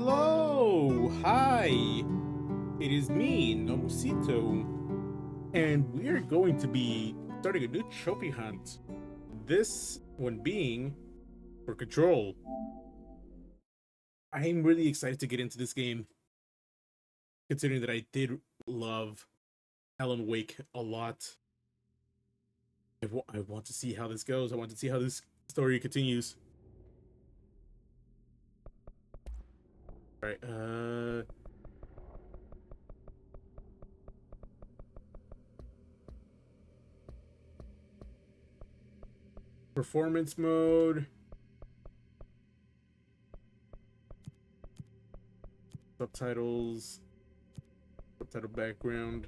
Hello! Hi! It is me, Nomusito, and we are going to be starting a new trophy hunt. This one being for Control. I'm really excited to get into this game, considering that I did love Alan Wake a lot. I want to see how this goes. I want to see how this story continues. Alright, performance mode. Subtitles. Subtitle background.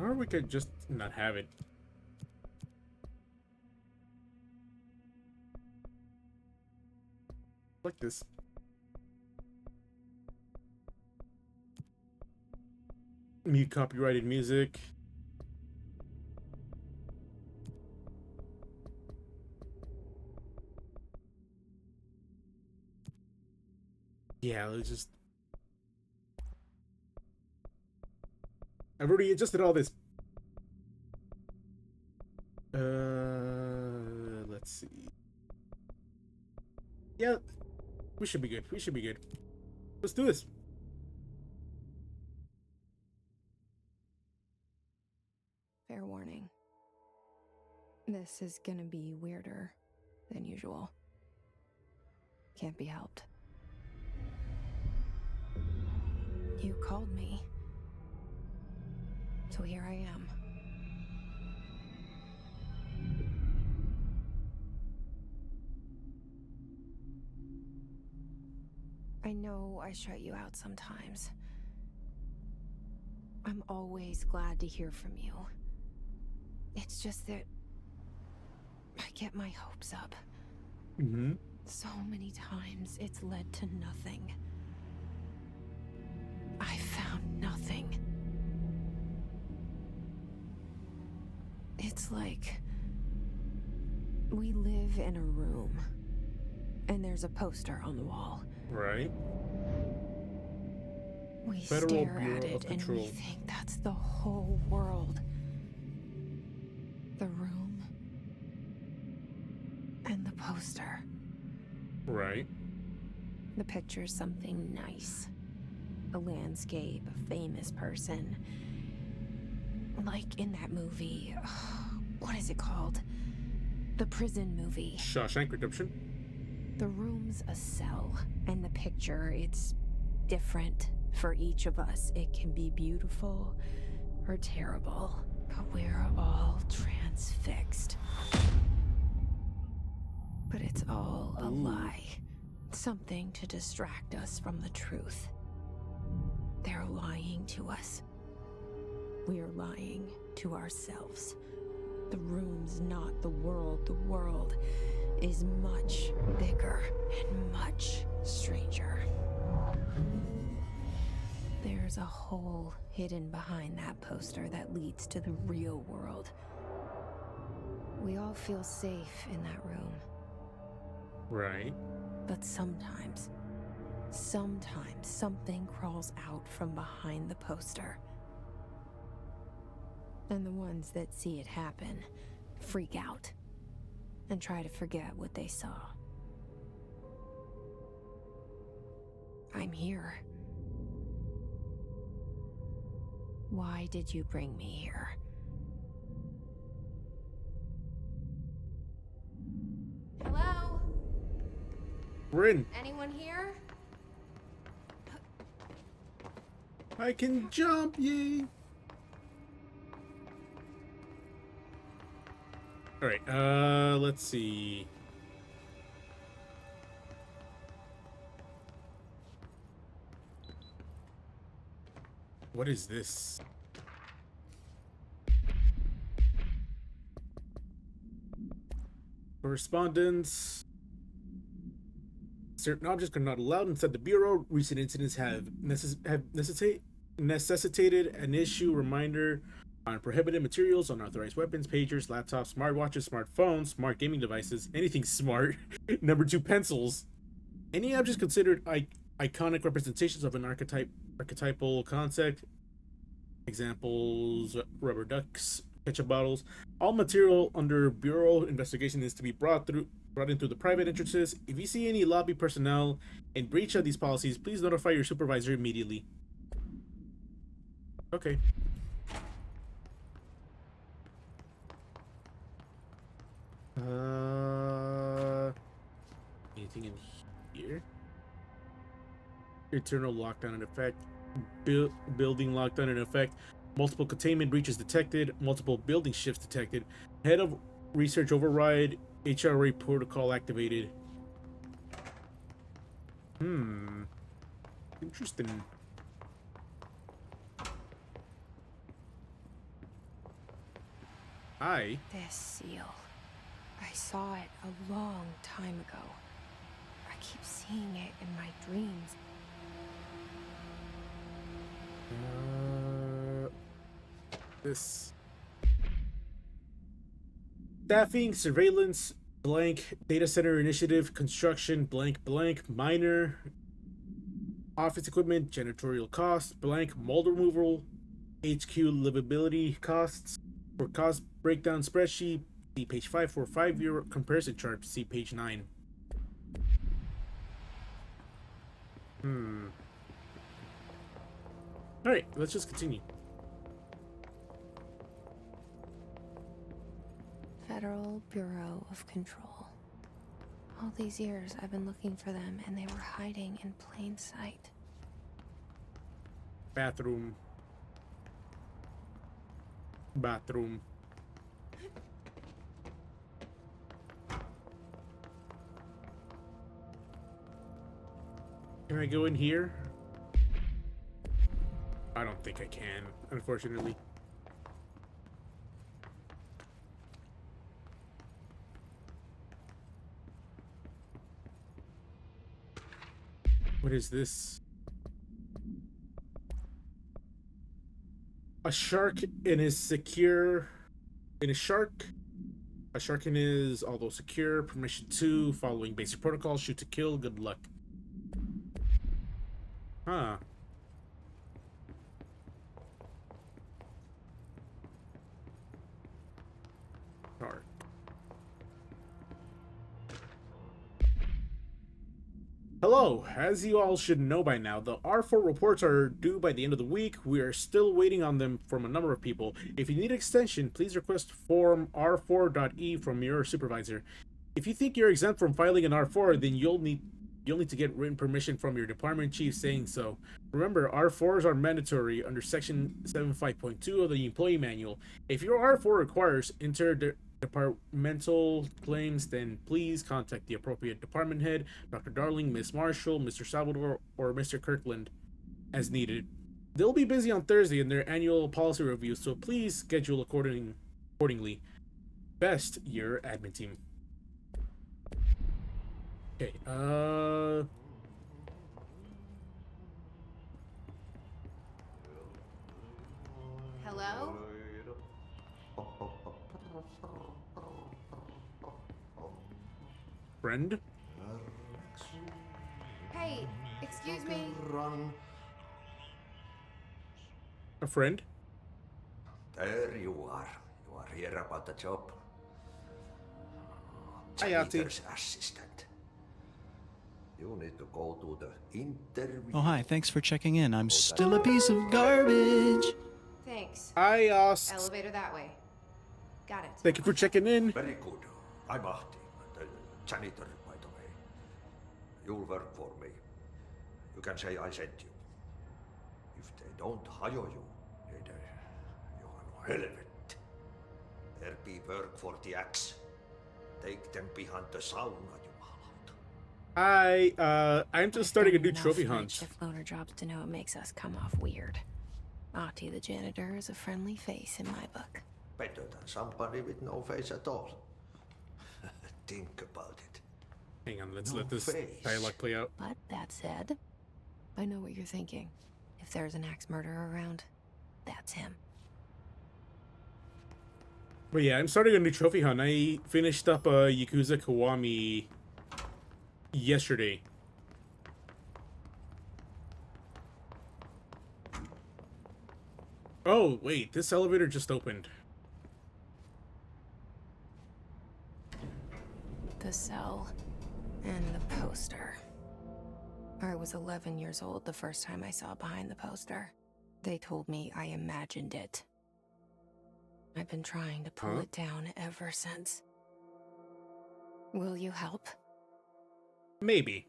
Or we could just not have it. Like this. Mute copyrighted music. Yeah, let's just... I've already adjusted all this. Let's see. Yeah, we should be good. We should be good. Let's do this. Fair warning. This is gonna be weirder than usual. Can't be helped. You called me. So here I am. I know I shut you out sometimes. I'm always glad to hear from you. It's just that I get my hopes up. Mm-hmm. So many times it's led to nothing. I found nothing. It's like we live in a room and there's a poster on the wall. Right. We Federal stare Bureau at of it and we Control. think that's the whole world. The room and the poster. Right. The picture's something nice. A landscape, a famous person. Like in that movie, what is it called? The prison movie. Shawshank Redemption. The room's a cell, and the picture, it's different for each of us. It can be beautiful or terrible, but we're all transfixed. But it's all a lie. Something to distract us from the truth. They're lying to us. We're lying to ourselves. The room's not the world. The world is much bigger and much stranger. There's a hole hidden behind that poster that leads to the real world. We all feel safe in that room. Right. But sometimes something crawls out from behind the poster. And the ones that see it happen freak out and try to forget what they saw. I'm here. Why did you bring me here? Hello? We're in. Anyone here? I can jump, yay! Alright, let's see. What is this? Correspondence. Certain objects are not allowed inside the Bureau. Recent incidents have necessitated an issue reminder On prohibited materials, unauthorized weapons, pagers, laptops, smartwatches, smartphones, smart gaming devices, anything smart. Number 2, pencils. Any objects considered iconic representations of an archetypal concept. Examples: rubber ducks, ketchup bottles. All material under bureau investigation is to be brought in through the private entrances. If you see any lobby personnel in breach of these policies, please notify your supervisor immediately. Okay. Anything in here? Internal lockdown in effect. Building lockdown in effect. Multiple containment breaches detected. Multiple building shifts detected. Head of research override. HRA protocol activated. Interesting. This seal. I saw it a long time ago. I keep seeing it in my dreams. This. Staffing, surveillance, blank, data center initiative, construction, blank, blank, minor, office equipment, janitorial costs, blank, mold removal, HQ livability costs. For cost breakdown spreadsheet, see page 5. For 5-year comparison chart, see page 9. Alright, let's just continue. Federal Bureau of Control. All these years I've been looking for them and they were hiding in plain sight. Bathroom. Can I go in here? I don't think I can, unfortunately. What is this? A shark in his secure... A shark in his, although secure, permission 2, following basic protocol, shoot to kill, good luck. Huh. Shark. Hello, as you all should know by now, the R4 reports are due by the end of the week. We are still waiting on them from a number of people. If you need extension, please request form R4.E from your supervisor. If you think you're exempt from filing an R4, then you'll need to get written permission from your department chief saying so. Remember, R4s are mandatory under section 75.2 of the employee manual. If your R4 requires interdepartmental claims, then please contact the appropriate department head, Dr. Darling, Miss Marshall, Mr. Salvador, or Mr. Kirkland, as needed. They'll be busy on Thursday in their annual policy review, so please schedule accordingly. Best, your admin team. Okay, Hello? friend? Hey, excuse me. A friend? There you are. You are here about the job. Hi, Ati. Janitor's assistant. You need to go to the interview. Oh, hi. Thanks for checking in. I'm still a piece of garbage. Thanks. I asked. Elevator that way. Got it. Thank you for checking in. Very good. I'm Ahti, the janitor, by the way. You'll work for me. You can say I sent you. If they don't hire you, then you are no helvet. There be work for the axe. Take them behind the sauna, I'm just starting a new Enough trophy night hunt. shift loner jobs to know it makes us come off weird. Ahti the janitor is a friendly face in my book. better than somebody with no face at all. Think about it. Hang on, let's No let this face. dialogue play out. But that said, I know what you're thinking. If there's an axe murderer around, that's him. But yeah, I'm starting a new trophy hunt. I finished up Yakuza Kiwami yesterday. Oh, wait, this elevator just opened. The cell and the poster. I was 11 years old the first time I saw behind the poster. They told me I imagined it. I've been trying to pull it down ever since. Will you help? Maybe.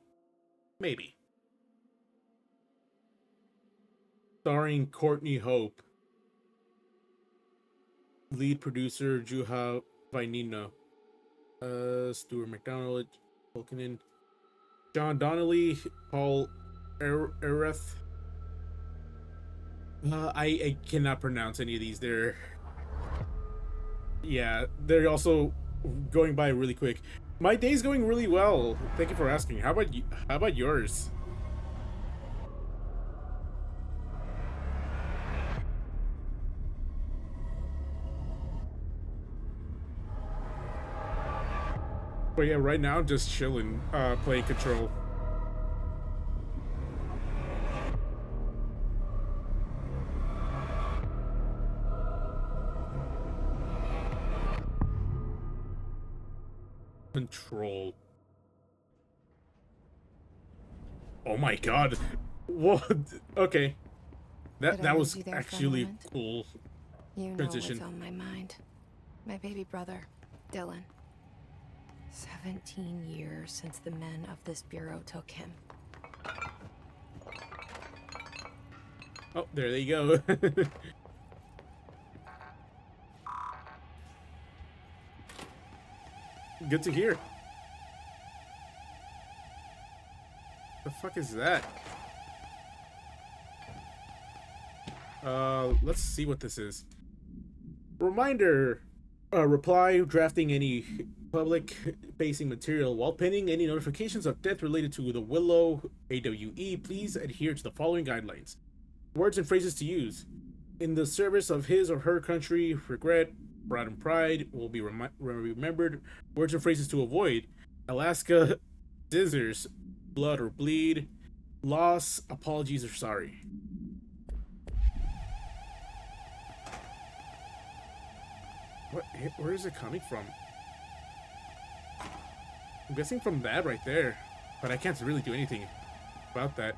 Maybe. Starring Courtney Hope. Lead producer Juha Vainino. Stuart McDonald, Tolkien, John Donnelly, Paul Ereth. I cannot pronounce any of these. They're also going by really quick. My day's going really well. Thank you for asking. How about you? How about yours? But yeah, right now just chilling, playing Control. Control. Oh my god. What? Okay. That was actually cool. You know transition. what's on my mind. My baby brother, Dylan. 17 years since the men of this bureau took him. Oh, there they go. Good to hear. The fuck is that? Let's see what this is. Reminder, reply drafting any public-facing material while pending any notifications of death related to the Willow AWE. Please adhere to the following guidelines. Words and phrases to use. In the service of his or her country, regret, pride and pride will be remembered. Words and phrases to avoid. Alaska, scissors, blood or bleed, loss, apologies or sorry. Where is it coming from? I'm guessing from that right there, but I can't really do anything about that.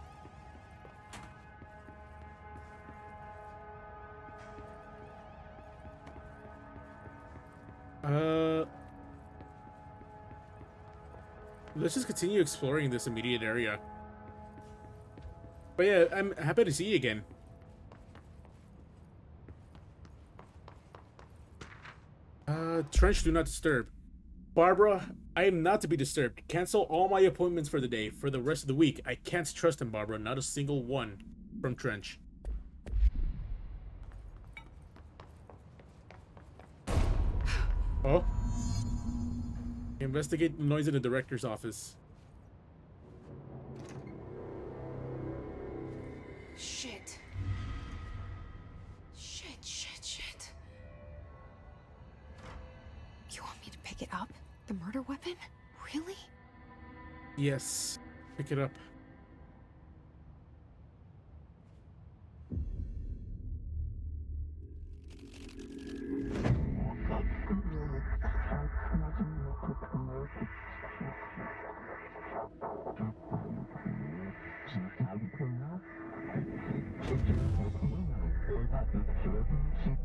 Let's just continue exploring this immediate area. But yeah, I'm happy to see you again. Trench, do not disturb. Barbara, I am not to be disturbed. Cancel all my appointments for the day. For the rest of the week, I can't trust him, Barbara. Not a single one. From Trench. Oh? Investigate the noise in the director's office. Shit. Shit. You want me to pick it up? The murder weapon? Really? Yes. Pick it up.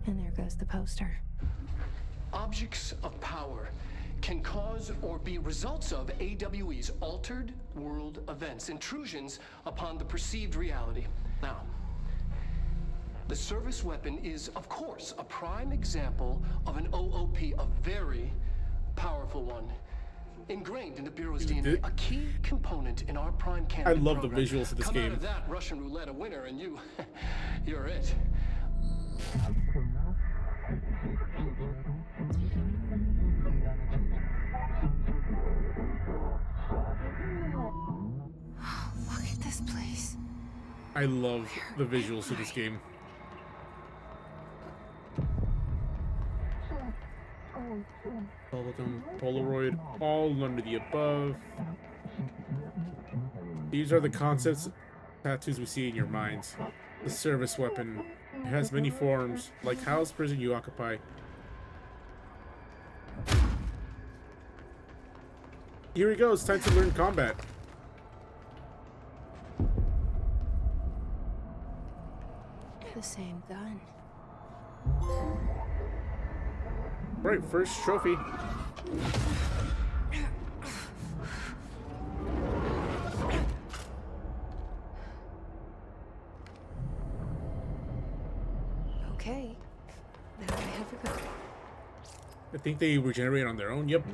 And there goes the poster. Objects of power can cause or be results of AWE's altered world events, intrusions upon the perceived reality. Now, the service weapon is, of course, a prime example of an OOP, a very powerful one. Ingrained in the Bureau's DNA, a key component in our prime candidate I love program. the visuals of this Come game. out of that Russian roulette a winner, and you're it. Look at this place. I love the visuals of this game. Bubblegum, Polaroid, all under the above. These are the concepts, tattoos we see in your minds. The service weapon. It has many forms, like house, prison you occupy. Here we go, it's time to learn combat. The same gun. Right, first trophy. Okay. Now I have a gun. I think they regenerate on their own, yep.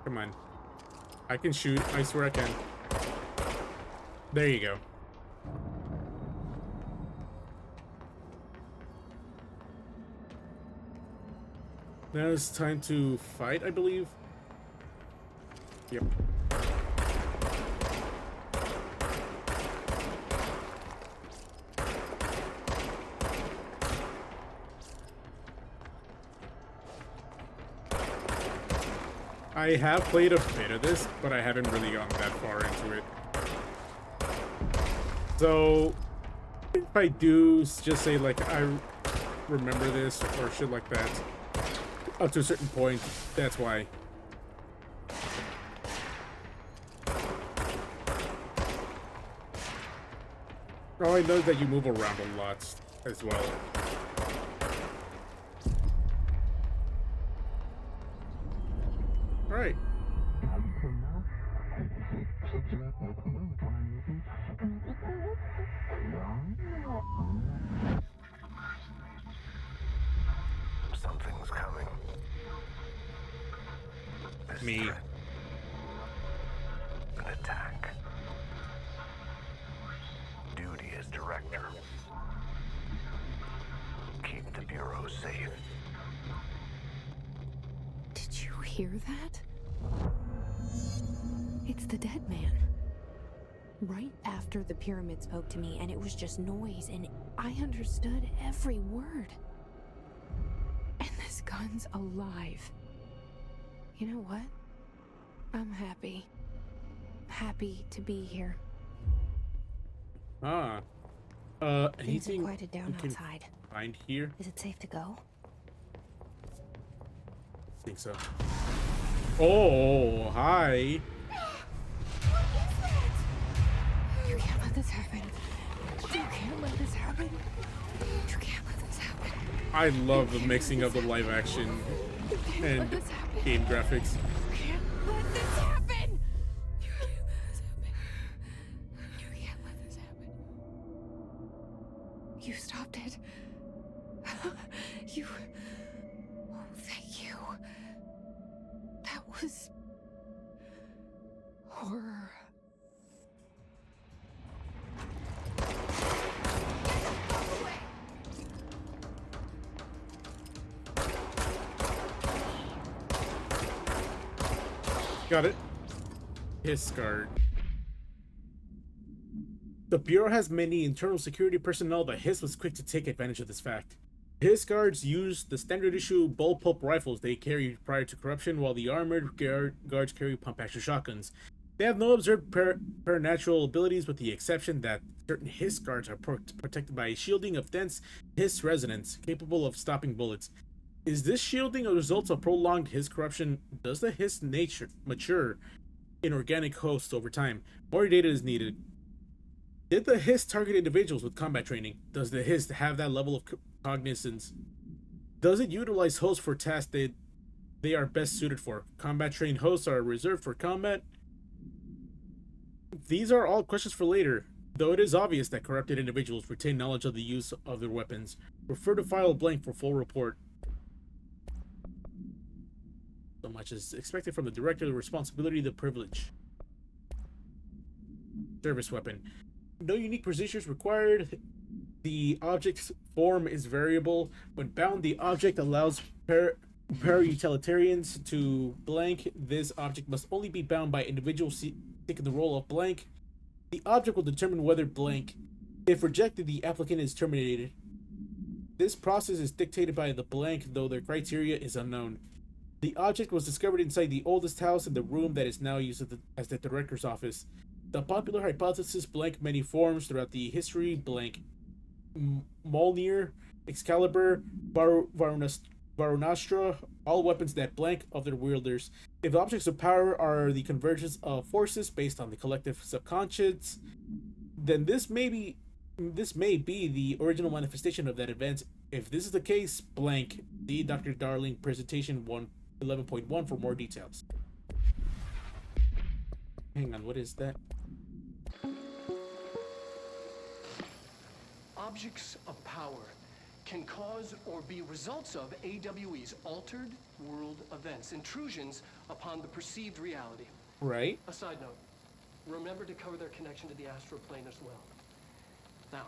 Come on. I can shoot, I swear I can. There you go. Now it's time to fight, I believe. Yep. I have played a bit of this, but I haven't really gone that far into it. So, if I do just say, like, I remember this or shit like that, up to a certain point, that's why. Oh, I know that you move around a lot as well. Alright. Something's coming. Me. An attack. Duty as director. Keep the Bureau safe. Did you hear that? It's the dead man. Right after the pyramid spoke to me, and it was just noise, and I understood every word. And this gun's alive. You know what? I'm happy. Happy to be here. Ah. Things have Anything quieted down we can outside. find here? Is it safe to go? I think so. Oh, hi. You can't let this happen. You can't let this happen. You can't let this happen. I love the mixing of the live action and game graphics. You can't let this happen. You can't let this happen. You can't let this happen. You stopped it. You. Oh, thank you. That was horror. Got it. His guard. The Bureau has many internal security personnel, but Hiss was quick to take advantage of this fact. His guards use the standard issue bullpup rifles they carried prior to corruption, while the armored guards carry pump-action shotguns. They have no observed supernatural abilities, with the exception that certain Hiss guards are protected by a shielding of dense Hiss resonance, capable of stopping bullets. Is this shielding a result of prolonged Hiss corruption? Does the Hiss nature mature in organic hosts over time? More data is needed. Did the Hiss target individuals with combat training? Does the Hiss have that level of cognizance? Does it utilize hosts for tasks they are best suited for? Combat trained hosts are reserved for combat? These are all questions for later, though it is obvious that corrupted individuals retain knowledge of the use of their weapons. Refer to file blank for full report. So much is expected from the director, the responsibility, the privilege. Service weapon. No unique procedures required. The object's form is variable. When bound, the object allows para-utilitarians to blank. This object must only be bound by individuals taking the role of blank. The object will determine whether blank. If rejected, the applicant is terminated. This process is dictated by the blank, though their criteria is unknown. The object was discovered inside the oldest house in the room that is now used as the director's office. The popular hypothesis blank many forms throughout the history blank. Mjolnir, Excalibur, Varunastra, all weapons that blank of their wielders. If objects of power are the convergence of forces based on the collective subconscious, then this may be the original manifestation of that event. If this is the case, blank. See Dr. Darling presentation 11.1 for more details. Hang on, what is that? Objects of power can cause or be results of AWE's altered world events, intrusions upon the perceived reality. Right. A side note, remember to cover their connection to the astral plane as well. Now,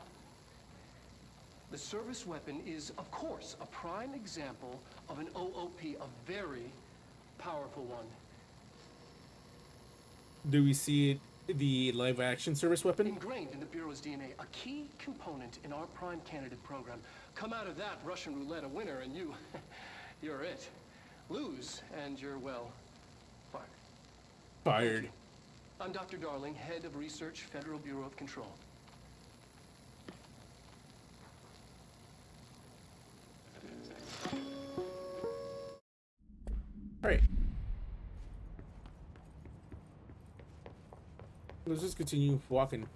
the service weapon is, of course, a prime example of an OOP, a very powerful one. Do we see it, the live action service weapon? Ingrained in the Bureau's DNA, a key component in our prime candidate program. Come out of that Russian roulette a winner and you're it. Lose and you're, well, fired. Fired. I'm Dr. Darling, head of research, Federal Bureau of Control. Alright. Let's just continue walking.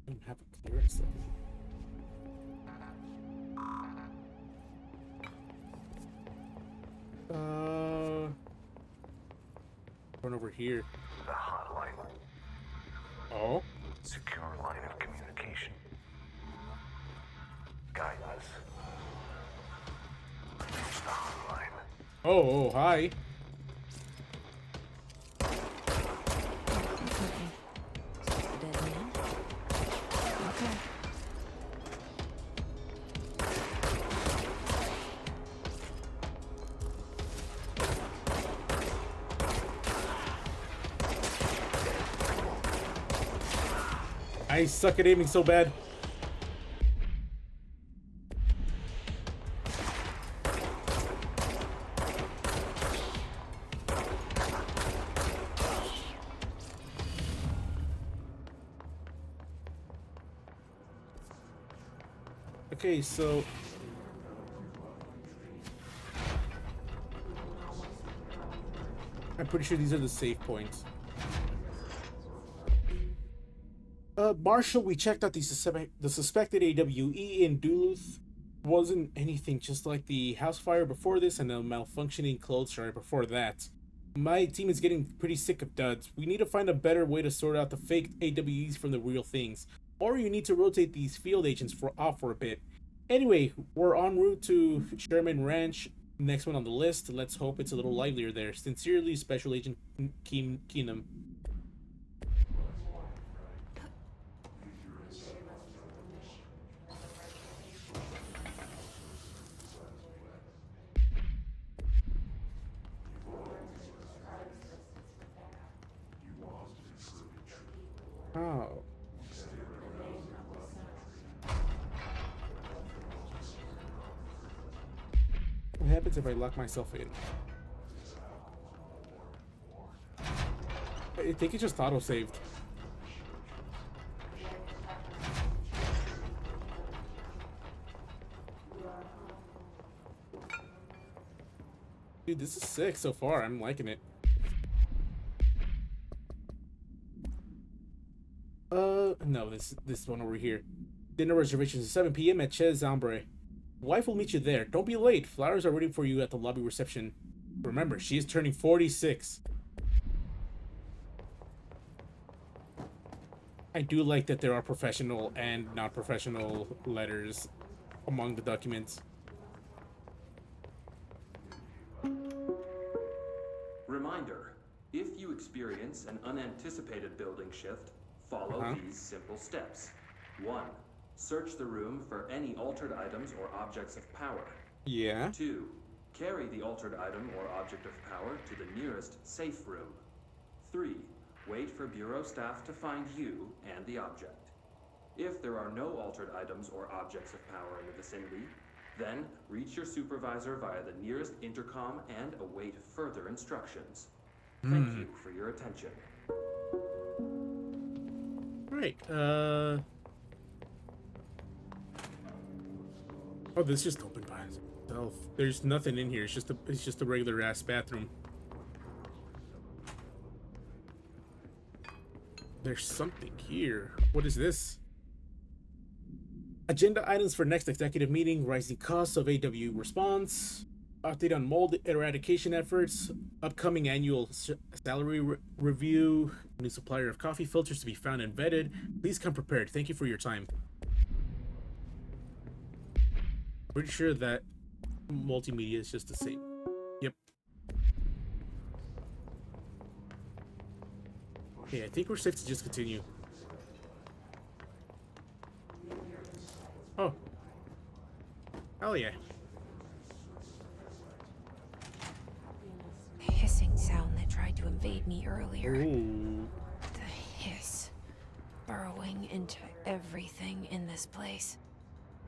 I don't have a clearance though. Run over here. The hotline. Oh? Secure line of communication. Guidance. Reach the hotline. Oh, hi. Dead man? Okay. I suck at aiming so bad. Okay, so I'm pretty sure these are the save points. Marshall, we checked out the suspected AWE in Duluth. Wasn't anything just like the house fire before this and the malfunctioning clothes shop before that. My team is getting pretty sick of duds. We need to find a better way to sort out the fake AWEs from the real things. Or you need to rotate these field agents off for a bit. Anyway, we're en route to Sherman Ranch. Next one on the list. Let's hope it's a little livelier there. Sincerely, Special Agent Keenum. Oh. What happens if I lock myself in? I think it just auto-saved. Dude, this is sick so far. I'm liking it. No, this one over here. Dinner reservations at 7 p.m. at Chez Ambre. Wife will meet you there. Don't be late. Flowers are waiting for you at the lobby reception. Remember, she is turning 46. I do like that there are professional and non-professional letters among the documents. Reminder, if you experience an unanticipated building shift, follow these simple steps. 1. Search the room for any altered items or objects of power. Yeah. 2. Carry the altered item or object of power to the nearest safe room. 3. Wait for Bureau staff to find you and the object. If there are no altered items or objects of power in the vicinity, then reach your supervisor via the nearest intercom and await further instructions. Thank you for your attention. Right. Oh, this just opened by itself. There's nothing in here. It's just a regular ass bathroom. There's something here. What is this? Agenda items for next executive meeting. Rising costs of AW response. Update on mold eradication efforts. Upcoming annual salary review. New supplier of coffee filters to be found and vetted. Please come prepared. Thank you for your time. Pretty sure that multimedia is just the same. Yep. Okay, I think we're safe to just continue. Oh. Hell yeah. The hissing sound that tried to invade me earlier. Ooh. The hiss. Burrowing into everything in this place.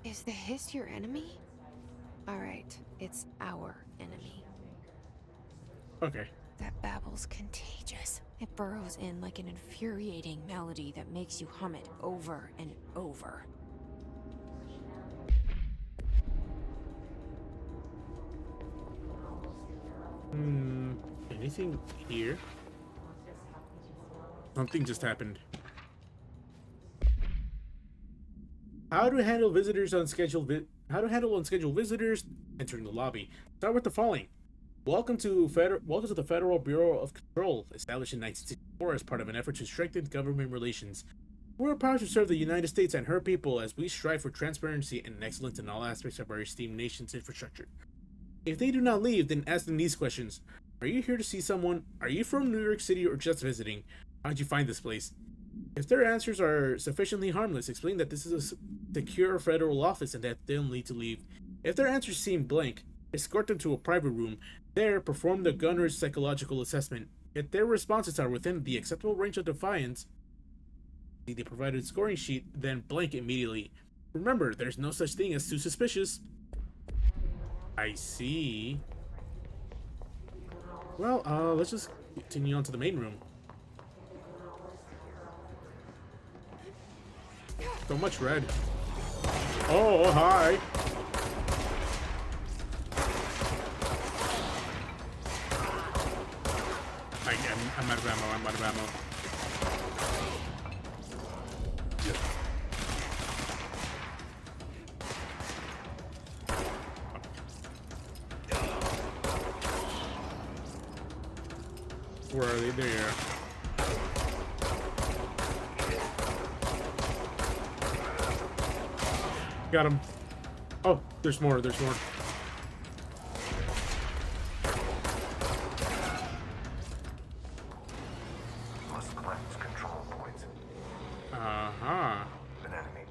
Is the hiss your enemy? Alright, it's our enemy. Okay. That babble's contagious. It burrows in like an infuriating melody that makes you hum it over and over. Anything here? Something just happened. How to handle unscheduled visitors entering the lobby. Start with the following. Welcome to the Federal Bureau of Control, established in 1964 as part of an effort to strengthen government relations. We're proud to serve the United States and her people as we strive for transparency and excellence in all aspects of our esteemed nation's infrastructure. If they do not leave, then ask them these questions. Are you here to see someone? Are you from New York City or just visiting? How'd you find this place? If their answers are sufficiently harmless, explain that this is a secure federal office and that they'll need to leave. If their answers seem blank, escort them to a private room. There, perform the gunner's psychological assessment. If their responses are within the acceptable range of defiance, see the provided scoring sheet, then blank immediately. Remember, there's no such thing as too suspicious. I see. Well, let's just continue on to the main room. So much red. Oh, hi. I'm out of ammo. I'm out of ammo. Where are they? There. Got him. Oh, there's more. There's more. Must cleanse control points. Uh-huh. An enemy.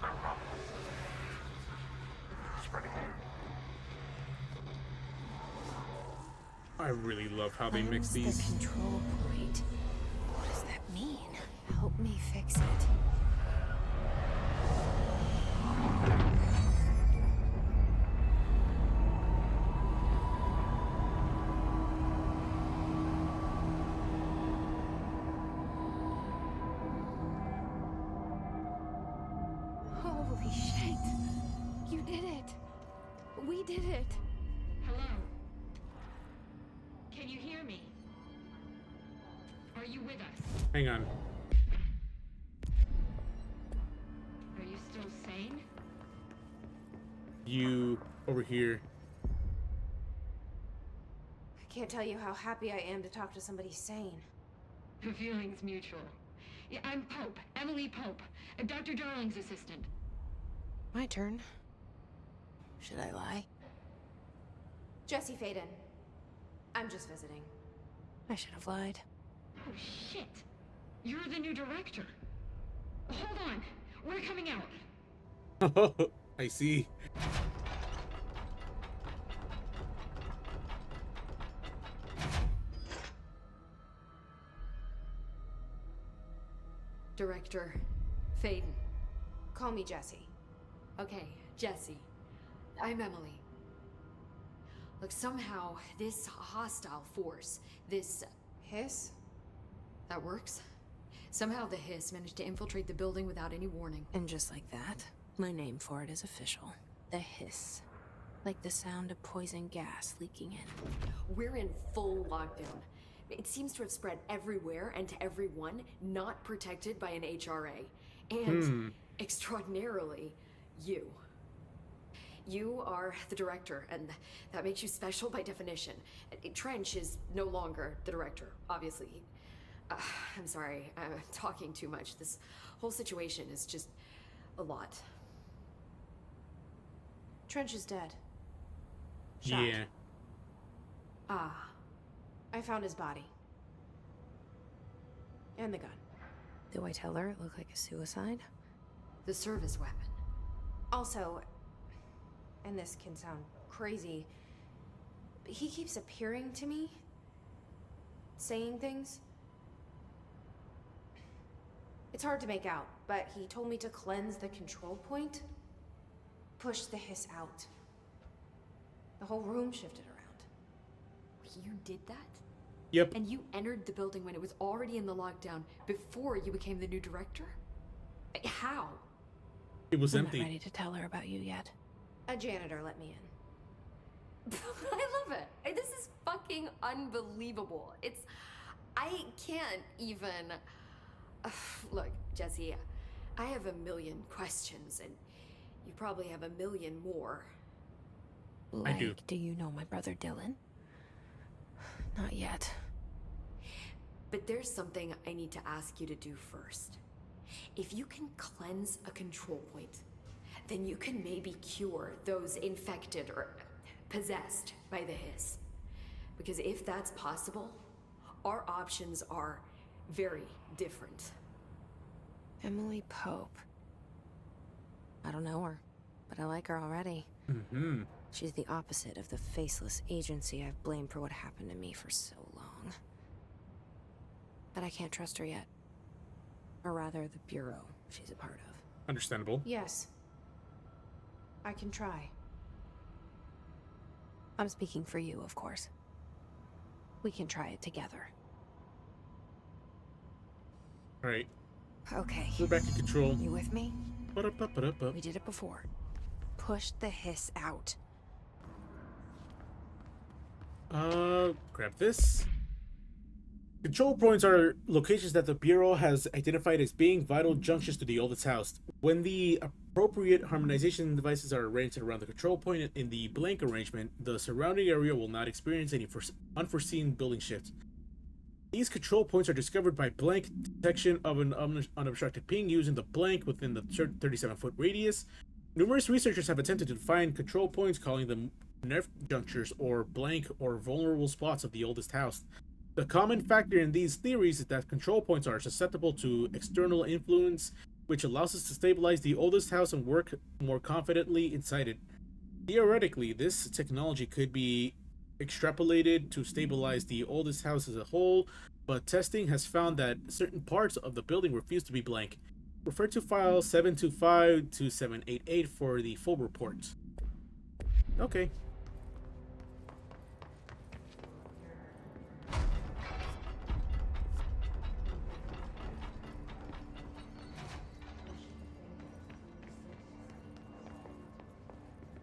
Corrupt. Spreading. I really love how they mix Cleanse these. the control point. What does that mean? Help me fix it. Holy shit! You did it! We did it! Hello? Can you hear me? Are you with us? Hang on. Are you still sane? You over here. I can't tell you how happy I am to talk to somebody sane. The feeling's mutual. Yeah, I'm Pope, Emily Pope, Dr. Darling's assistant. My turn. Should I lie? Jesse Faden. I'm just visiting. I should have lied. Oh, shit. You're the new director. Hold on. We're coming out. I see. Director Faden. Call me Jesse. Okay, Jesse. I'm Emily. Look, somehow this hostile force, this Hiss? that works. Somehow the hiss managed to infiltrate the building without any warning. And just like that, my name for it is official. The hiss. Like the sound of poison gas leaking in. We're in full lockdown. It seems to have spread everywhere and to everyone not protected by an HRA. And extraordinarily, you. You are the director, and that makes you special by definition. Trench is no longer the director, obviously. I'm sorry, I'm talking too much. This whole situation is just a lot. Trench is dead. Shot. Yeah. Ah. I found his body. And the gun. Do I tell her it looked like a suicide? The service weapon. Also, and this can sound crazy, but he keeps appearing to me, saying things. It's hard to make out, but he told me to cleanse the control point, push the hiss out. The whole room shifted around. You did that? Yep. And you entered the building when it was already in the lockdown before you became the new director? How? It was I'm empty. not ready to tell her about you yet. A janitor let me in. I love it. This is fucking unbelievable. I can't even... Look, Jesse, I have a million questions, and you probably have a million more. I do. Do you know my brother Dylan? Not yet. But there's something I need to ask you to do first. If you can cleanse a control point, then you can maybe cure those infected or possessed by the hiss. Because if that's possible, our options are very different. Emily Pope. I don't know her, but I like her already. Mm-hmm. She's the opposite of the faceless agency I've blamed for what happened to me for so long. But I can't trust her yet. Or rather, the Bureau she's a part of. Understandable. Yes. I can try. I'm speaking for you, of course. We can try it together. Alright. Okay. We're back in control. You with me? Ba-da-ba-ba-da-ba. We did it before. Push the hiss out. Grab this. Control points are locations that the Bureau has identified as being vital junctions to the oldest house. When the appropriate harmonization devices are arranged around the control point in the blank arrangement, the surrounding area will not experience any unforeseen building shifts. These control points are discovered by blank detection of an unobstructed ping using the blank within the 37-foot radius. Numerous researchers have attempted to find control points, calling them nerf junctures or blank or vulnerable spots of the oldest house. The common factor in these theories is that control points are susceptible to external influence, which allows us to stabilize the oldest house and work more confidently inside it. Theoretically, this technology could be extrapolated to stabilize the oldest house as a whole, but testing has found that certain parts of the building refuse to be blank. Refer to file 725 to 788 for the full report. Okay.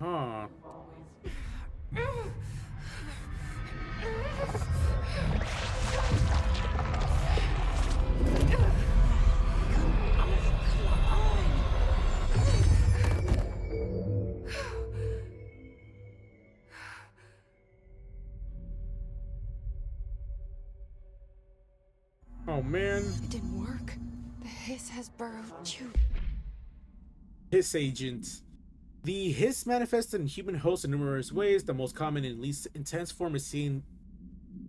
Huh. Oh man. It didn't work. The hiss has burrowed you. Hiss agent. The hiss manifests in human hosts in numerous ways. The most common and least intense form is seen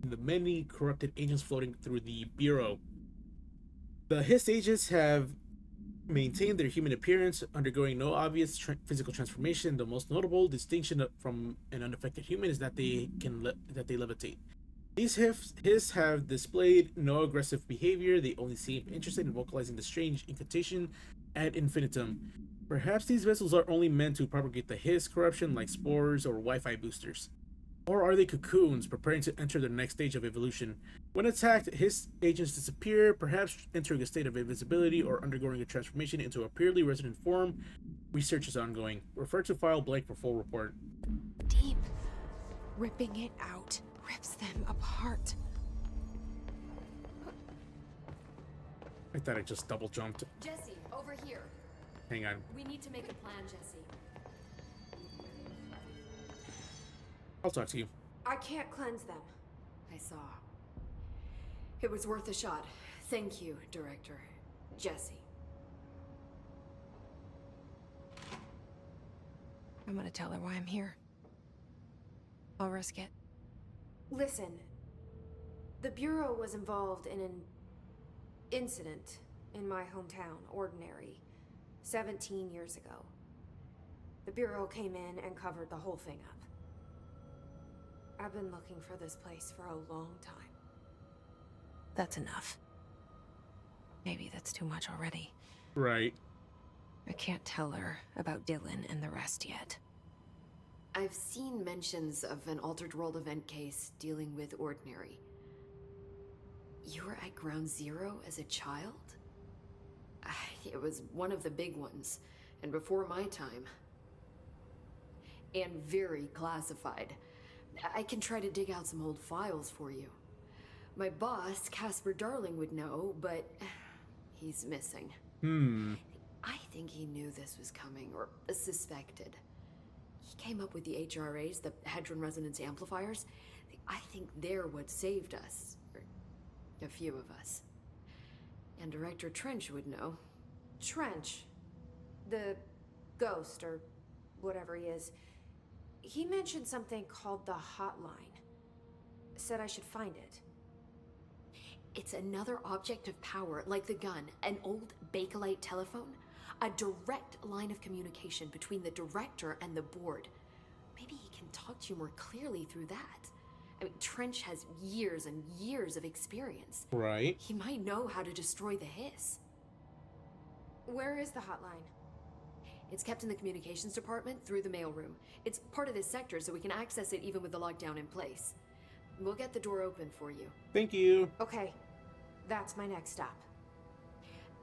in the many corrupted agents floating through the Bureau. The hiss agents have maintained their human appearance, undergoing no obvious physical transformation. The most notable distinction from an unaffected human is that they levitate. These hiss have displayed no aggressive behavior. They only seem interested in vocalizing the strange incantation ad infinitum. Perhaps these vessels are only meant to propagate the hiss corruption like spores or Wi-Fi boosters. Or are they cocoons preparing to enter the next stage of evolution? When attacked, hiss agents disappear, perhaps entering a state of invisibility or undergoing a transformation into a purely resident form. Research is ongoing. Refer to file blank for full report. Deep. Ripping it out rips them apart. I thought I just double jumped. Jesse, over here. Hang on. We need to make a plan, Jesse. I'll talk to you. I can't cleanse them. I saw. It was worth a shot. Thank you, Director. Jesse. I'm gonna tell her why I'm here. I'll risk it. Listen, the Bureau was involved in an incident in my hometown, Ordinary, 17 years ago. The Bureau came in and covered the whole thing up. I've been looking for this place for a long time. That's enough. Maybe that's too much already. Right. I can't tell her about Dylan and the rest yet. I've seen mentions of an Altered World event case dealing with Ordinary. You were at Ground Zero as a child? It was one of the big ones, and before my time. And very classified. I can try to dig out some old files for you. My boss, Casper Darling, would know, but he's missing. I think he knew this was coming, or suspected. He came up with the HRAs, the Hadron Resonance Amplifiers. I think they're what saved us. Or a few of us. And Director Trench would know. Trench, the ghost, or whatever he is, he mentioned something called the Hotline. Said I should find it. It's another object of power, like the gun, an old Bakelite telephone. A direct line of communication between the director and the board. Maybe he can talk to you more clearly through that. I mean, Trench has years and years of experience. Right. He might know how to destroy the hiss. Where is the hotline? It's kept in the communications department through the mailroom. It's part of this sector, so we can access it even with the lockdown in place. We'll get the door open for you. Thank you. Okay, that's my next stop.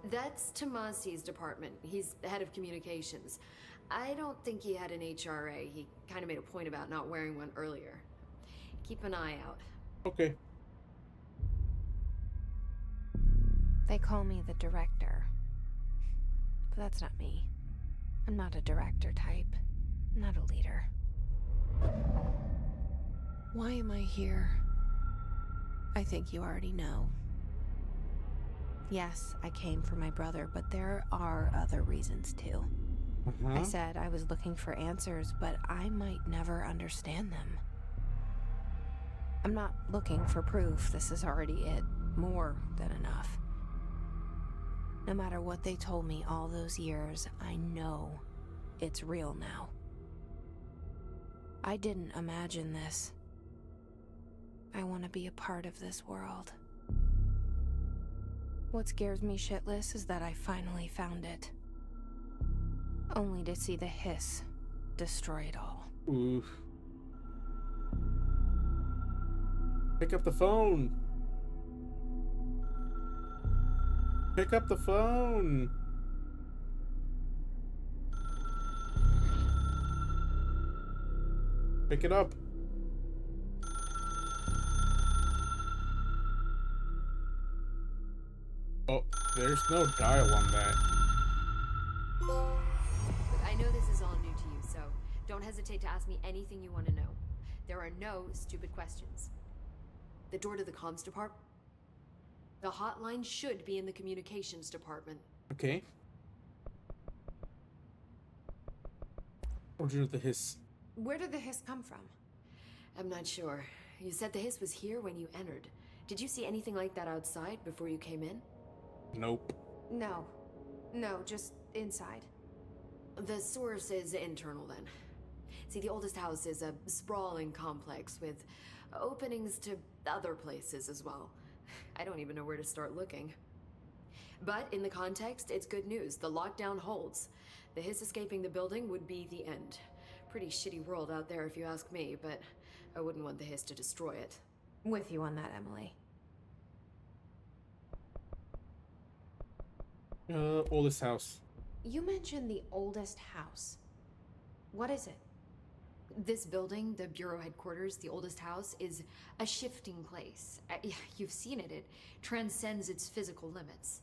That's Tomasi's department. He's the head of communications. I don't think he had an HRA. He kind of made a point about not wearing one earlier. Keep an eye out. Okay. They call me the director. But that's not me. I'm not a director type. I'm not a leader. Why am I here? I think you already know. Yes, I came for my brother, but there are other reasons too. I said I was looking for answers, but I might never understand them. I'm not looking for proof. This is already it. More than enough. No matter what they told me all those years, I know it's real now. I didn't imagine this. I want to be a part of this world. What scares me shitless is that I finally found it. Only to see the hiss destroy it all. Oof. Pick up the phone. Pick up the phone. Pick it up. Oh, there's no dial on that. I know this is all new to you, so don't hesitate to ask me anything you want to know. There are no stupid questions. The door to the comms department? The hotline should be in the communications department. Okay. Origin of the hiss. Where did the hiss come from? I'm not sure. You said the hiss was here when you entered. Did you see anything like that outside before you came in? Nope. No. No, just inside. The source is internal then. See, the oldest house is a sprawling complex with openings to other places as well. I don't even know where to start looking. But in the context, it's good news. The lockdown holds. The hiss escaping the building would be the end. Pretty shitty world out there if you ask me, but I wouldn't want the hiss to destroy it. With you on that, Emily. Oldest house. You mentioned the oldest house. What is it? This building, the Bureau headquarters, the oldest house, is a shifting place. You've seen it. It transcends its physical limits.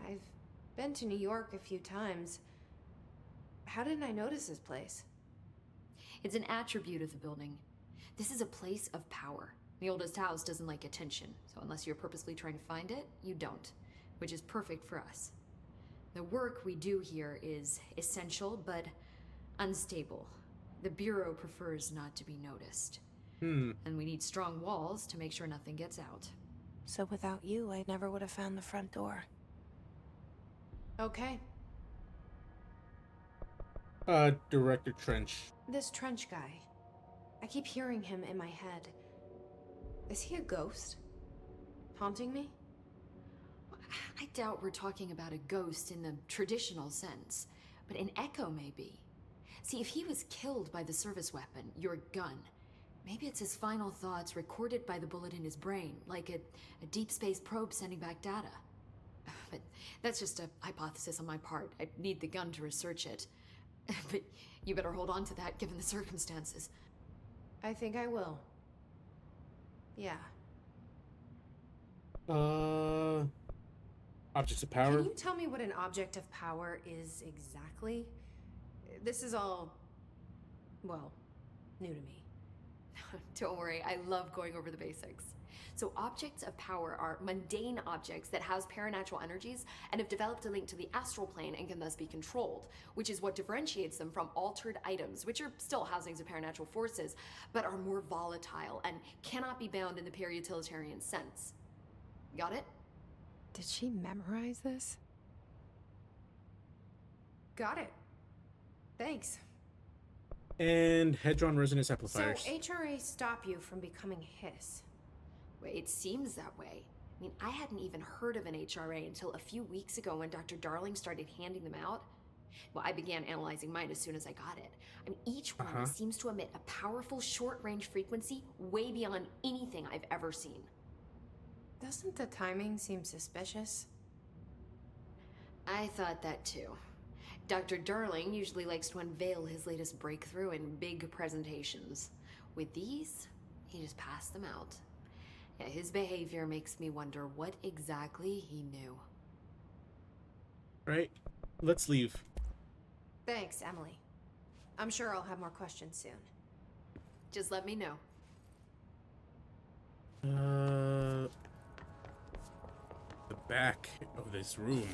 I've been to New York a few times. How didn't I notice this place? It's an attribute of the building. This is a place of power. The oldest house doesn't like attention, so unless you're purposely trying to find it, you don't, which is perfect for us. The work we do here is essential, but unstable. The Bureau prefers not to be noticed. And we need strong walls to make sure nothing gets out. So without you, I never would have found the front door. Okay. Director Trench. This Trench guy. I keep hearing him in my head. Is he a ghost? Haunting me? I doubt we're talking about a ghost in the traditional sense, but an echo maybe. See, if he was killed by the service weapon, your gun, maybe it's his final thoughts recorded by the bullet in his brain, like a deep space probe sending back data. But that's just a hypothesis on my part. I'd need the gun to research it. But you better hold on to that given the circumstances. I think I will. Yeah. Objects of power. Can you tell me what an object of power is exactly? This is all, well, new to me. Don't worry, I love going over the basics. So objects of power are mundane objects that house paranatural energies and have developed a link to the astral plane and can thus be controlled, which is what differentiates them from altered items, which are still housings of paranatural forces, but are more volatile and cannot be bound in the pure utilitarian sense. Got it? Did she memorize this? Got it. Thanks. And Hedron resonance amplifiers. So HRA stop you from becoming hiss? Well, it seems that way. I mean, I hadn't even heard of an HRA until a few weeks ago when Dr. Darling started handing them out. Well, I began analyzing mine as soon as I got it. I mean, each one seems to emit a powerful short-range frequency way beyond anything I've ever seen. Doesn't the timing seem suspicious? I thought that too. Dr. Darling usually likes to unveil his latest breakthrough in big presentations. With these, he just passed them out. Yeah, his behavior makes me wonder what exactly he knew. Right, let's leave. Thanks, Emily. I'm sure I'll have more questions soon. Just let me know. The back of this room.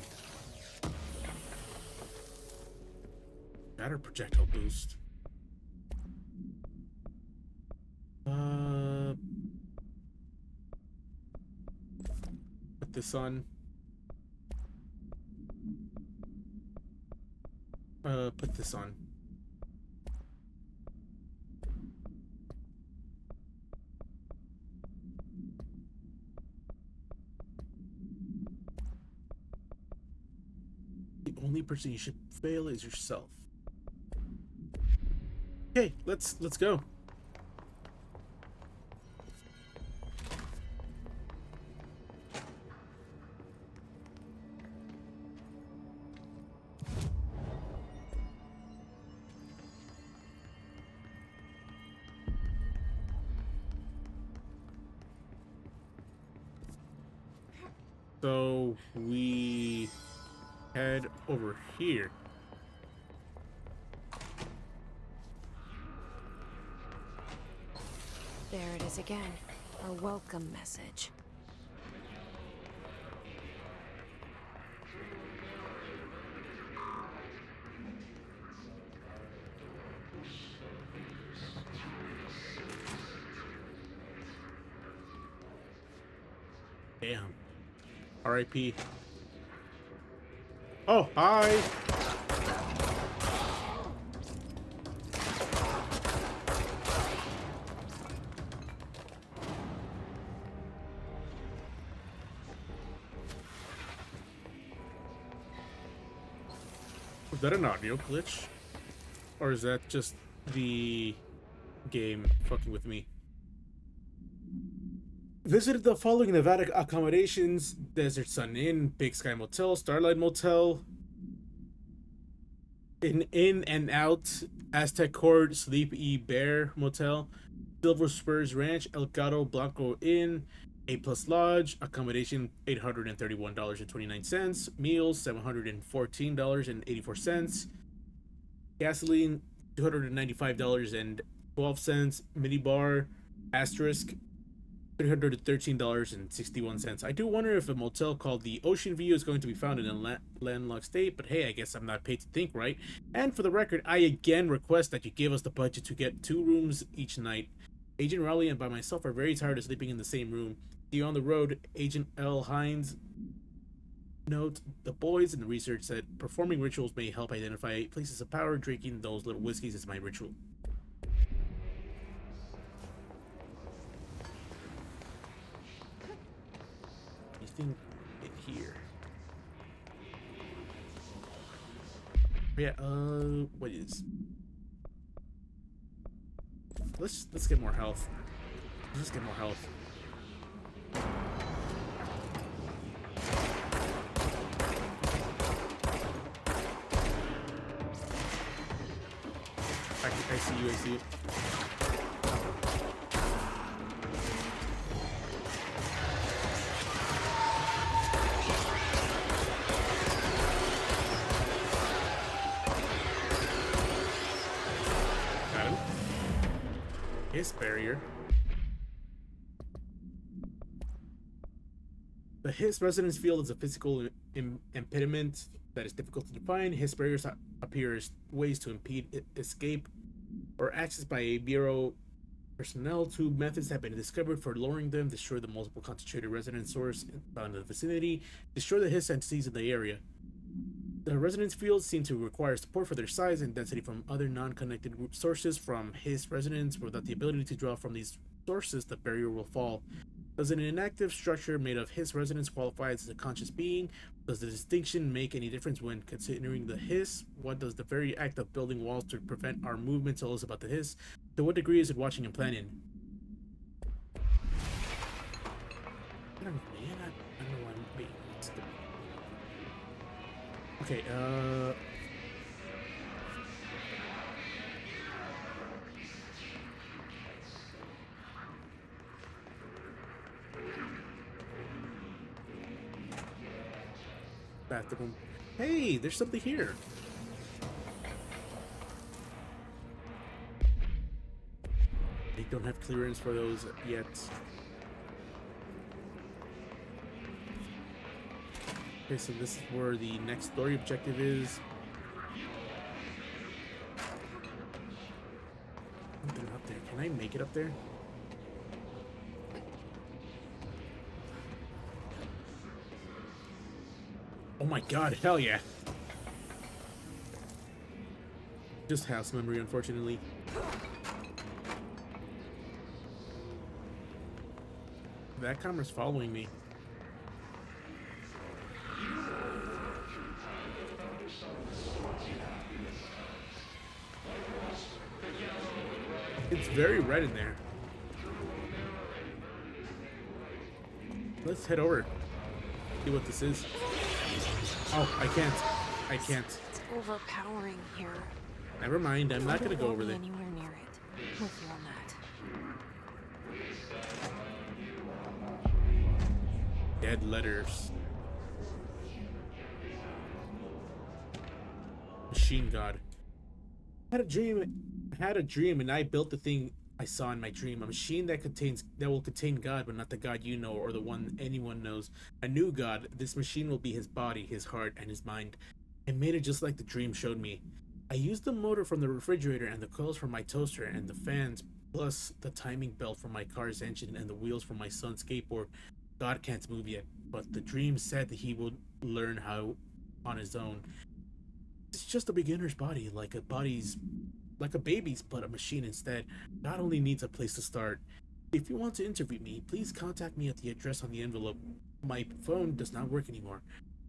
Shatter projectile boost. Put this on. Put this on. The only person you should fail is yourself. Okay, let's go. So we head over here. There it is again. Our welcome message. Damn. R.I.P. Oh, hi. Was that an audio glitch? Or is that just the game fucking with me? Visited the following Nevada accommodations: Desert Sun Inn, Big Sky Motel, Starlight Motel, In and Out, Aztec Court, Sleepy Bear Motel, Silver Spurs Ranch, El Gato Blanco Inn, A Plus Lodge, accommodation $831.29, meals $714.84, gasoline $295.12, minibar asterisk $313.61. I do wonder if a motel called the Ocean View is going to be found in a landlocked state, but hey, I guess I'm not paid to think, right? And for the record, I again request that you give us the budget to get 2 rooms each night. Agent Raleigh and by myself are very tired of sleeping in the same room. See you on the road, Agent L. Hines. Note, the boys in the research said performing rituals may help identify places of power. Drinking those little whiskeys is my ritual. Anything in here? Yeah, what is? Let's get more health. Let's get more health. I see you, I see you. Got him. His barrier. The Hiss resonance field is a physical impediment that is difficult to define. Hiss barriers appear as ways to impede escape or access by a Bureau personnel. 2 methods have been discovered for lowering them: destroy the multiple concentrated resonance source found in the vicinity, destroy the Hiss entities in the area. The resonance fields seem to require support for their size and density from other non-connected sources from Hiss resonance. Without the ability to draw from these sources, the barrier will fall. Does an inactive structure made of Hiss resonance qualify as a conscious being? Does the distinction make any difference when considering the Hiss? What does the very act of building walls to prevent our movement tell us about the Hiss? To what degree is it watching and planning? I don't know why I'm waiting. Okay, bathroom. Hey, there's something here. They don't have clearance for those yet. Okay, so this is where the next story objective is. Something up there. Can I make it up there? Oh my god, hell yeah. Just house memory, unfortunately. That camera's following me. It's very red in there. Let's head over. See what this is. Oh, I can't. I can't. It's overpowering here. Never mind, I'm not gonna go over there. Anywhere near it. With you on that. Dead letters. Machine God. I had a dream and I built the thing I saw in my dream. A machine that will contain God, but not the God you know or the one anyone knows. A new God. This machine will be his body, his heart, and his mind. I made it just like the dream showed me. I used the motor from the refrigerator and the coils from my toaster and the fans, plus the timing belt from my car's engine and the wheels from my son's skateboard. God can't move yet, but the dream said that he would learn how on his own. It's just a beginner's body, like a baby's, but a machine instead. God only needs a place to start. If you want to interview me, please contact me at the address on the envelope. My phone does not work anymore.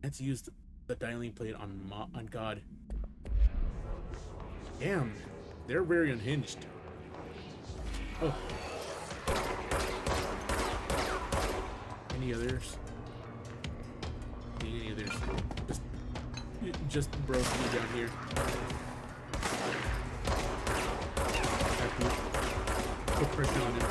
I had to use the dialing plate on God. Damn, they're very unhinged. Oh. Any others? Any others? Just broke me down here. Put pressure on him.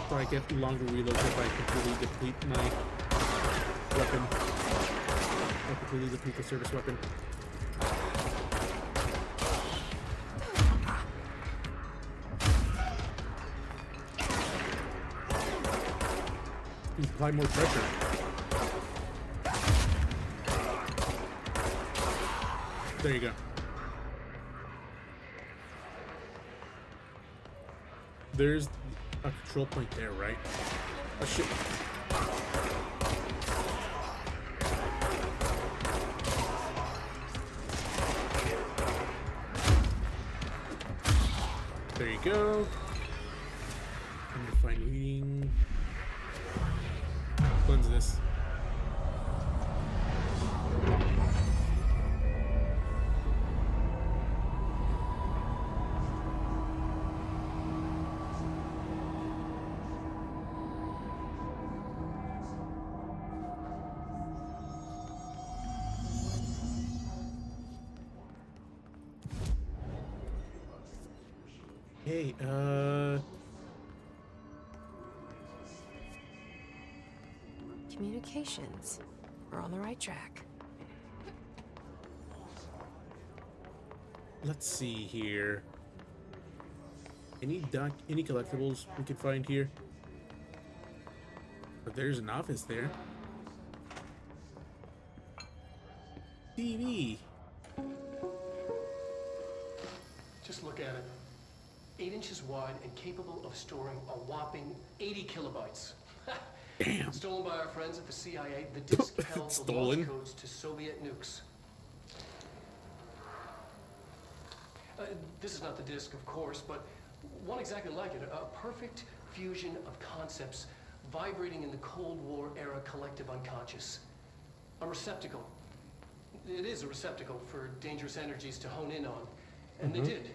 So I get longer reloads if I completely deplete my weapon. I completely deplete the service weapon. Apply more pressure. There you go. There's a control point there, right? Oh shit. There you go. Undefined reading. Cleanse this. Hey, Communications. We're on the right track. let's see here. Any collectibles we could find here? But there's an office there. TV. Just look at it. 8 inches wide and capable of storing a whopping 80 kilobytes. Damn. Stolen by our friends at the CIA, the disk held the launch codes to Soviet nukes. This is not the disk, of course, but one exactly like it. A perfect fusion of concepts vibrating in the Cold War era collective unconscious. A receptacle. It is a receptacle for dangerous energies to hone in on. And they did.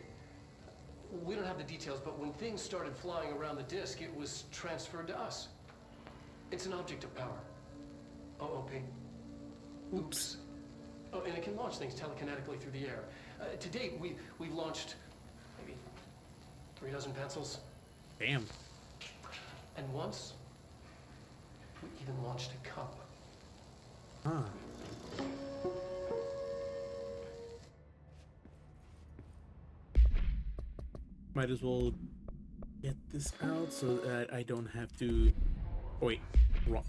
We don't have the details, but when things started flying around the disk, it was transferred to us. It's an object of power. OOP. Oops. Oh, and it can launch things telekinetically through the air. To date, we've launched maybe 3 dozen pencils. Damn. And once, we even launched a cup. Huh. Might as well get this out so that I don't have to. Oh, wait,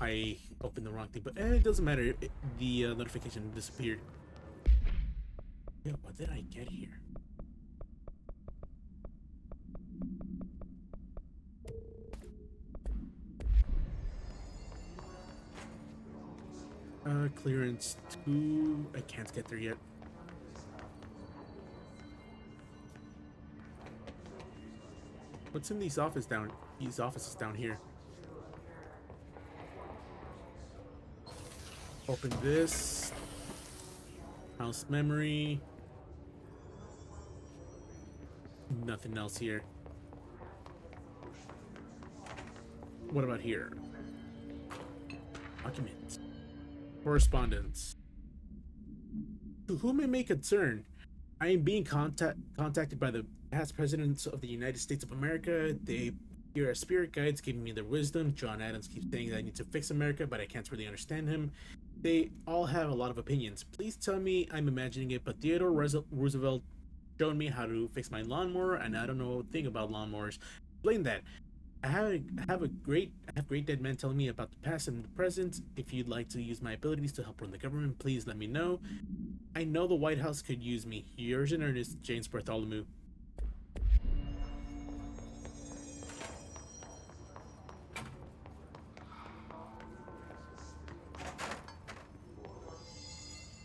I opened the wrong thing, but it doesn't matter. The notification disappeared. Yeah, what did I get here? Clearance 2. I can't get there yet. What's in these offices down here? Open this. House memory. Nothing else here. What about here? Documents. Correspondence. To whom it may concern, I am being contacted by the past presidents of the United States of America. They here are spirit guides giving me their wisdom. John Adams keeps saying that I need to fix America, but I can't really understand him. They all have a lot of opinions. Please tell me I'm imagining it, but Theodore Roosevelt showed me how to fix my lawnmower, and I don't know a thing about lawnmowers. Explain that. I have great dead men telling me about the past and the present. If you'd like to use my abilities to help run the government, please let me know. I know the White House could use me. Yours in earnest, James Bartholomew.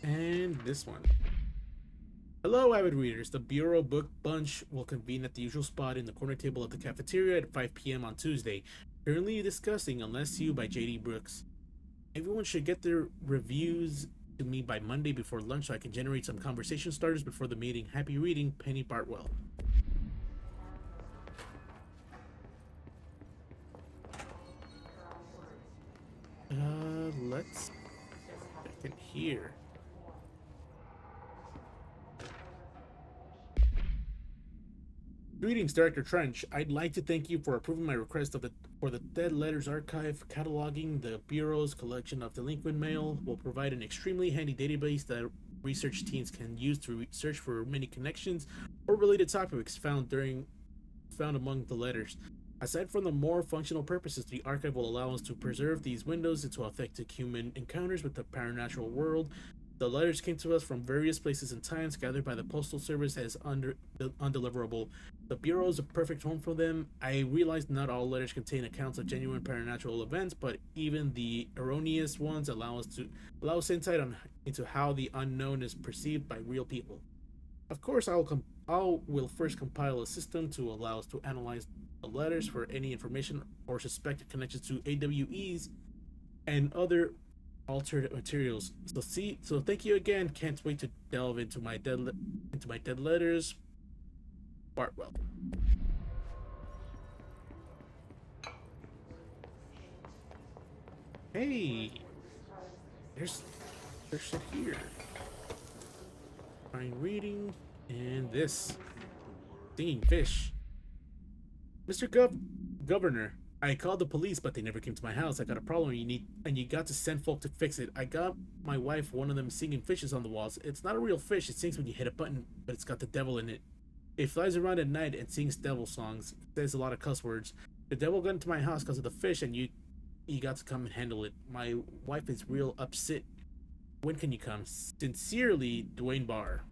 And this one. Hello, avid readers. The Bureau Book Bunch will convene at the usual spot in the corner table of the cafeteria at 5 p.m. on Tuesday. Currently discussing Unless You by J.D. Brooks. Everyone should get their reviews to me by Monday before lunch so I can generate some conversation starters before the meeting. Happy reading, Penny Bartwell. Let's check in here. Greetings, Director Trench. I'd like to thank you for approving my request for the Dead Letters Archive. Cataloging the Bureau's collection of delinquent mail will provide an extremely handy database that research teams can use to search for many connections or related topics found among the letters. Aside from the more functional purposes, the archive will allow us to preserve these windows into authentic human encounters with the paranatural world. The letters came to us from various places and times, gathered by the Postal Service as undeliverable. The Bureau is a perfect home for them. I realize not all letters contain accounts of genuine paranatural events, but even the erroneous ones allow us insight into how the unknown is perceived by real people. Of course, I will first compile a system to allow us to analyze the letters for any information or suspected connections to AWEs and other altered materials. So thank you again. Can't wait to delve into my dead letters. Bartwell. Hey, there's shit here. Fine reading and this stinging fish. Mr. Governor, I called the police, but they never came to my house. I got a problem and you got to send folk to fix it. I got my wife one of them singing fishes on the walls. It's not a real fish. It sings when you hit a button, but it's got the devil in it. It flies around at night and sings devil songs. It says a lot of cuss words. The devil got into my house because of the fish, and you got to come and handle it. My wife is real upset. When can you come? Sincerely, Dwayne Barr.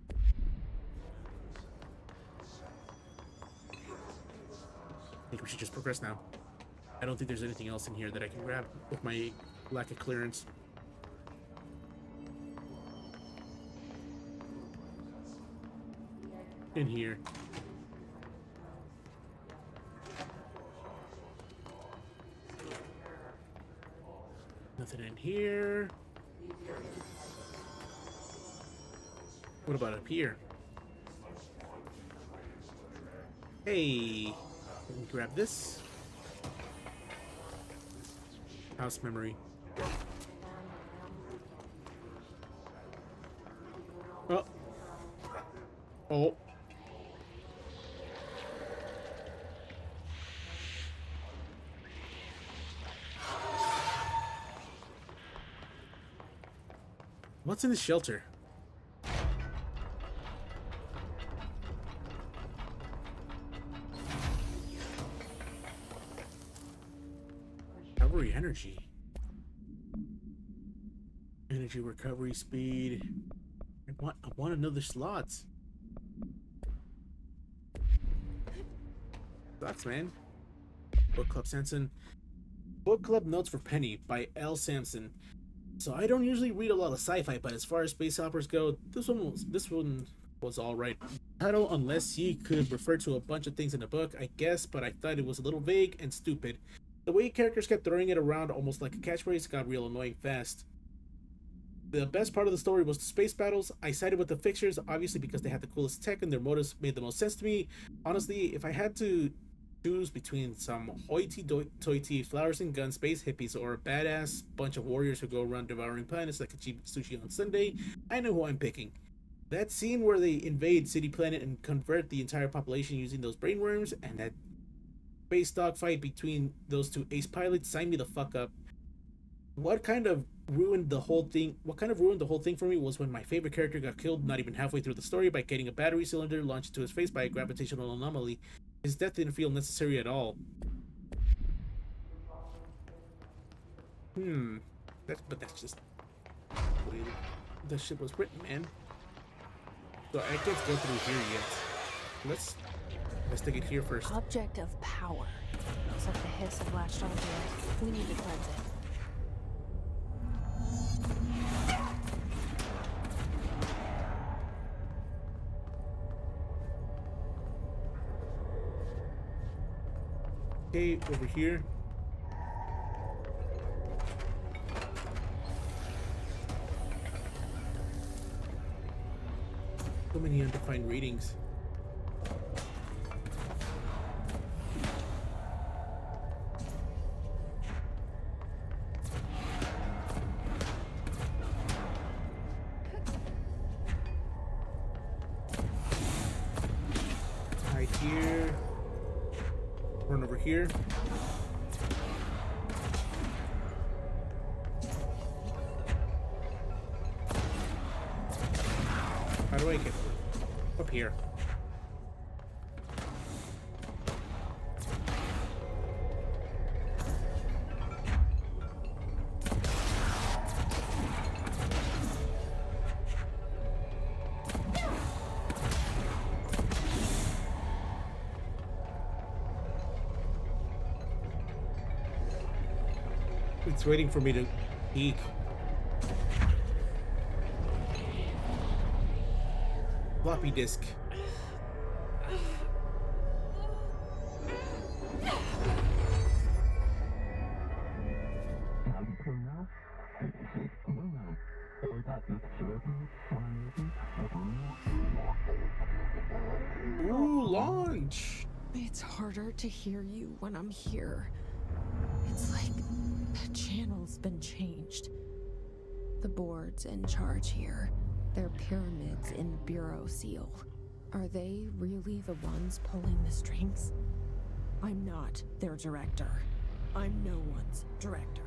I think we should just progress now. I don't think there's anything else in here that I can grab with my lack of clearance. In here. Nothing in here. What about up here? Hey, let me grab this. House memory. Oh. Oh. What's in the shelter? Recovery energy. Energy recovery speed. I want another slots. Sucks, man. Book Club Samson. Book Club Notes for Penny by L. Sampson. So I don't usually read a lot of sci-fi, but as far as space operas go, this one was all right. Title, unless he could refer to a bunch of things in the book, I guess, but I thought it was a little vague and stupid. The way characters kept throwing it around almost like a catchphrase got real annoying fast. The best part of the story was the space battles. I sided with the fixtures, obviously because they had the coolest tech and their motives made the most sense to me. Honestly, if I had to choose between some hoity-toity flowers and gun space hippies or a badass bunch of warriors who go around devouring planets like achieve sushi on Sunday, I know who I'm picking. That scene where they invade City Planet and convert the entire population using those brainworms, and that space dogfight between those two ace pilots, sign me the fuck up. What kind of ruined the whole thing for me was when my favorite character got killed not even halfway through the story by getting a battery cylinder launched into his face by a gravitational anomaly. His death didn't feel necessary at all. That's just the way that shit was written, man. So I can't go through here yet. Let's take it here first. Object of power. Looks like the hiss have latched onto it. We need to cleanse it. Okay, over here. So many undefined ratings. Right here. Run over here. How do I get up here? It's waiting for me to peek. Floppy disk. Ooh, launch! It's harder to hear you when I'm here. It's like the channel's been changed. The board's in charge here. They're pyramids in the Bureau seal. Are they really the ones pulling the strings? I'm not their director. I'm no one's director.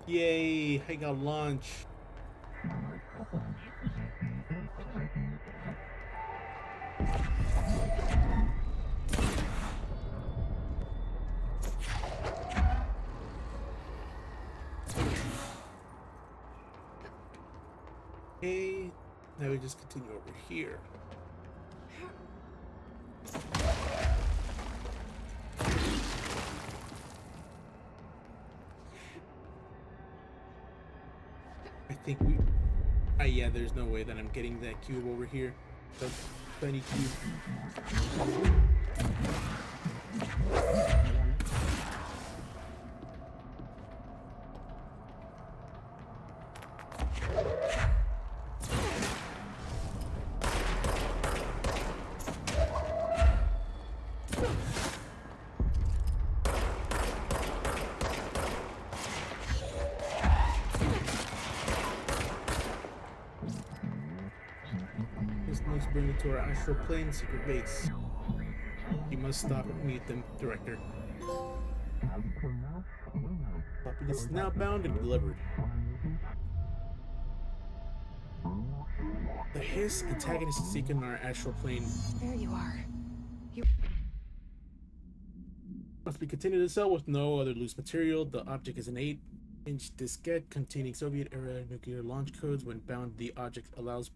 Yay, I got launch. Okay, now we just continue over here. I think we... yeah, there's no way that I'm getting that cube over here. The tiny cube. Bring it to our astral plane secret base. You must stop and meet them, Director. Floppy is now bound and delivered. The Hiss antagonist is seeking our astral plane. There you are. You Must be continued to sell with no other loose material. The object is an 8-inch diskette containing Soviet-era nuclear launch codes. When bound, the object allows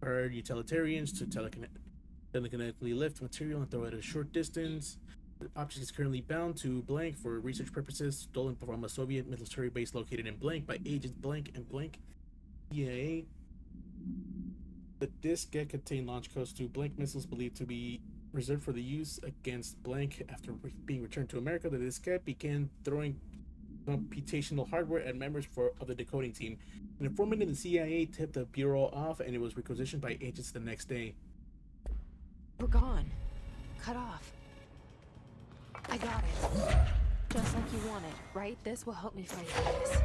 our utilitarians to telekinetically lift material and throw it at a short distance. The object is currently bound to blank for research purposes, stolen from a Soviet military base located in blank by agents blank and blank. CIA. The diskette contained launch codes to blank missiles believed to be reserved for the use against blank. After being returned to America, the diskette began throwing computational hardware at members of the decoding team. An informant in the CIA tipped the bureau off, and it was requisitioned by agents the next day. We're gone. Cut off. I got it. Just like you wanted, right? This will help me fight this.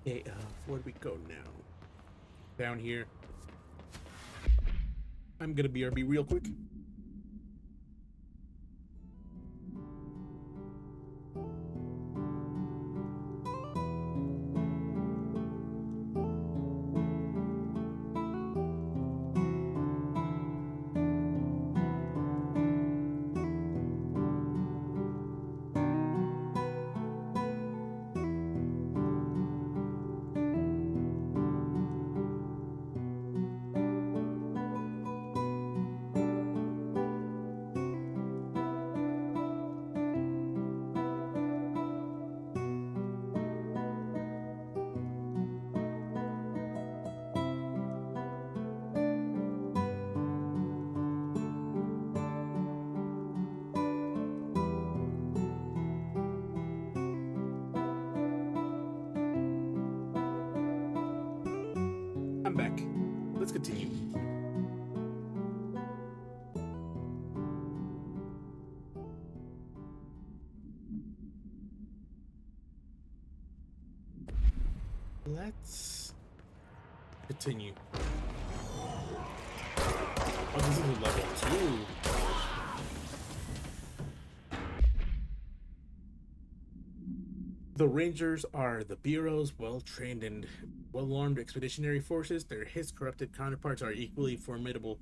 Okay, where do we go now? Down here. I'm gonna BRB real quick. let's continue. Let's continue. Oh, this is a level 2. The Rangers are the Bureau's well-trained and well-armed expeditionary forces. Their his-corrupted counterparts are equally formidable.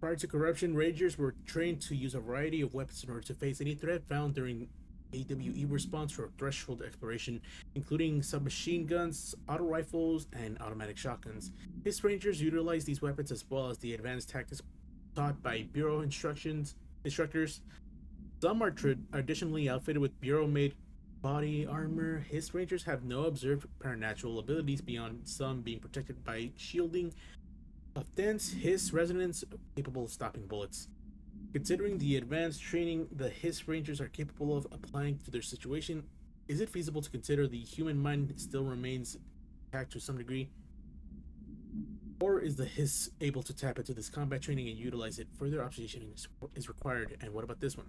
Prior to corruption, Rangers were trained to use a variety of weapons in order to face any threat found during AWE response or threshold exploration, including submachine guns, auto rifles, and automatic shotguns. His Rangers utilize these weapons as well as the advanced tactics taught by Bureau instructors. Some are additionally outfitted with Bureau-made body armor. His Rangers have no observed paranormal abilities beyond some being protected by shielding of dense His resonance capable of stopping bullets. Considering the advanced training the His Rangers are capable of applying to their situation, is it feasible to consider the human mind still remains intact to some degree? Or is the His able to tap into this combat training and utilize it? Further observation is required. And what about this one?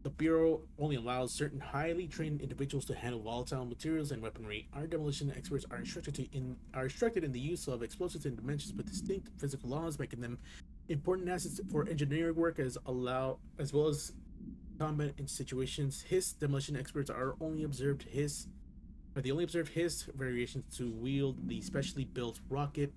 The Bureau only allows certain highly trained individuals to handle volatile materials and weaponry. Our demolition experts are instructed in the use of explosives in dimensions with distinct physical laws, making them important assets for engineering work as well as combat in situations. His demolition experts are the only observed His variations to wield the specially built rocket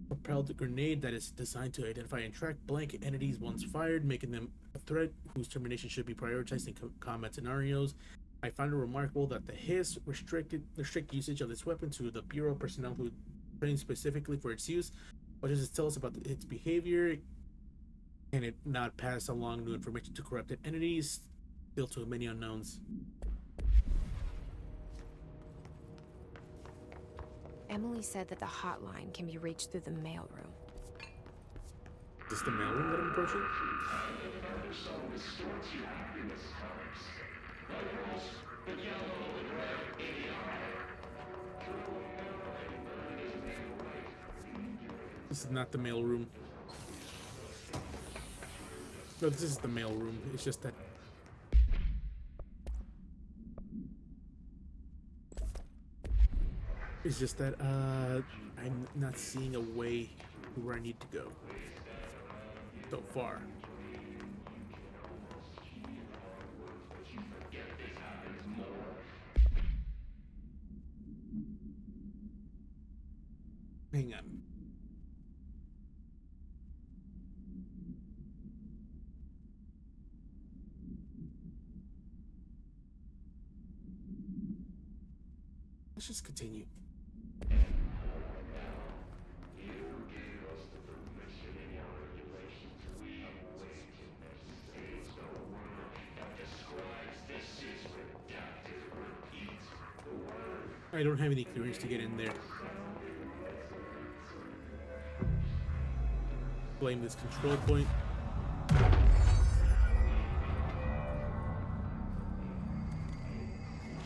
propelled grenade that is designed to identify and track blank entities once fired, making them a threat whose termination should be prioritized in combat scenarios. I find it remarkable that the His strict usage of this weapon to the Bureau personnel who trained specifically for its use. What does it tell us about its behavior? Can it not pass along new information to corrupted entities? Still too many unknowns. Emily said that the hotline can be reached through the mailroom. Is this the mailroom that I'm approaching? This is not the mailroom. No, this is the mailroom. It's just that. It's just that I'm not seeing a way to where I need to go so far. Hang on. Let's just continue. I don't have any clearance to get in there. Blame this control point.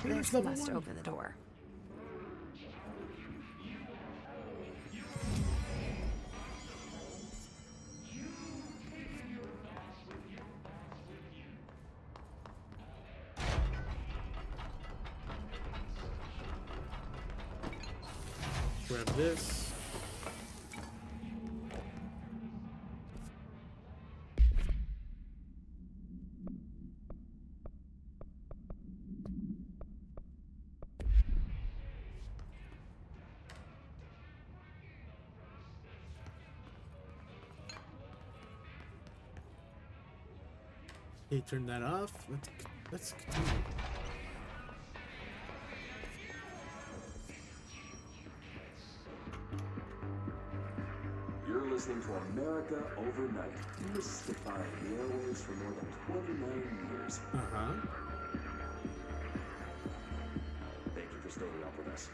This must open the door. Grab this. Okay, turn that off. Let's continue. You're listening to America Overnight, mystifying the airwaves for more than 29 years. Thank you for staying up with us.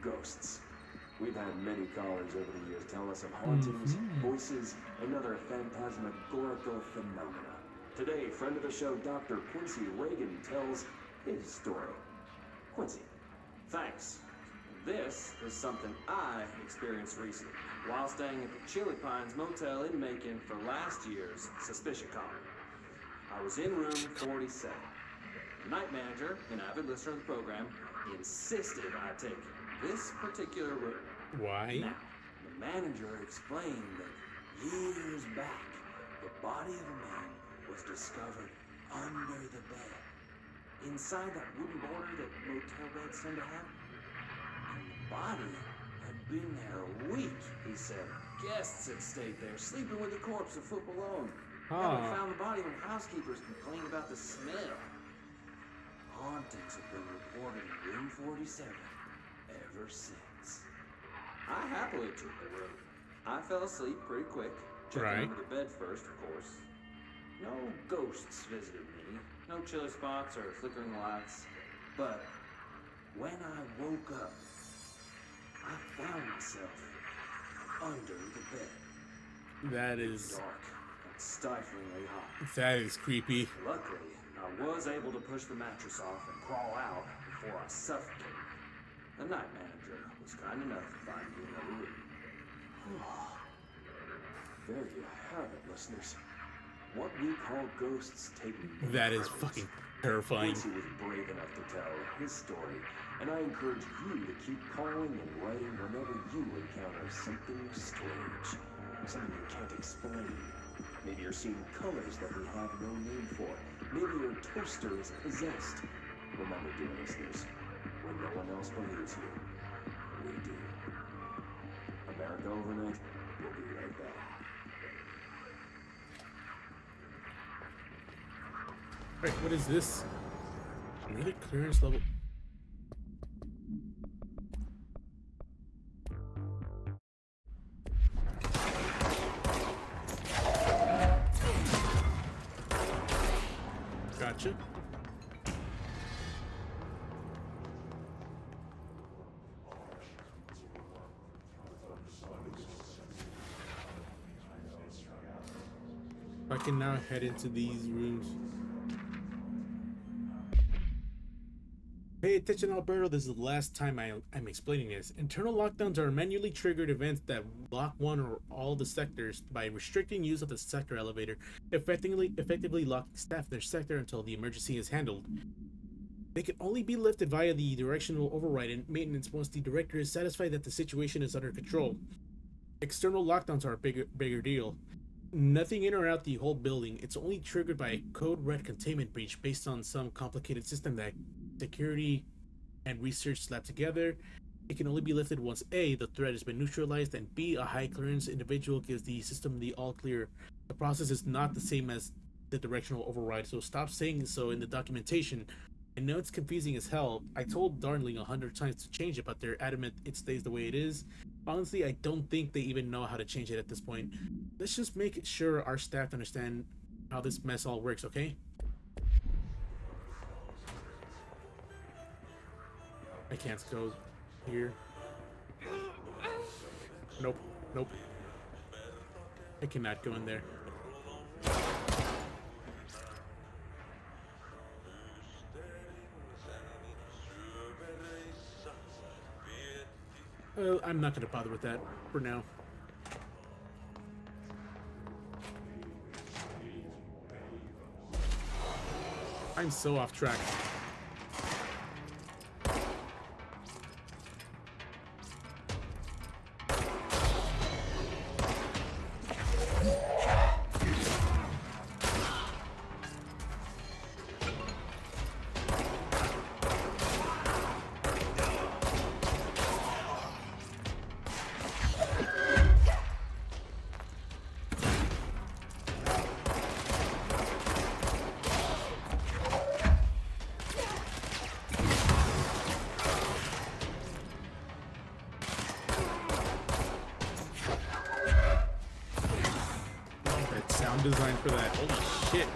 Ghosts. We've had many callers over the years tell us of hauntings, voices, and other phantasmagorical phenomena. Today, friend of the show, Dr. Quincy Reagan, tells his story. Quincy, thanks. This is something I experienced recently while staying at the Chili Pines Motel in Macon for last year's Suspicion Con. I was in room 47. The night manager, an avid listener of the program, insisted I take this particular room. Why? Now, the manager explained that years back, the body of a man was discovered under the bed, inside that wooden border that motel beds tend to have. And the body had been there a week, he said. Guests had stayed there, sleeping with the corpse of foot below. Now they found the body when housekeepers complained about the smell. Hauntings have been reported in room 47 ever since. I happily took the room. I fell asleep pretty quick, checking under the bed first, of course. No ghosts visited me, no chilly spots or flickering lights. But when I woke up, I found myself under the bed. That is dark and stiflingly hot. That is creepy. Luckily, I was able to push the mattress off and crawl out before I suffocated. The night manager was kind enough to find me another room. There you have it, listeners. What we call ghosts take That is fucking terrifying. Quincy was brave enough to tell his story, and I encourage you to keep calling and writing whenever you encounter something strange, something you can't explain. Maybe you're seeing colors that we have no name for. Maybe your toaster is possessed. Remember, dear listeners, when no one else believes you, we do. America Overnight, we'll be right back. Alright, what is this? Another clearance level. Gotcha. I can now head into these rooms. Pay attention, Alberto. This is the last time I'm explaining this. Internal lockdowns are manually triggered events that lock one or all the sectors by restricting use of the sector elevator, effectively locking staff in their sector until the emergency is handled. They can only be lifted via the directional override and maintenance once the director is satisfied that the situation is under control. External lockdowns are a bigger deal. Nothing in or out the whole building. It's only triggered by a code red containment breach based on some complicated system that security and research slap together. It can only be lifted once A, the threat has been neutralized, and B, a high clearance individual gives the system the all clear. The process is not the same as the directional override, so stop saying so in the documentation. I know it's confusing as hell. I told Darling 100 times to change it, but they're adamant it stays the way it is. Honestly, I don't think they even know how to change it at this point. Let's just make sure our staff understand how this mess all works, okay? I can't go here. Nope, nope. I cannot go in there. I'm not going to bother with that for now. I'm so off track. Sound design for that. Holy shit.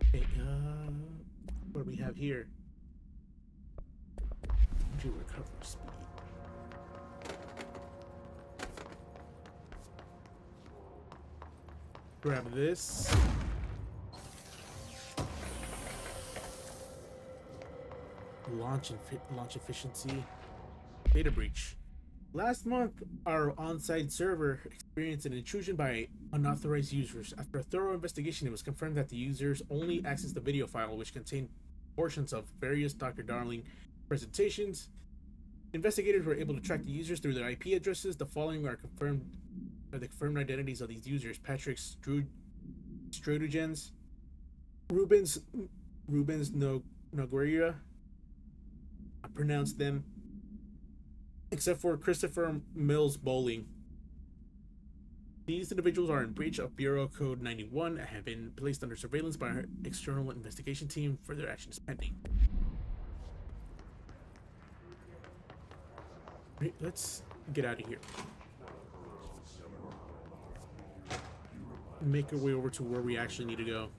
Okay, what do we have here? Do recovery speed. Grab this. Launch efficiency. Data breach. Last month, our on-site server experienced an intrusion by unauthorized users. After a thorough investigation, it was confirmed that the users only accessed the video file, which contained portions of various Dr. Darling presentations. Investigators were able to track the users through their IP addresses. The following are the confirmed identities of these users: Patrick Strodugens, Rubens Nogueira. I pronounced them. Except for Christopher Mills Bowling. These individuals are in breach of Bureau Code 91 and have been placed under surveillance by our external investigation team. Further action is pending. Right, let's get out of here. Make our way over to where we actually need to go.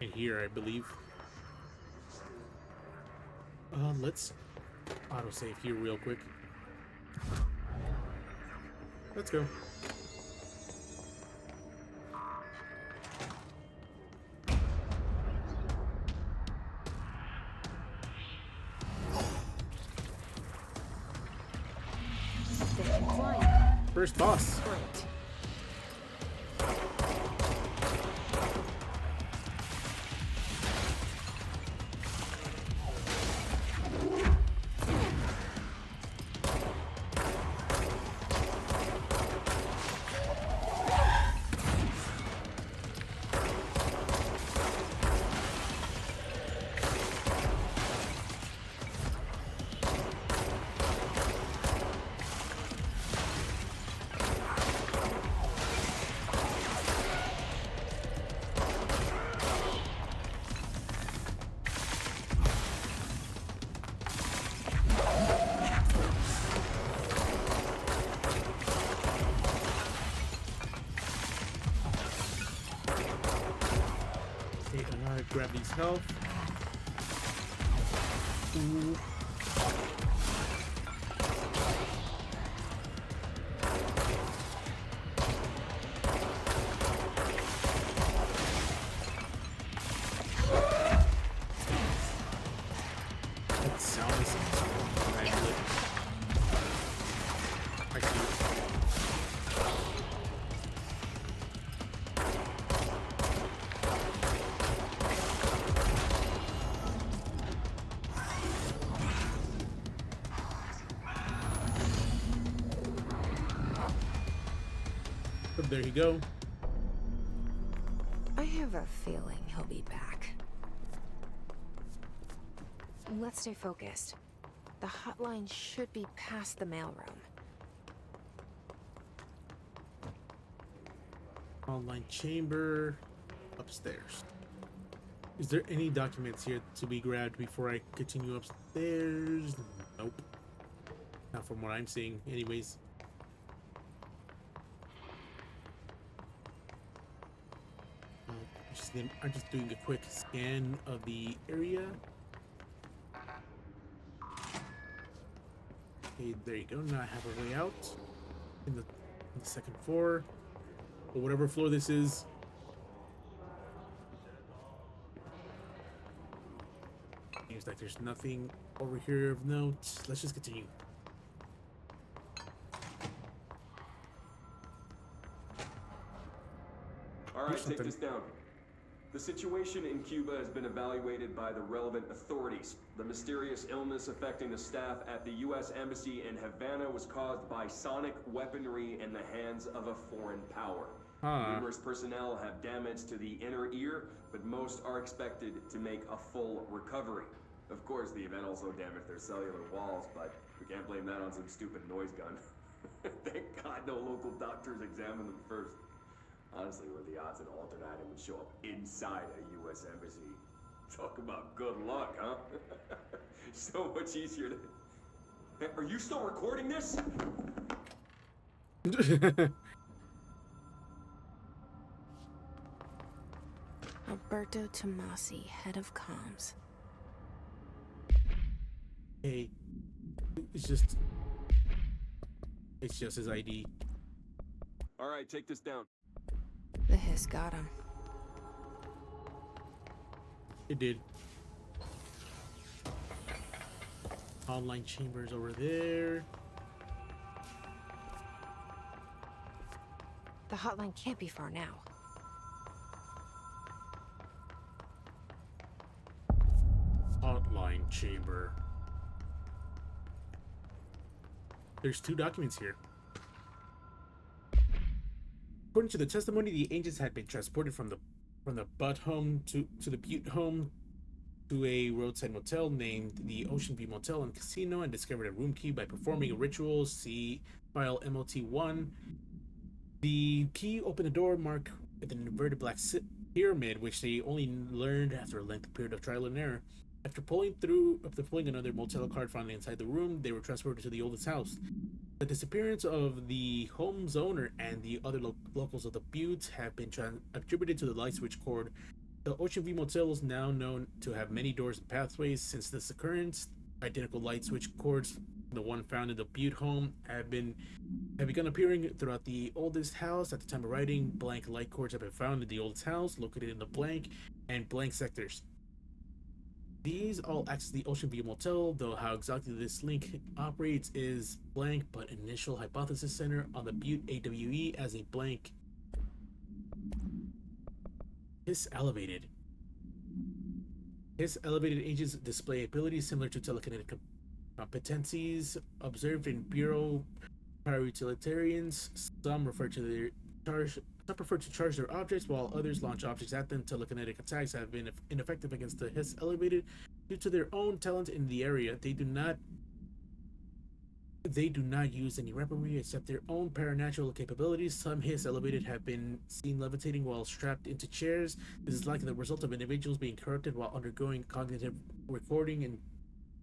And here, I believe. Let's autosave here real quick. Let's go. First boss. Great. Grab these health. Ooh. That sound is immaculate. I see it. There you go. I have a feeling he'll be back. Let's stay focused. The hotline should be past the mailroom. Online chamber upstairs. Is there any documents here to be grabbed before I continue upstairs? Nope. Not from what I'm seeing, anyways. I'm just doing a quick scan of the area. Okay, there you go. Now I have a way out in the second floor, or whatever floor this is. Seems like there's nothing over here of note. Let's just continue. All right, take this down. The situation in Cuba has been evaluated by the relevant authorities. The mysterious illness affecting the staff at the U.S. Embassy in Havana was caused by sonic weaponry in the hands of a foreign power. Numerous personnel have damage to the inner ear, but most are expected to make a full recovery. Of course, the event also damaged their cellular walls, but we can't blame that on some stupid noise gun. Thank God no local doctors examined them first. Honestly, what are the odds an alternate item would show up inside a U.S. embassy? Talk about good luck, huh? So much easier to... Hey, are you still recording this? Alberto Tomasi, head of comms. Hey, it's just his ID. All right, take this down. The hiss got him. It did. Online chambers over there. The hotline can't be far now. Hotline chamber. There's 2 documents here. According to the testimony, the agents had been transported from the Butt home to the Butte home to a roadside motel named the Ocean View Motel and Casino and discovered a room key by performing a ritual. See file MOT1. The key opened a door marked with an inverted black pyramid, which they only learned after a lengthy period of trial and error. After pulling another motel card found inside the room, they were transported to the oldest house. The disappearance of the home's owner and the other locals of the Butte have been attributed to the light switch cord. The Ocean View Motel is now known to have many doors and pathways. Since this occurrence, identical light switch cords, the one found in the Butte home, have begun appearing throughout the oldest house. At the time of writing, blank light cords have been found in the oldest house, located in the blank and blank sectors. These all access the Ocean View Motel, though how exactly this link operates is blank, but initial hypothesis center on the Butte AWE as a blank. Hiss elevated. Hiss elevated agents display abilities similar to telekinetic competencies observed in Bureau para-utilitarians. Some prefer to charge their objects, while others launch objects at them. Telekinetic attacks have been ineffective against the Hiss elevated due to their own talent in the area. They do not use any weaponry except their own paranatural capabilities. Some Hiss elevated have been seen levitating while strapped into chairs. This is likely the result of individuals being corrupted while undergoing cognitive recording and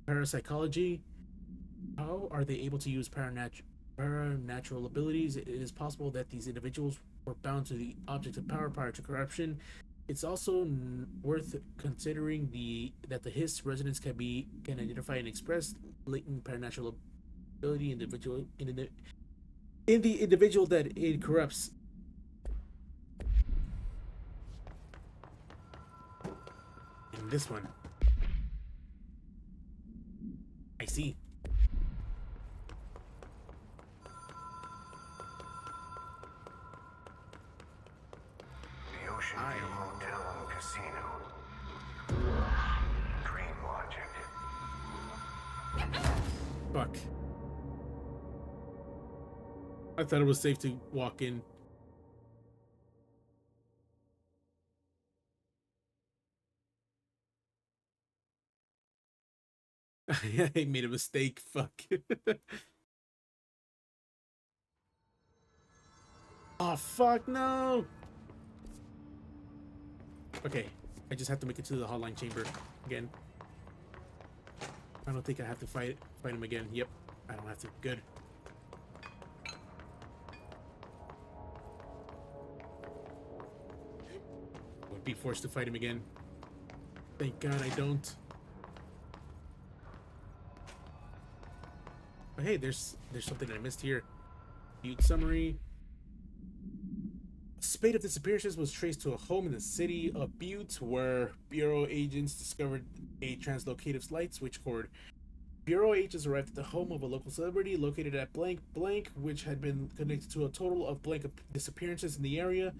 parapsychology. How are they able to use paranatural abilities? It is possible that these individuals were bound to the object of power prior to corruption. It's also worth considering that the Hiss resonance can identify and express latent paranatural ability in the individual that it corrupts. In this one, I see. The Ocean View Hotel and Casino. Dream logic. Fuck. I thought it was safe to walk in. I made a mistake. Fuck. Oh, fuck, no. Okay, I just have to make it to the hotline chamber again. I don't think I have to fight him again. Yep, I don't have to. Good. Would be forced to fight him again. Thank God I don't. But hey, there's something I missed here. Butte summary. A spate of disappearances was traced to a home in the city of Butte, where Bureau agents discovered a translocative light switch cord. Bureau agents arrived at the home of a local celebrity located at blank blank, which had been connected to a total of blank disappearances in the area.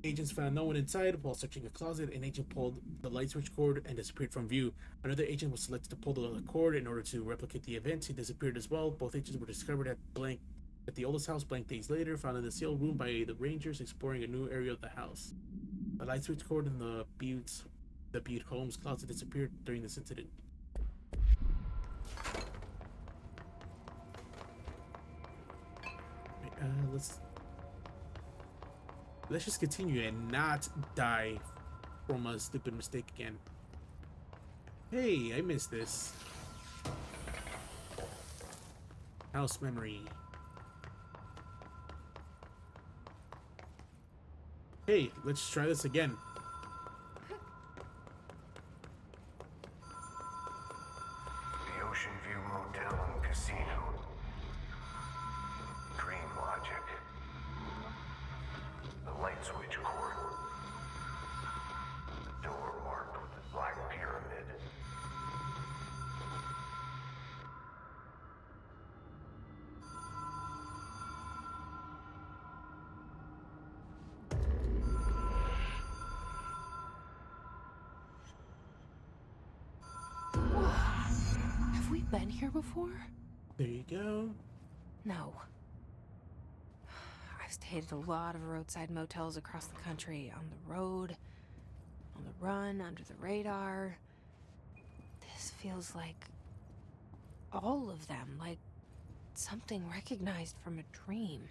Agents found no one inside. While searching a closet, an agent pulled the light switch cord and disappeared from view. Another agent was selected to pull the cord in order to replicate the event. He disappeared as well. Both agents were discovered at the oldest house blank days later, found in the sealed room by the Rangers exploring a new area of the house. The light switch cord in the Butte home's closet disappeared during this incident. Let's just continue and not die from a stupid mistake again. Hey, I missed this. House memory. Hey, let's try this again. been here before? There you go. No. I've stayed at a lot of roadside motels across the country, on the road, on the run, under the radar. This feels like all of them, like something recognized from a dream.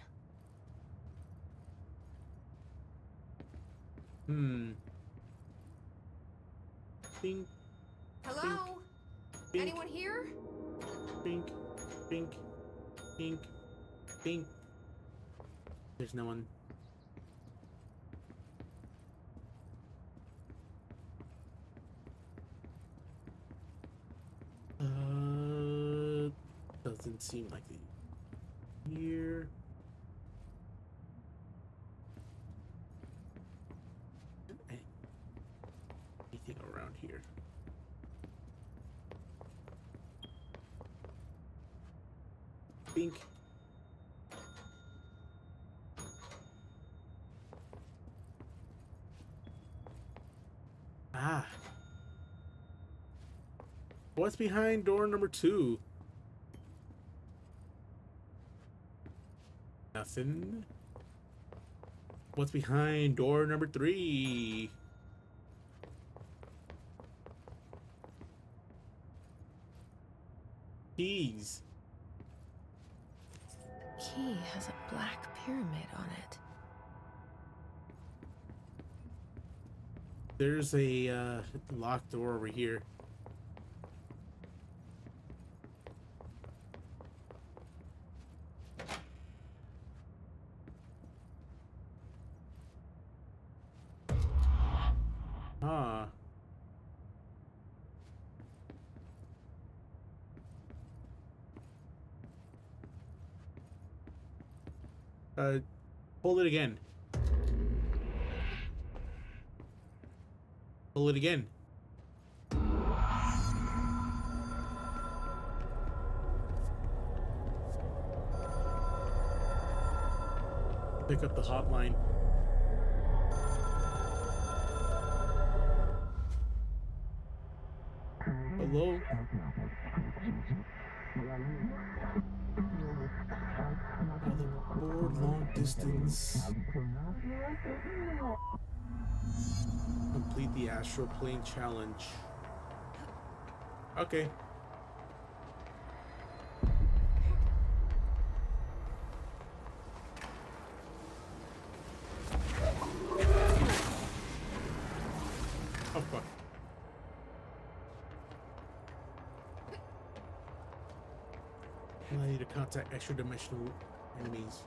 Bink. Hello? Bink. Anyone here? Bink. Bink. Bink. Bink. There's no one. Doesn't seem like it here. Anything around here? Bink. Ah. What's behind door number 2? Nothing. What's behind door number 3? Keys. The key has a black pyramid on it. There's a locked door over here. Ah. Pull it again. Pull it again. Pick up the hotline. Hello? Board long distance. Complete the astral plane challenge. Okay. Oh fuck. I need to contact extra dimensional enemies.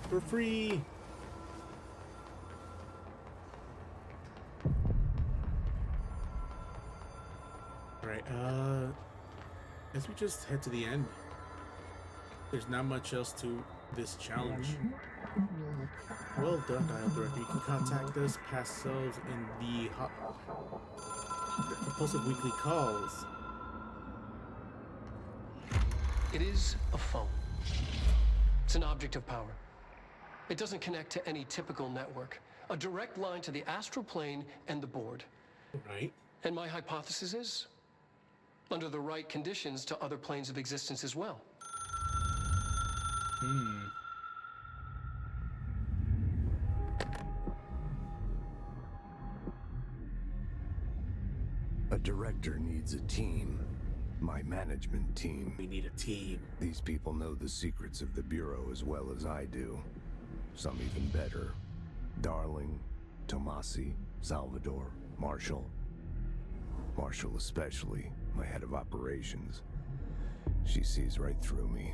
For free. Alright, as we just head to the end. There's not much else to this challenge. Well done, Dial Director. You can contact us past selves in the compulsive weekly calls. It is a phone. It's an object of power. It doesn't connect to any typical network. A direct line to the astral plane and the board. Right. And my hypothesis is, under the right conditions, to other planes of existence as well. A director needs a team. My management team. We need a team. These people know the secrets of the Bureau as well as I do. Some even better. Darling, Tomasi, Salvador, Marshall. Marshall especially, my head of operations. She sees right through me.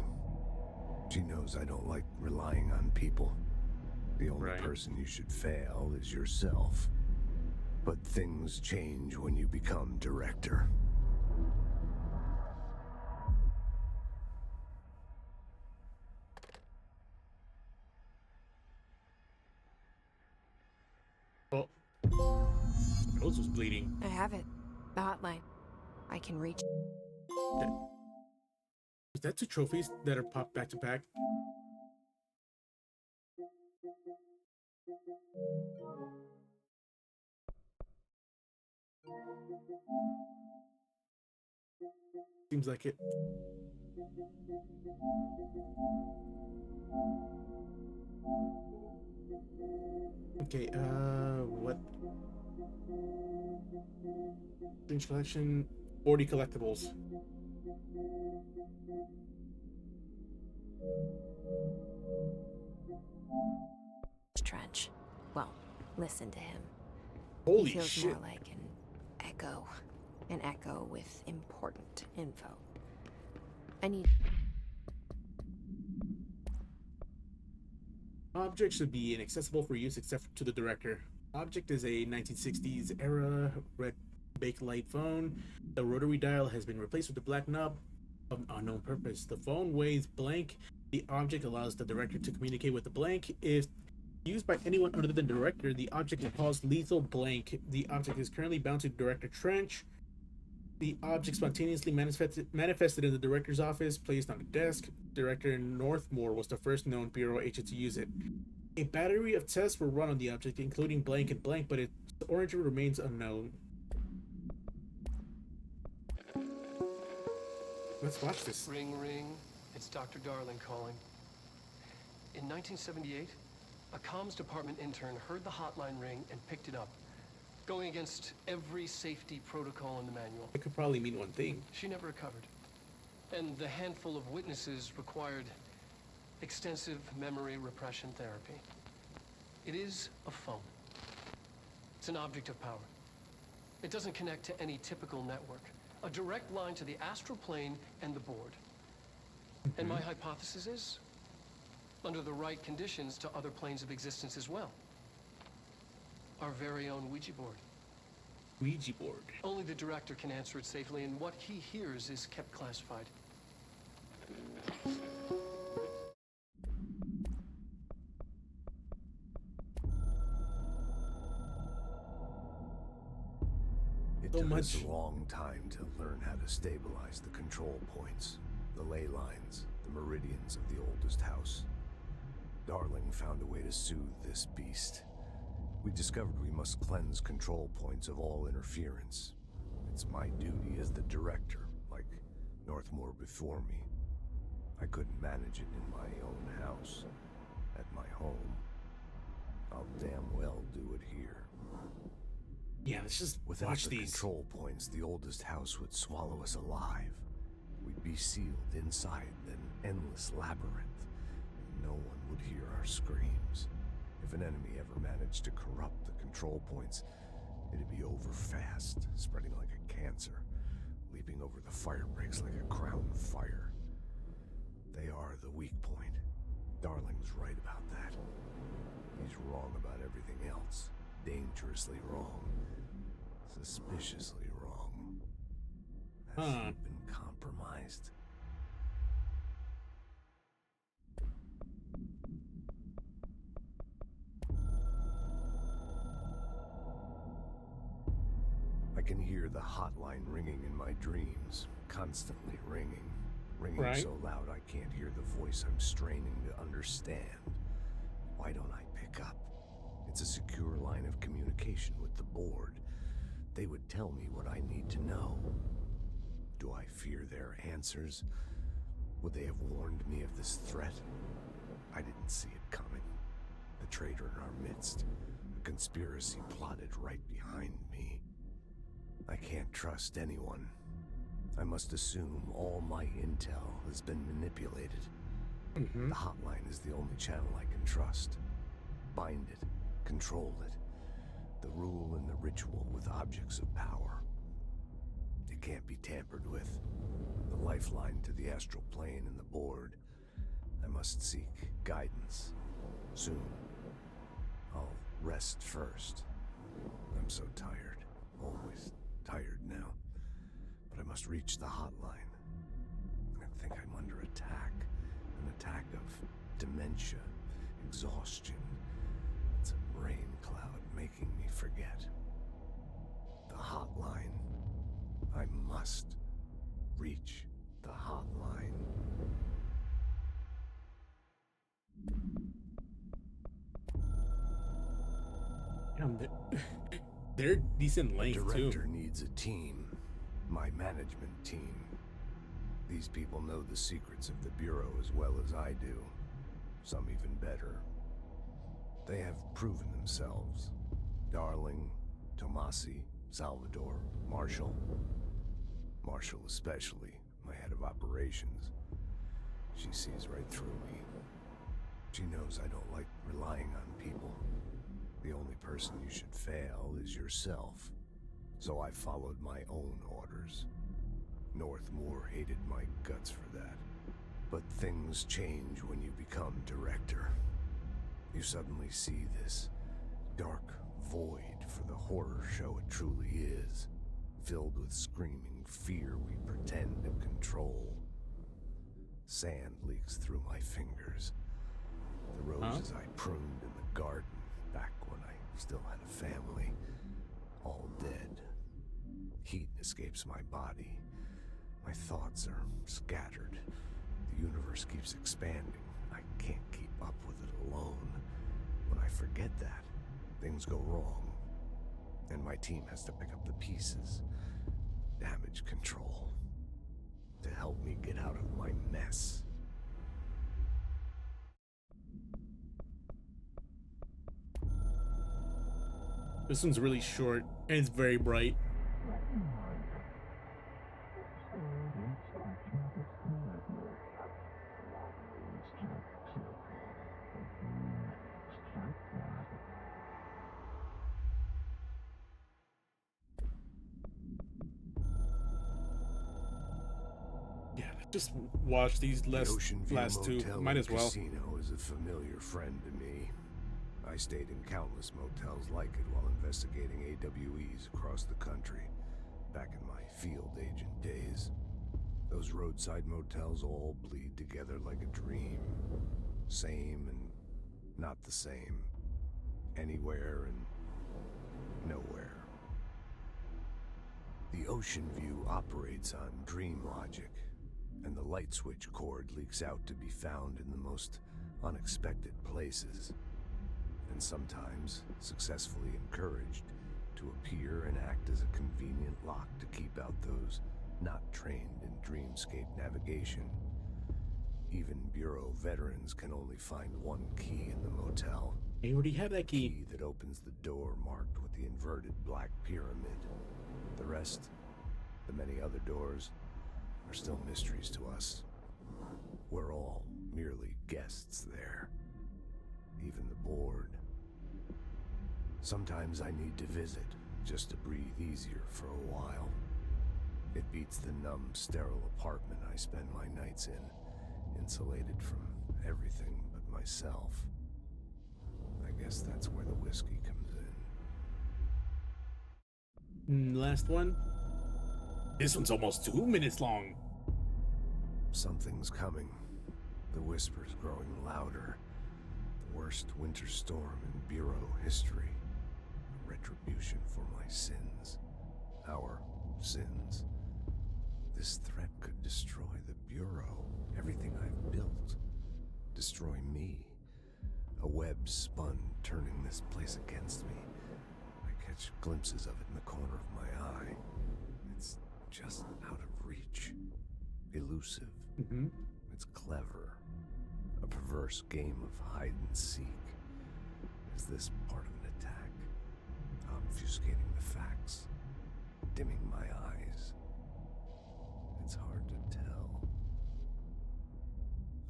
She knows I don't like relying on people. The only person you should fail is yourself. But things change when you become director. Oh. My nose was bleeding. I have it. The hotline. I can reach. Is that 2 trophies that are popped back to back? Seems like it. Okay, what? Strange collection, 40 collectibles. Trench. Well, listen to him. Holy he feels shit. more like an echo with important info. I need. Object should be inaccessible for use except to the director. Object is a 1960s era red bakelite phone. The rotary dial has been replaced with the black knob of unknown purpose. The phone weighs blank. The object allows the director to communicate with the blank. If used by anyone other than the director, the object will cause lethal blank. The object is currently bound to Director Trench. The object spontaneously manifested in the director's office, placed on a desk. Director Northmore was the first known Bureau agent to use it. A battery of tests were run on the object, including blank and blank, but its origin remains unknown. Let's watch this. Ring, ring. It's Dr. Darling calling. In 1978, a comms department intern heard the hotline ring and picked it up, going against every safety protocol in the manual. It could probably mean one thing. She never recovered. And the handful of witnesses required extensive memory repression therapy. It is a phone. It's an object of power. It doesn't connect to any typical network. A direct line to the astral plane and the board. And my hypothesis is, under the right conditions, to other planes of existence as well. Our very own Ouija board. Ouija board. Only the director can answer it safely, and what he hears is kept classified. It took us a long time to learn how to stabilize the control points, the ley lines, the meridians of the oldest house. Darling found a way to soothe this beast. We discovered we must cleanse control points of all interference. It's my duty as the director, like Northmore before me. I couldn't manage it in my own house, at my home. I'll damn well do it here. Yeah, let's just Without watch the these. control points, the oldest house would swallow us alive. We'd be sealed inside an endless labyrinth, and no one would hear our screams. If an enemy ever managed to corrupt the control points, it'd be over fast, spreading like a cancer, leaping over the fire breaks like a crown fire. They are the weak point. Darling's right about that. He's wrong about everything else. Dangerously wrong. Suspiciously wrong. Has she been compromised? I can hear the hotline ringing in my dreams, constantly ringing. Ringing so loud I can't hear the voice I'm straining to understand. Why don't I pick up? It's a secure line of communication with the board. They would tell me what I need to know. Do I fear their answers? Would they have warned me of this threat? I didn't see it coming. The traitor in our midst. A conspiracy plotted right behind me. I can't trust anyone. I must assume all my intel has been manipulated. The hotline is the only channel I can trust. Bind it, control it. The rule and the ritual with objects of power. It can't be tampered with. The lifeline to the astral plane and the board. I must seek guidance. Soon. I'll rest first. I'm so tired. Always tired now. But I must reach the hotline. I think I'm under attack. An attack of dementia, exhaustion. It's a rain cloud making me forget. The hotline. I must reach the hotline. They're decent length, too. The director too. needs a team. My management team. These people know the secrets of the Bureau as well as I do. Some even better. They have proven themselves. Darling, Tomasi, Salvador, Marshall. Marshall especially, my head of operations. She sees right through me. She knows I don't like relying on people. The only person you should fail is yourself. So I followed my own orders. Northmore hated my guts for that. But things change when you become director. You suddenly see this dark void for the horror show it truly is, filled with screaming fear we pretend to control. Sand leaks through my fingers. The roses I pruned in the garden back when I still had a family, all dead. Heat escapes my body. My thoughts are scattered. The universe keeps expanding. I can't keep up with it alone. When I forget that, things go wrong. And my team has to pick up the pieces. Damage control. To help me get out of my mess. This one's really short, and it's very bright. Yeah, just watch these last two. Might as well. Casino is a familiar friend to me. I stayed in countless motels like it while investigating AWEs across the country, back in my field agent days. Those roadside motels all bleed together like a dream. Same and not the same. Anywhere and nowhere. The Ocean View operates on dream logic, and the light switch cord leaks out to be found in the most unexpected places. And sometimes successfully encouraged to appear and act as a convenient lock to keep out those not trained in dreamscape navigation. Even Bureau veterans can only find one key in the motel. You already have that key. Key that opens the door marked with the inverted black pyramid. The rest, the many other doors, are still mysteries to us. We're all merely guests there. Even the board. Sometimes I need to visit, just to breathe easier for a while. It beats the numb, sterile apartment I spend my nights in, insulated from everything but myself. I guess that's where the whiskey comes in. Last one. This one's almost 2 minutes long. Something's coming. The whispers growing louder. The worst winter storm in Bureau history. A retribution for my sins. Our sins. This threat could destroy the Bureau. Everything I've built. Destroy me. A web spun, turning this place against me. I catch glimpses of it in the corner of my eye. It's just out of reach. Elusive. It's clever. A perverse game of hide and seek. Is this part of an attack? Obfuscating the facts. Dimming my eyes. It's hard to tell.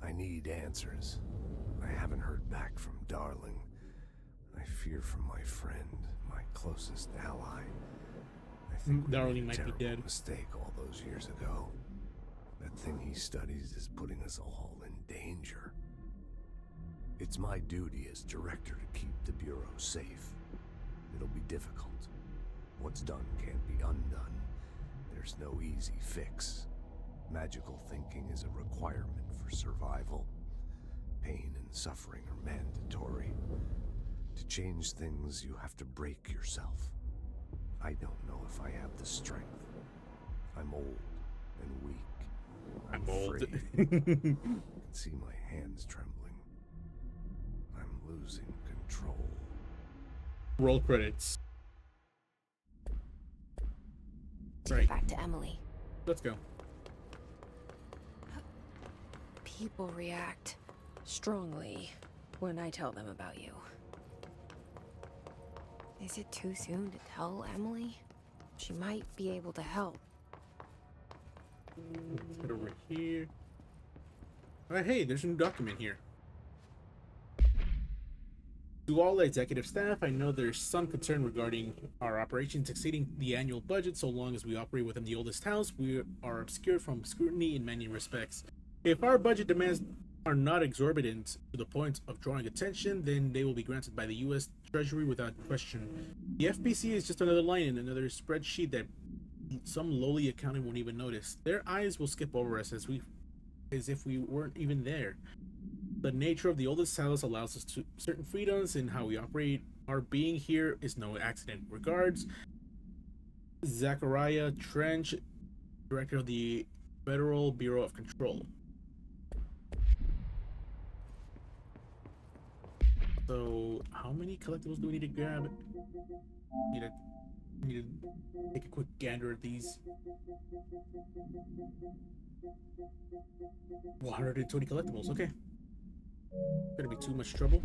I need answers. I haven't heard back from Darling. I fear for my friend, my closest ally. I I think we Darling made a might be terrible dead. mistake all those years ago. That thing he studies is putting us all in danger. It's my duty as director to keep the Bureau safe. It'll be difficult. What's done can't be undone. There's no easy fix. Magical thinking is a requirement for survival. Pain and suffering are mandatory. To change things, you have to break yourself. I don't know if I have the strength. I'm old and weak. I'm old. afraid. I can see my hands trembling. I'm losing control. Roll credits. Take back to Emily. Let's go. People react strongly when I tell them about you. Is it too soon to tell Emily? She might be able to help. Let's head over here. Hey, there's a new document here. To all the executive staff, I know there's some concern regarding our operations exceeding the annual budget. So long as we operate within the oldest house, we are obscured from scrutiny in many respects. If our budget demands are not exorbitant to the point of drawing attention, then they will be granted by the U.S. Treasury without question. The FBC is just another line in another spreadsheet that some lowly accountant won't even notice. Their eyes will skip over us as if we weren't even there. The nature of the oldest house allows us to certain freedoms in how we operate. Our being here is no accident. Regards, Zachariah Trench, Director of the Federal Bureau of Control. So, how many collectibles do we need to grab? Need to take a quick gander at these. 120 collectibles, okay. Gonna be too much trouble.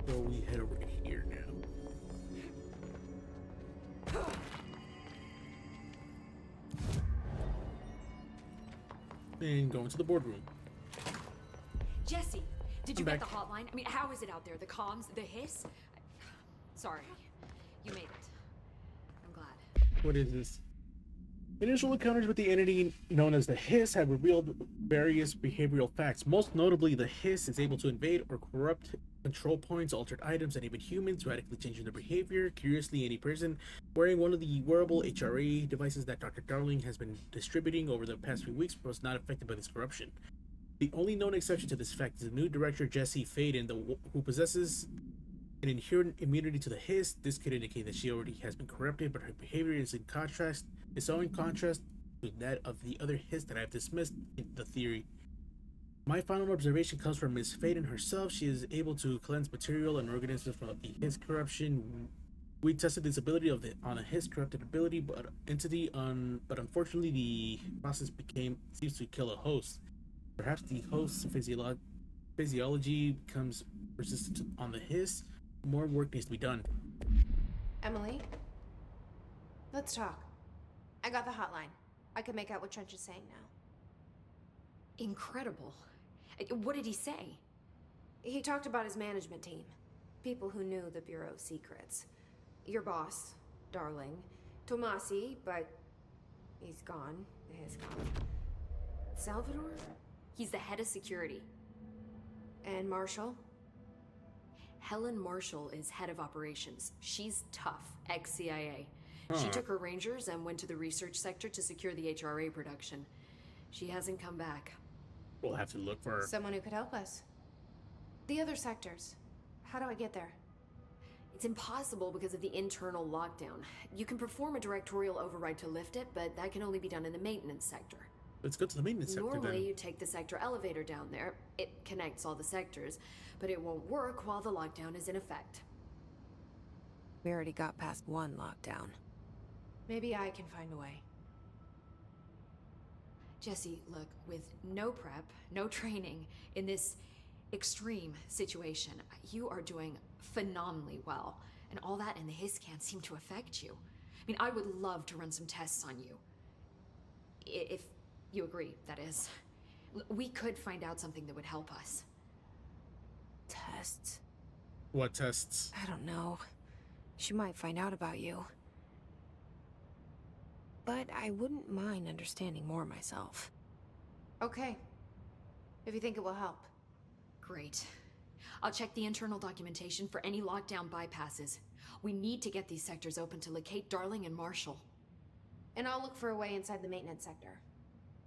So we head over here now. And go into the boardroom. Jesse, did you I'm get back. the hotline? I mean, how is it out there? The comms, the hiss? Sorry, you made it. I'm glad. What is this? Initial encounters with the entity known as the Hiss have revealed various behavioral facts. Most notably, the Hiss is able to invade or corrupt control points, altered items, and even humans, radically changing their behavior. Curiously, any person wearing one of the wearable HRA devices that Dr. Darling has been distributing over the past few weeks was not affected by this corruption. The only known exception to this fact is the new director, Jesse Faden, who possesses an inherent immunity to the Hiss. This could indicate that she already has been corrupted, but her behavior is so in contrast to that of the other Hiss that I have dismissed in the theory. My final observation comes from Ms. Faden herself. She is able to cleanse material and organisms from the Hiss corruption. We tested this ability on a Hiss corrupted ability, but unfortunately the process seems to kill a host. Perhaps the host's physiology becomes persistent on the Hiss. More work needs to be done. Emily? Let's talk. I got the hotline. I can make out what Trench is saying now. Incredible. What did he say? He talked about his management team. People who knew the Bureau's secrets. Your boss, Darling. Tomasi, but he's gone. He's gone. Salvador? He's the head of security. And Marshall? Helen Marshall is head of operations. She's tough, ex-CIA. She Huh. took her rangers and went to the research sector to secure the HRA production. She hasn't come back. We'll have to look for Someone who could help us. The other sectors. How do I get there? It's impossible because of the internal lockdown. You can perform a directorial override to lift it, but that can only be done in the maintenance sector. Let's go to the maintenance sector Normally, then. you take the sector elevator down there. It connects all the sectors, but it won't work while the lockdown is in effect. We already got past one lockdown. Maybe I can find a way. Jesse, look, with no prep, no training, in this extreme situation, you are doing phenomenally well. And all that and the Hiss can't seem to affect you. I mean, I would love to run some tests on you. If you agree, that is. We could find out something that would help us. Tests? What tests? I don't know. She might find out about you. But I wouldn't mind understanding more myself. Okay. If you think it will help. Great. I'll check the internal documentation for any lockdown bypasses. We need to get these sectors open to locate Darling and Marshall. And I'll look for a way inside the maintenance sector.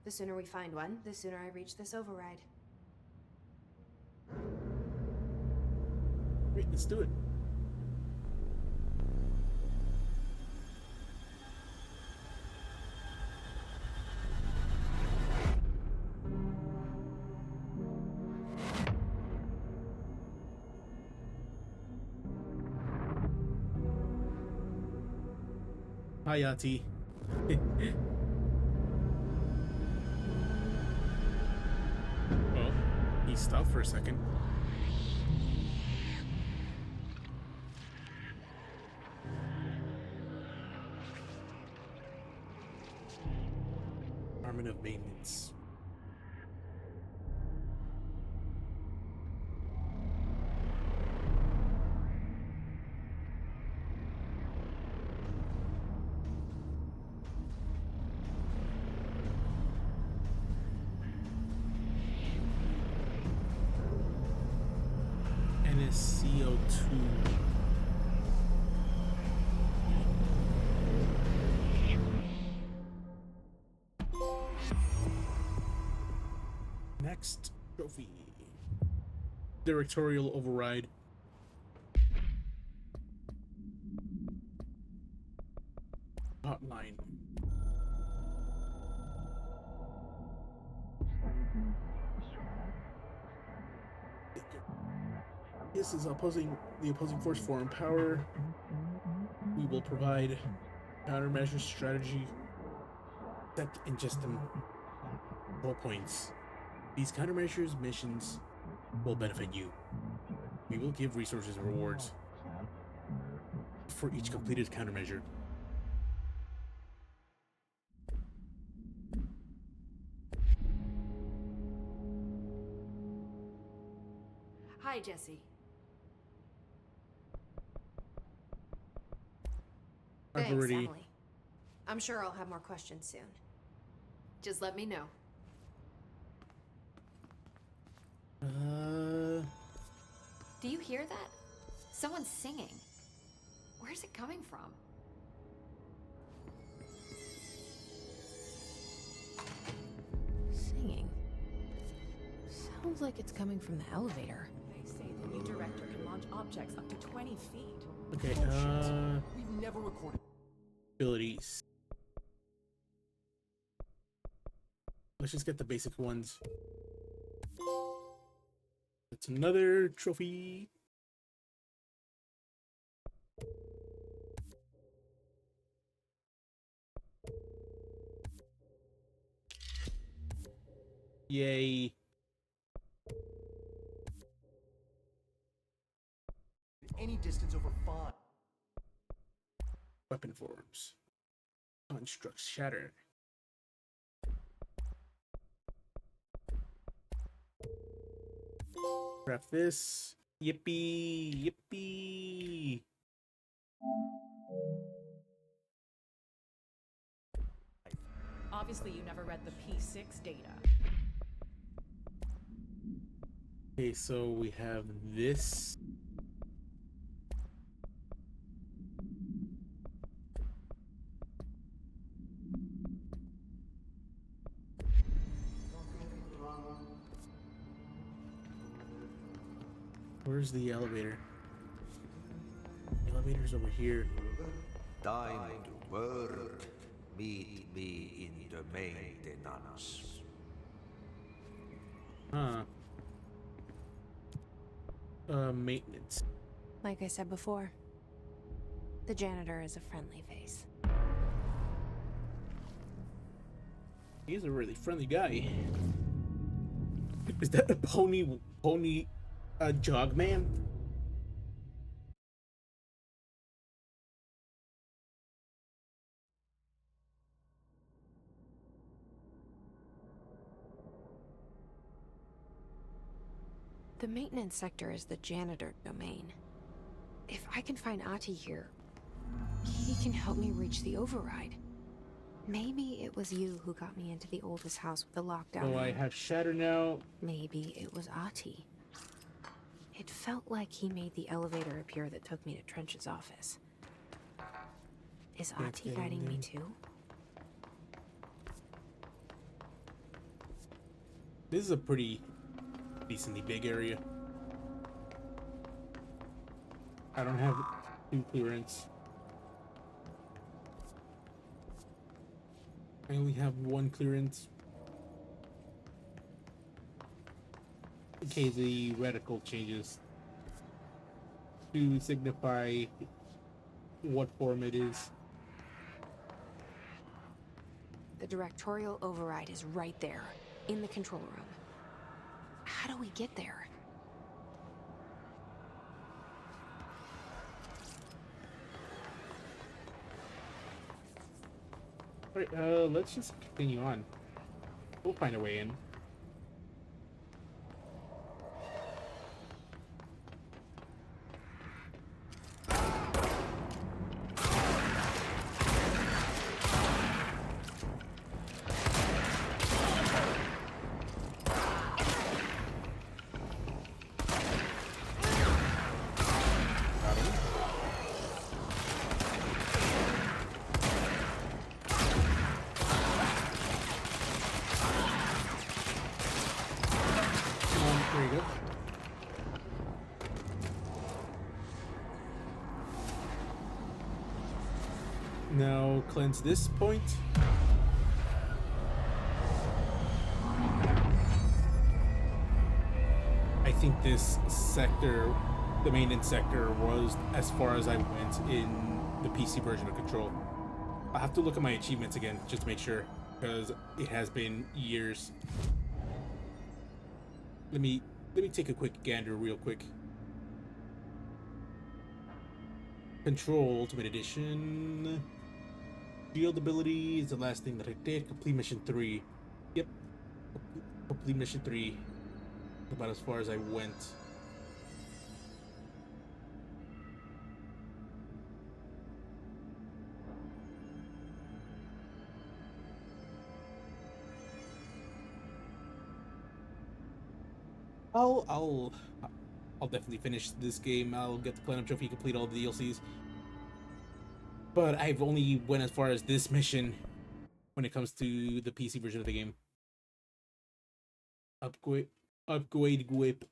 The sooner we find one, the sooner I reach this override. Great, let's do it. Hi, Yati. Oh, he stopped for a second. Department of Maintenance. NSCO2. Next trophy. Directorial override. Hotline. This is the opposing force foreign power. We will provide countermeasure strategy set in just 4 points. These countermeasures missions will benefit you. We will give resources and rewards for each completed countermeasure. Hi, Jesse. Thanks, already... Emily. I'm sure I'll have more questions soon. Just let me know. Do you hear that? Someone's singing. Where's it coming from? Singing. Sounds like it's coming from the elevator. They say the new director can launch objects up to 20 feet. Okay, We've never recorded. Abilities. Let's just get the basic ones. That's another trophy. Yay. Any distance over 5. Weapon forms. Constructs shatter. Craft this. Yippee! Yippee! Obviously, you never read the P6 data. Okay, so we have this. Where's the elevator? The elevator's over here. Time to work. Meet me in the maintenance. Huh. Maintenance. Like I said before, the janitor is a friendly face. He's a really friendly guy. Is that a pony jog man? The maintenance sector is the janitor domain. If I can find Ati here, he can help me reach the override. Maybe it was you who got me into the oldest house with the lockdown. So I have Shatter now. Maybe it was Ati. It felt like he made the elevator appear that took me to Trench's office. Is Ati guiding me too? This is a pretty decently big area. I don't have 2 clearance. I only have 1 clearance. Okay, the reticle changes to signify what form it is. The directorial override is right there, in the control room. How do we get there? Alright, let's just continue on. We'll find a way in. There you go. Now cleanse this point. I think this sector, the maintenance sector, was as far as I went in the PC version of Control. I'll have to look at my achievements again just to make sure, because it has been years. Let me take a quick gander real quick. Control Ultimate Edition. Shield ability is the last thing that I did. Complete mission 3. Yep. Complete mission 3. About as far as I went. I'll definitely finish this game. I'll get the Platinum Trophy, complete all the DLCs. But I've only went as far as this mission when it comes to the PC version of the game. Upgrade whip.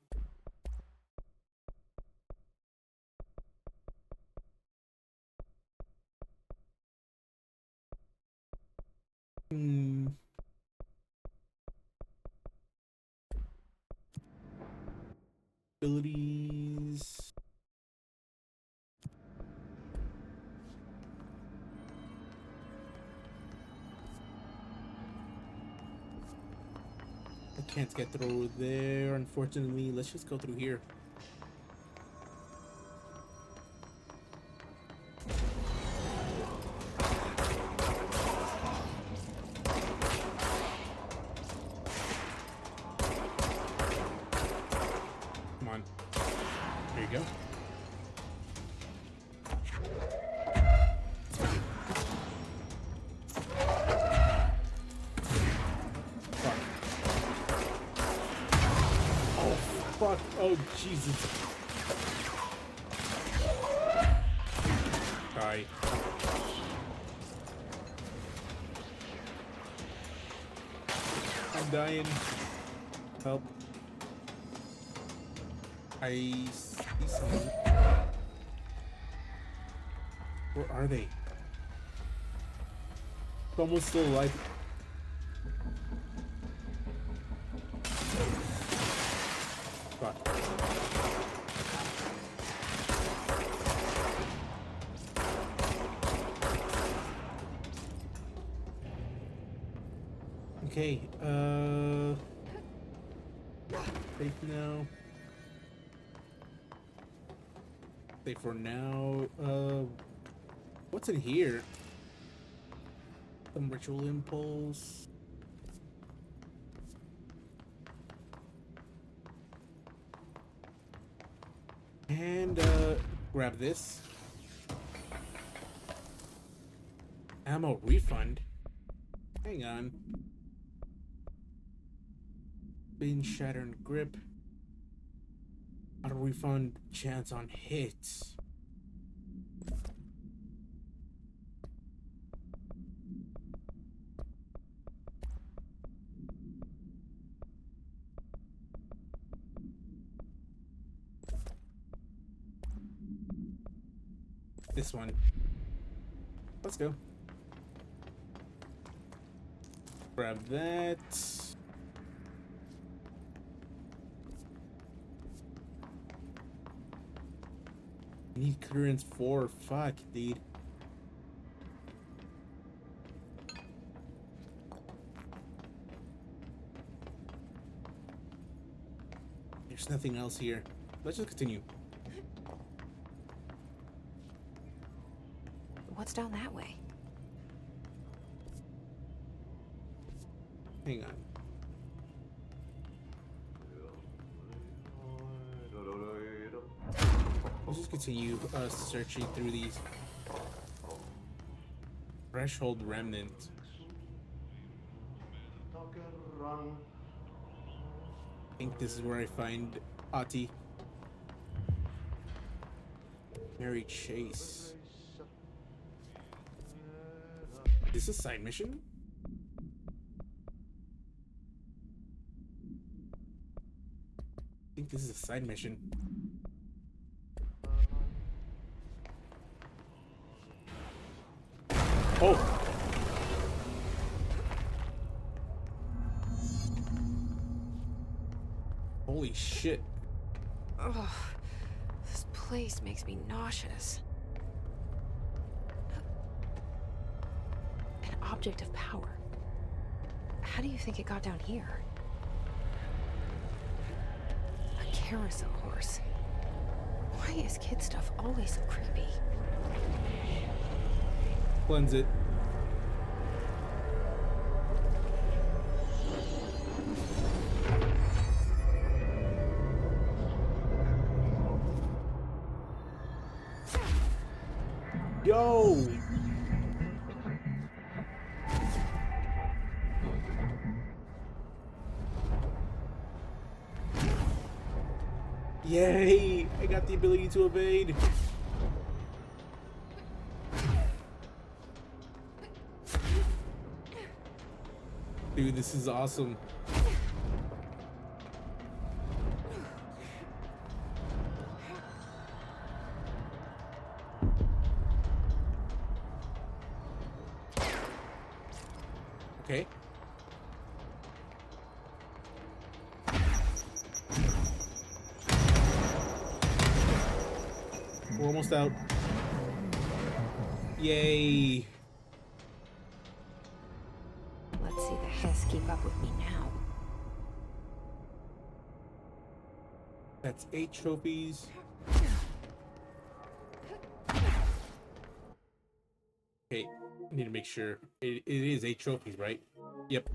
Abilities. I can't get through there, unfortunately. Let's just go through here. Come on. There you go. Fuck. Oh, Jesus. Die. I'm dying. Help. I see someone. Where are they? Someone's still alive. Fuck. Okay, safe now. Safe for now. What's in here? Some ritual impulse. And Grab this. Ammo refund. Hang on. Bin shattered grip. Auto refund chance on hits. This one. Let's go. Grab that. Need clearance 4. Fuck, dude. There's nothing else here. Let's just continue. What's down that way? Hang on. Let's just continue searching through these. Threshold remnant. I think this is where I find Ati. Mary Chase. Is this a side mission? I think this is a side mission. Oh! Holy shit. Ugh, this place makes me nauseous. An object of power. How do you think it got down here? A carousel horse. Why is kid stuff always so creepy? Cleanse it. Yo! Yay! I got the ability to evade. Dude, this is awesome. Okay. We're almost out. Yay. Let's see the Hess keep up with me now. That's 8 trophies. Okay, I need to make sure. It is 8 trophies, right? Yep.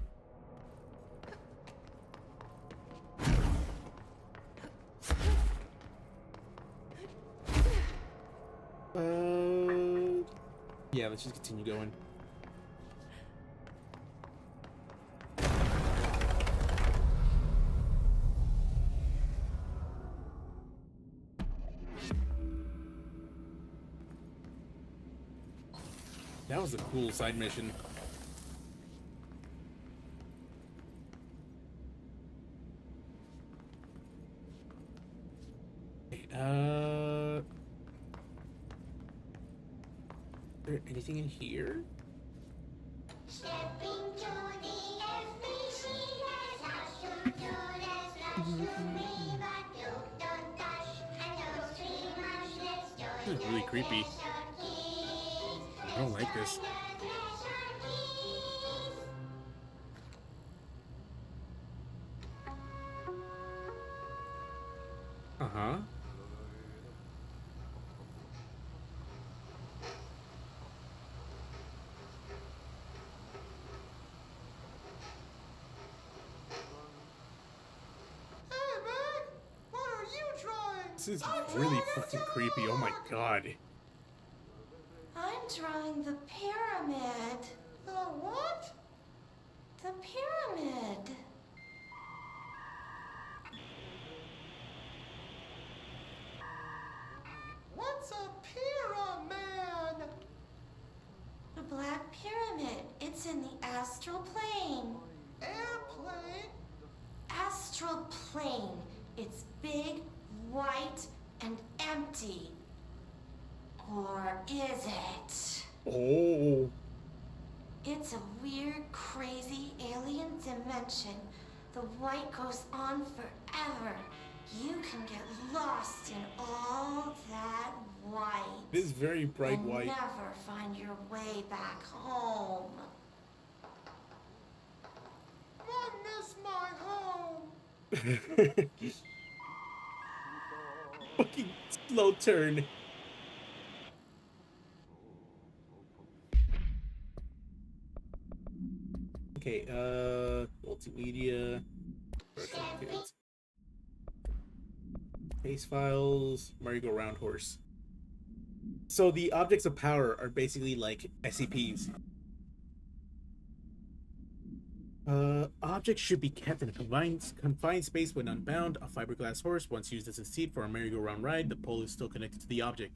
Yeah, let's just continue going. That was a cool side mission. Is there anything in here? This is really creepy. I don't like this. Uh-huh. This is really fucking creepy. Oh my god. I'm drawing the pyramid. The what? The pyramid. What's a pyramid? The Black Pyramid. It's in the astral plane. Airplane? Astral plane. It's big, white, and empty. Or is it? Oh. It's a weird, crazy alien dimension. The white goes on forever. You can get lost in all that white. This is very bright and white. never find your way back home. I miss my home. Fucking slow turn. Okay, multimedia. Case files, merry-go-round horse. So the objects of power are basically like SCPs. Objects should be kept in a confined space when unbound. A fiberglass horse, once used as a seat for a merry-go-round ride, the pole is still connected to the object.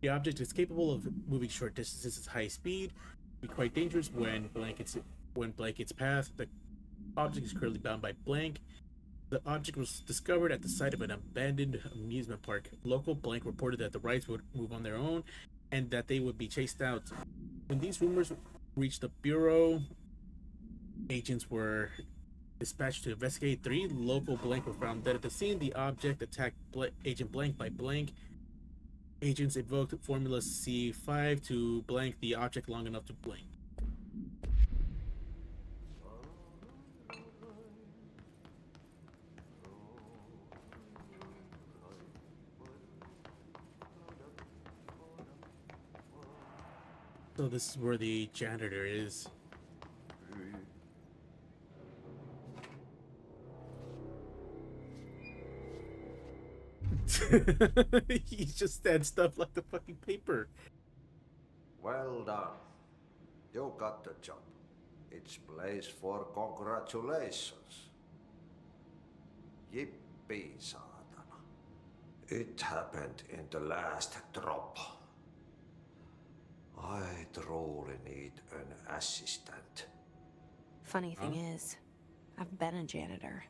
The object is capable of moving short distances at high speed. Be quite dangerous when blank its path. The object is currently bound by blank. The object was discovered at the site of an abandoned amusement park. Local blank reported that the rides would move on their own and that they would be chased out. When these rumors reached the Bureau, agents were dispatched to investigate. 3 local blank were found dead at the scene. The object attacked Agent Blank by blank. Agents invoked Formula C5 to blank the object long enough to blank. So this is where the janitor is. He just said stuff like the fucking paper. Well done. You got the job. It's place for congratulations. Yippee, saatana. It happened in the last drop. I truly need an assistant. Funny thing is, I've been a janitor.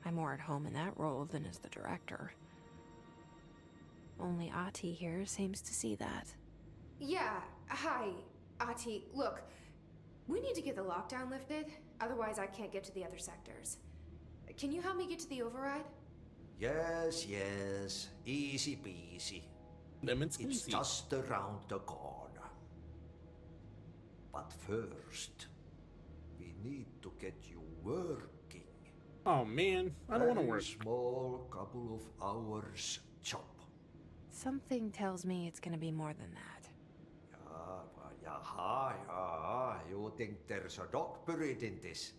I'm more at home in that role than as the director. Only Ati here seems to see that. Yeah, hi, Ati. Look, we need to get the lockdown lifted, otherwise I can't get to the other sectors. Can you help me get to the override? Yes, easy peasy. It's just around the corner. But first, we need to get you working. Oh man, I don't want to work. Small couple of hours job. Something tells me it's gonna be more than that. You think there's a dog buried in this?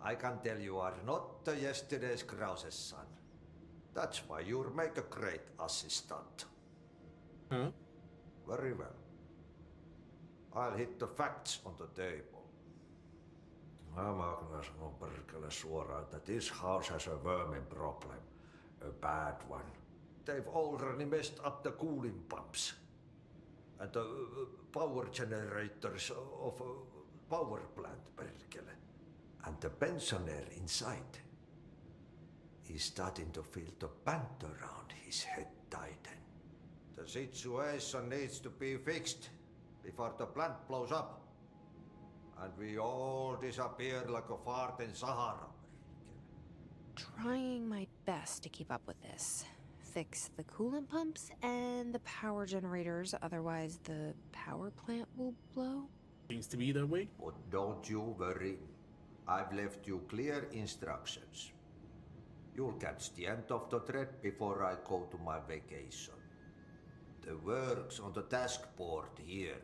I can tell you are not yesterday's Krause's son. That's why you'll make a great assistant. Huh? Very well. I'll hit the facts on the table. Mä kyllä sanon perkele suoraan, että this house has a vermin problem. A bad one. They've already messed up the cooling pumps. And the power generators of a power plant, perkele. And the pensioner inside is starting to feel the band around his head tighten. The situation needs to be fixed before the plant blows up. And we all disappear like a fart in Sahara. Trying my best to keep up with this. Fix the coolant pumps and the power generators, otherwise the power plant will blow. Seems to be that way. But don't you worry. I've left you clear instructions. You'll catch the end of the thread before I go to my vacation. The work's on the task board here.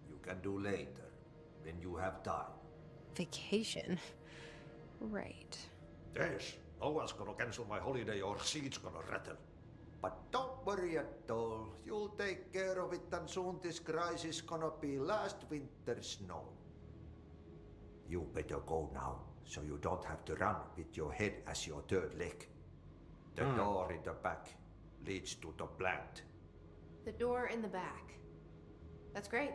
You can do later, when you have time. Vacation? Right. Yes, no one's gonna cancel my holiday or seat's gonna rattle. But don't worry at all. You'll take care of it and soon this crisis gonna be last winter's snow. You better go now, so you don't have to run with your head as your third leg. The door in the back leads to the plant. The door in the back. That's great.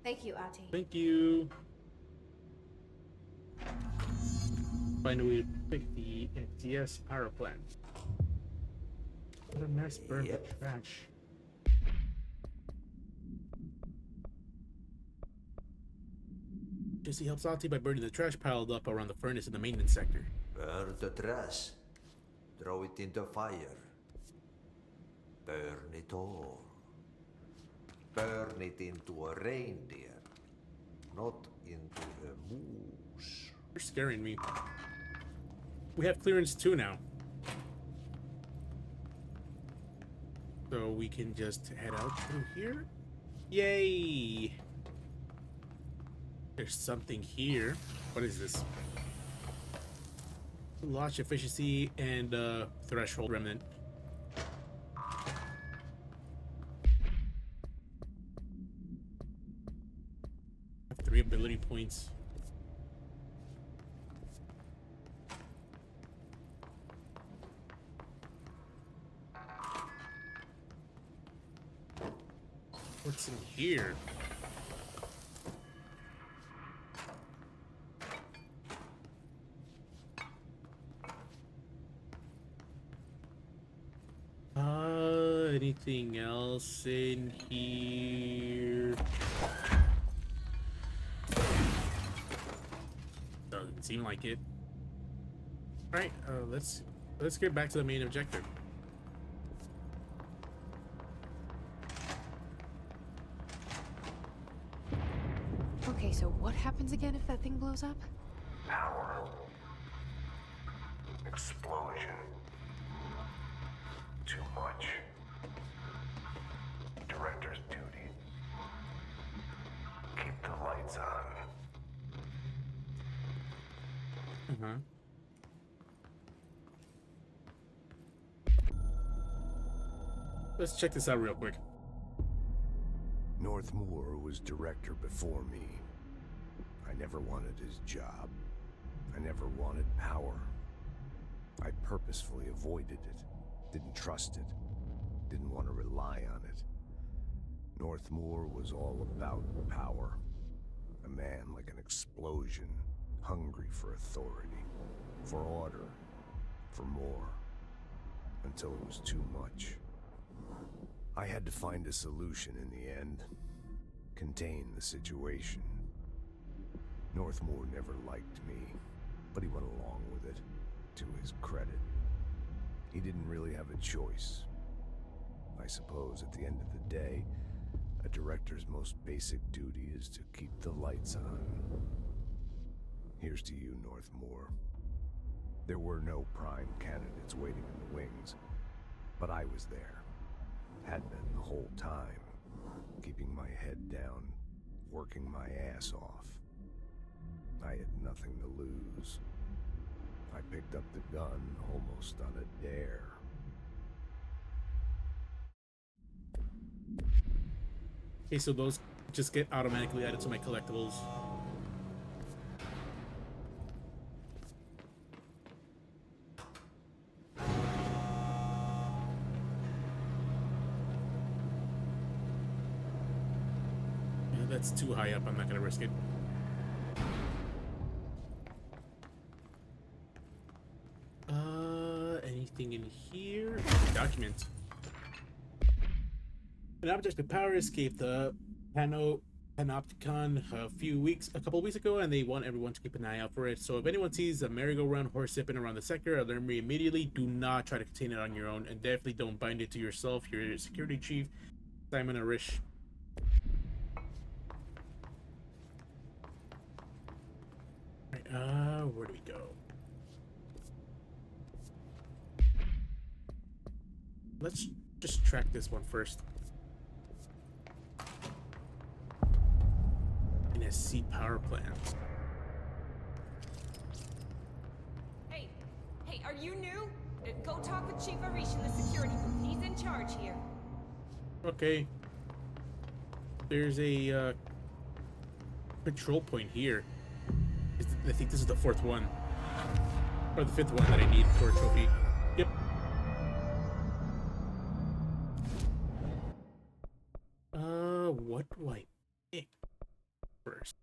Thank you, Ati. Thank you. Finally, pick the NTS power plant. What a mess, burn the trash. Jesse helps Ati by burning the trash piled up around the furnace in the maintenance sector. Burn the trash. Throw it in the fire. Burn it all. Burn it into a reindeer, not into a moose. You're scaring me. We have clearance too now. So we can just head out through here. Yay! There's something here. What is this? Launch efficiency and threshold remnant. 3 ability points. What's in here? Anything else in here? Doesn't seem like it. All right, let's get back to the main objective. Okay, so what happens again if that thing blows up? Power. Explosion. Too much. Director's duty. Keep the lights on. Let's check this out real quick. Northmoor was director before me. I never wanted his job. I never wanted power. I purposefully avoided it. Didn't trust it. Didn't want to rely on it. Northmoor was all about power. A man like an explosion, hungry for authority, for order, for more, until it was too much. I had to find a solution in the end. Contain the situation. Northmoor never liked me, but he went along with it, to his credit. He didn't really have a choice. I suppose at the end of the day, a director's most basic duty is to keep the lights on. Here's to you, Northmoor. There were no prime candidates waiting in the wings, but I was there. Had been the whole time, keeping my head down, working my ass off. I had nothing to lose. I picked up the gun almost on a dare. Okay, so those just get automatically added to my collectibles. Yeah, that's too high up. I'm not gonna risk it. Anything in here? Document. An object of power escaped the Panopticon a couple weeks ago, and they want everyone to keep an eye out for it. So if anyone sees a merry-go-round horse zipping around the sector, alert me immediately. Do not try to contain it on your own, and definitely don't bind it to yourself. Your security chief, Simon Arish. Alright, where do we go? Let's just track this one first. NSC power plant. Hey, are you new? Go talk with Chief Arish in the security booth. He's in charge here. Okay. There's a control point here. I think this is the 4th one. Or the 5th one that I need for a trophy. Yep. What do I pick first?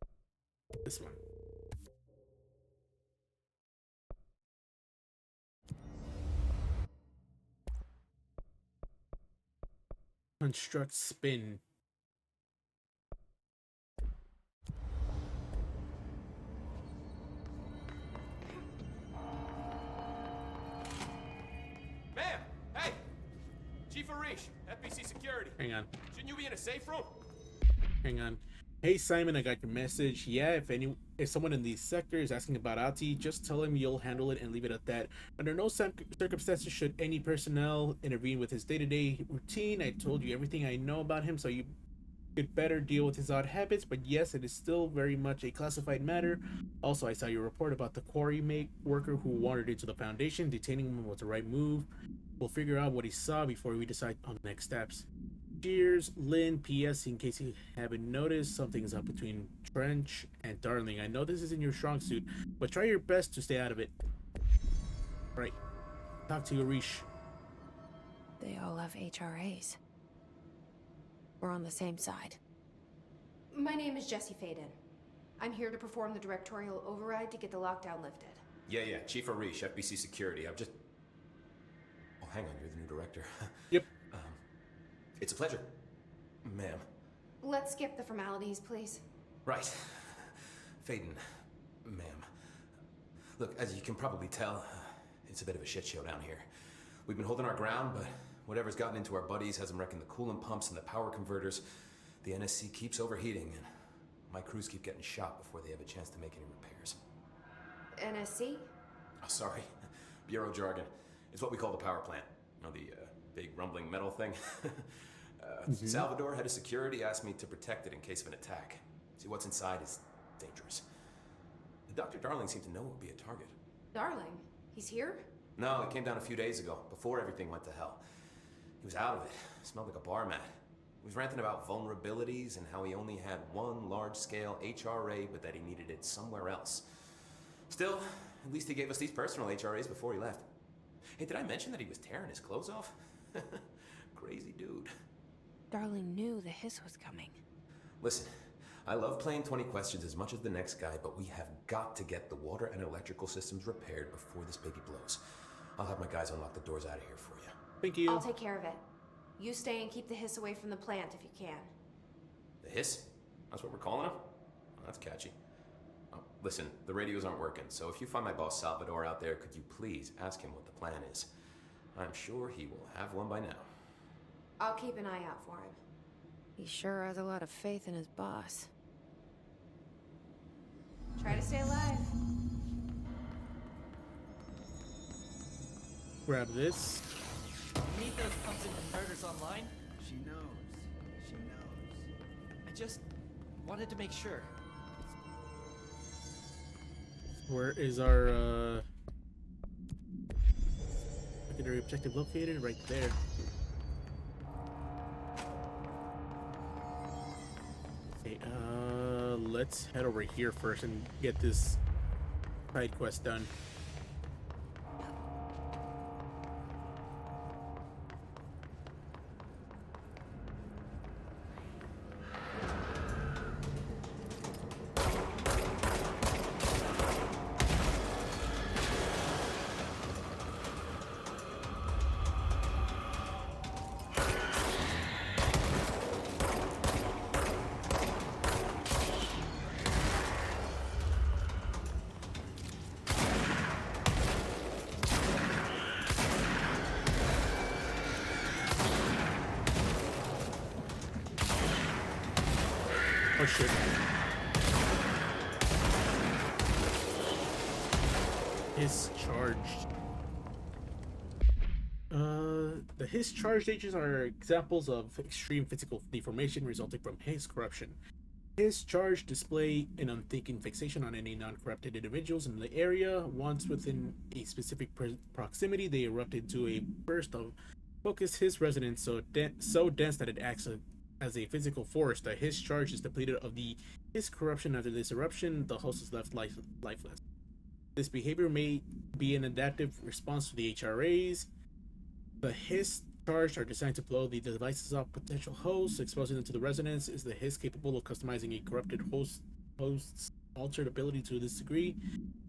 This one. Construct spin. Ma'am! Hey! Chief Arish, FBC Security. Hang on. Shouldn't you be in a safe room? Hang on. Hey Simon, I got your message. Yeah, if someone in the sector is asking about Ati, just tell him you'll handle it and leave it at that. Under no circumstances should any personnel intervene with his day-to-day routine. I told you everything I know about him, so you could better deal with his odd habits, but yes, it is still very much a classified matter. Also, I saw your report about the quarry worker who wandered into the Foundation. Detaining him was the right move. We'll figure out what he saw before we decide on the next steps. Cheers, Lynn. P.S. In case you haven't noticed, something is up between Trench and Darling. I know this isn't your strong suit, but try your best to stay out of it. Right. Talk to Arish. They all have HRAs. We're on the same side. My name is Jesse Faden. I'm here to perform the directorial override to get the lockdown lifted. Yeah, Chief Arish, FBC Security. I've just... Oh, hang on, you're the new director. Yep. It's a pleasure, ma'am. Let's skip the formalities, please. Right. Faden, ma'am. Look, as you can probably tell, it's a bit of a shit show down here. We've been holding our ground, but whatever's gotten into our buddies has them wrecking the coolant pumps and the power converters. The NSC keeps overheating, and my crews keep getting shot before they have a chance to make any repairs. NSC? Oh, sorry. Bureau jargon. It's what we call the power plant. You know, the big rumbling metal thing? Salvador, head of security, asked me to protect it in case of an attack. See, what's inside is dangerous. Dr. Darling seemed to know it would be a target. Darling? He's here? No, he came down a few days ago, before everything went to hell. He was out of it. Smelled like a bar mat. He was ranting about vulnerabilities and how he only had one large-scale HRA, but that he needed it somewhere else. Still, at least he gave us these personal HRAs before he left. Hey, did I mention that he was tearing his clothes off? Crazy dude. Darling knew the hiss was coming. Listen, I love playing 20 questions as much as the next guy, but we have got to get the water and electrical systems repaired before this baby blows. I'll have my guys unlock the doors out of here for you. Thank you. I'll take care of it. You stay and keep the hiss away from the plant if you can. The hiss? That's what we're calling him? Oh, that's catchy. Oh, listen, the radios aren't working, so if you find my boss Salvador out there, could you please ask him what the plan is? I'm sure he will have one by now. I'll keep an eye out for him. He sure has a lot of faith in his boss. Try to stay alive. Grab this. You need those pumps and converters online? She knows. She knows. I just wanted to make sure. Where is our secondary objective located? Right there. Okay, let's head over here first and get this side quest done. Oh shit. Hiss charged. The hiss charged agents are examples of extreme physical deformation resulting from hiss corruption. His charge display an unthinking fixation on any non-corrupted individuals in the area. Once within a specific proximity, they erupt into a burst of focus. His resonance so dense that it acts as a physical force. That his charge is depleted of his corruption. After this eruption, the host is left lifeless. This behavior may be an adaptive response to the HRAs. The Hiss charged are designed to blow the devices off potential hosts, exposing them to the resonance. Is the Hiss capable of customizing a corrupted host's altered ability to this degree?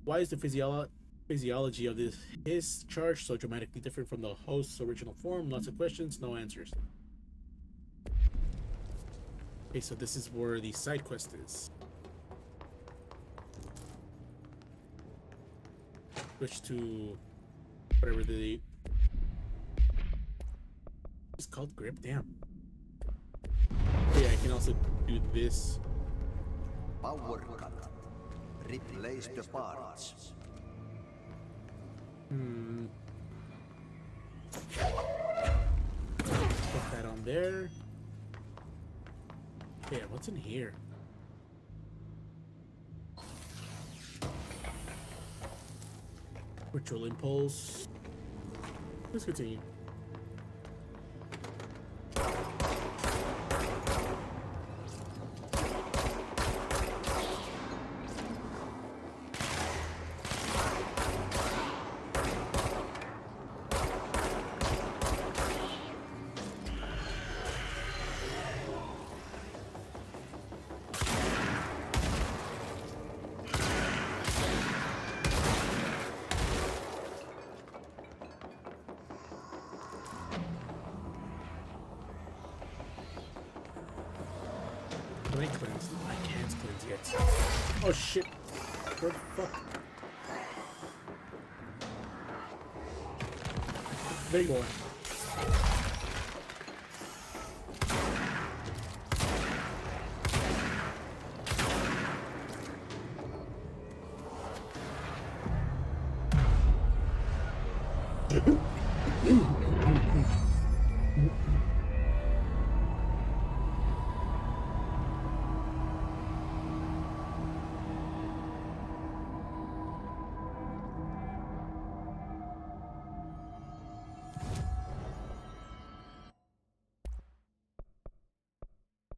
Why is the physiology of this Hiss charge so dramatically different from the host's original form? Lots of questions, no answers. Okay, so this is where the side quest is. Switch to whatever the... It's called grip, damn. Yeah, I can also do this. Power cut. Replace the parts. Put that on there. Yeah, what's in here? Ritual impulse. Let's continue. Can I cleanse? I can't cleanse yet. Oh shit. Where the fuck? There you are.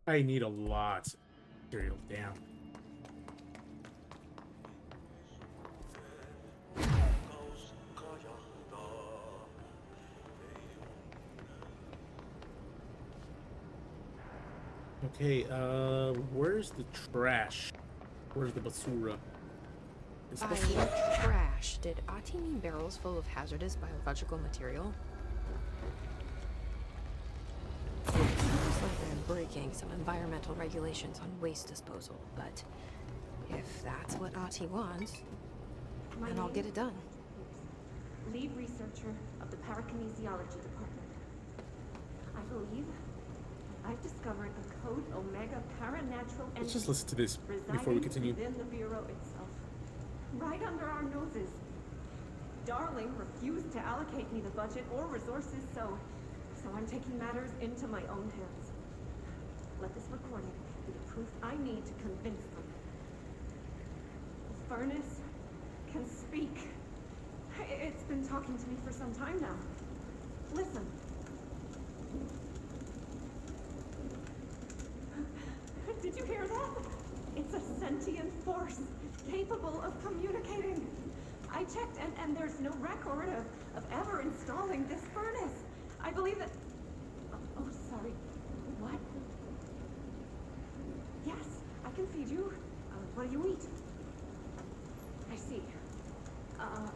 I need a lot of material, damn. Okay, where's the trash? Where's the basura? By trash, did Ati mean barrels full of hazardous biological material? Seems like they're breaking some environmental regulations on waste disposal, but if that's what Ati wants, then I'll get it done. Lead researcher of the parakinesiology department. I believe I've discovered a code Omega paranatural entity. Let's just listen to this before we continue. Within the Bureau itself, right under our noses. Darling refused to allocate me the budget or resources, so I'm taking matters into my own hands. Let this recording be the proof I need to convince them. The furnace can speak. It's been talking to me for some time now. Listen. Did you hear that? It's a sentient force, capable of communicating. I checked, and there's no record of ever installing this furnace. I believe that... Oh, sorry. What? Yes, I can feed you. What do you eat? I see.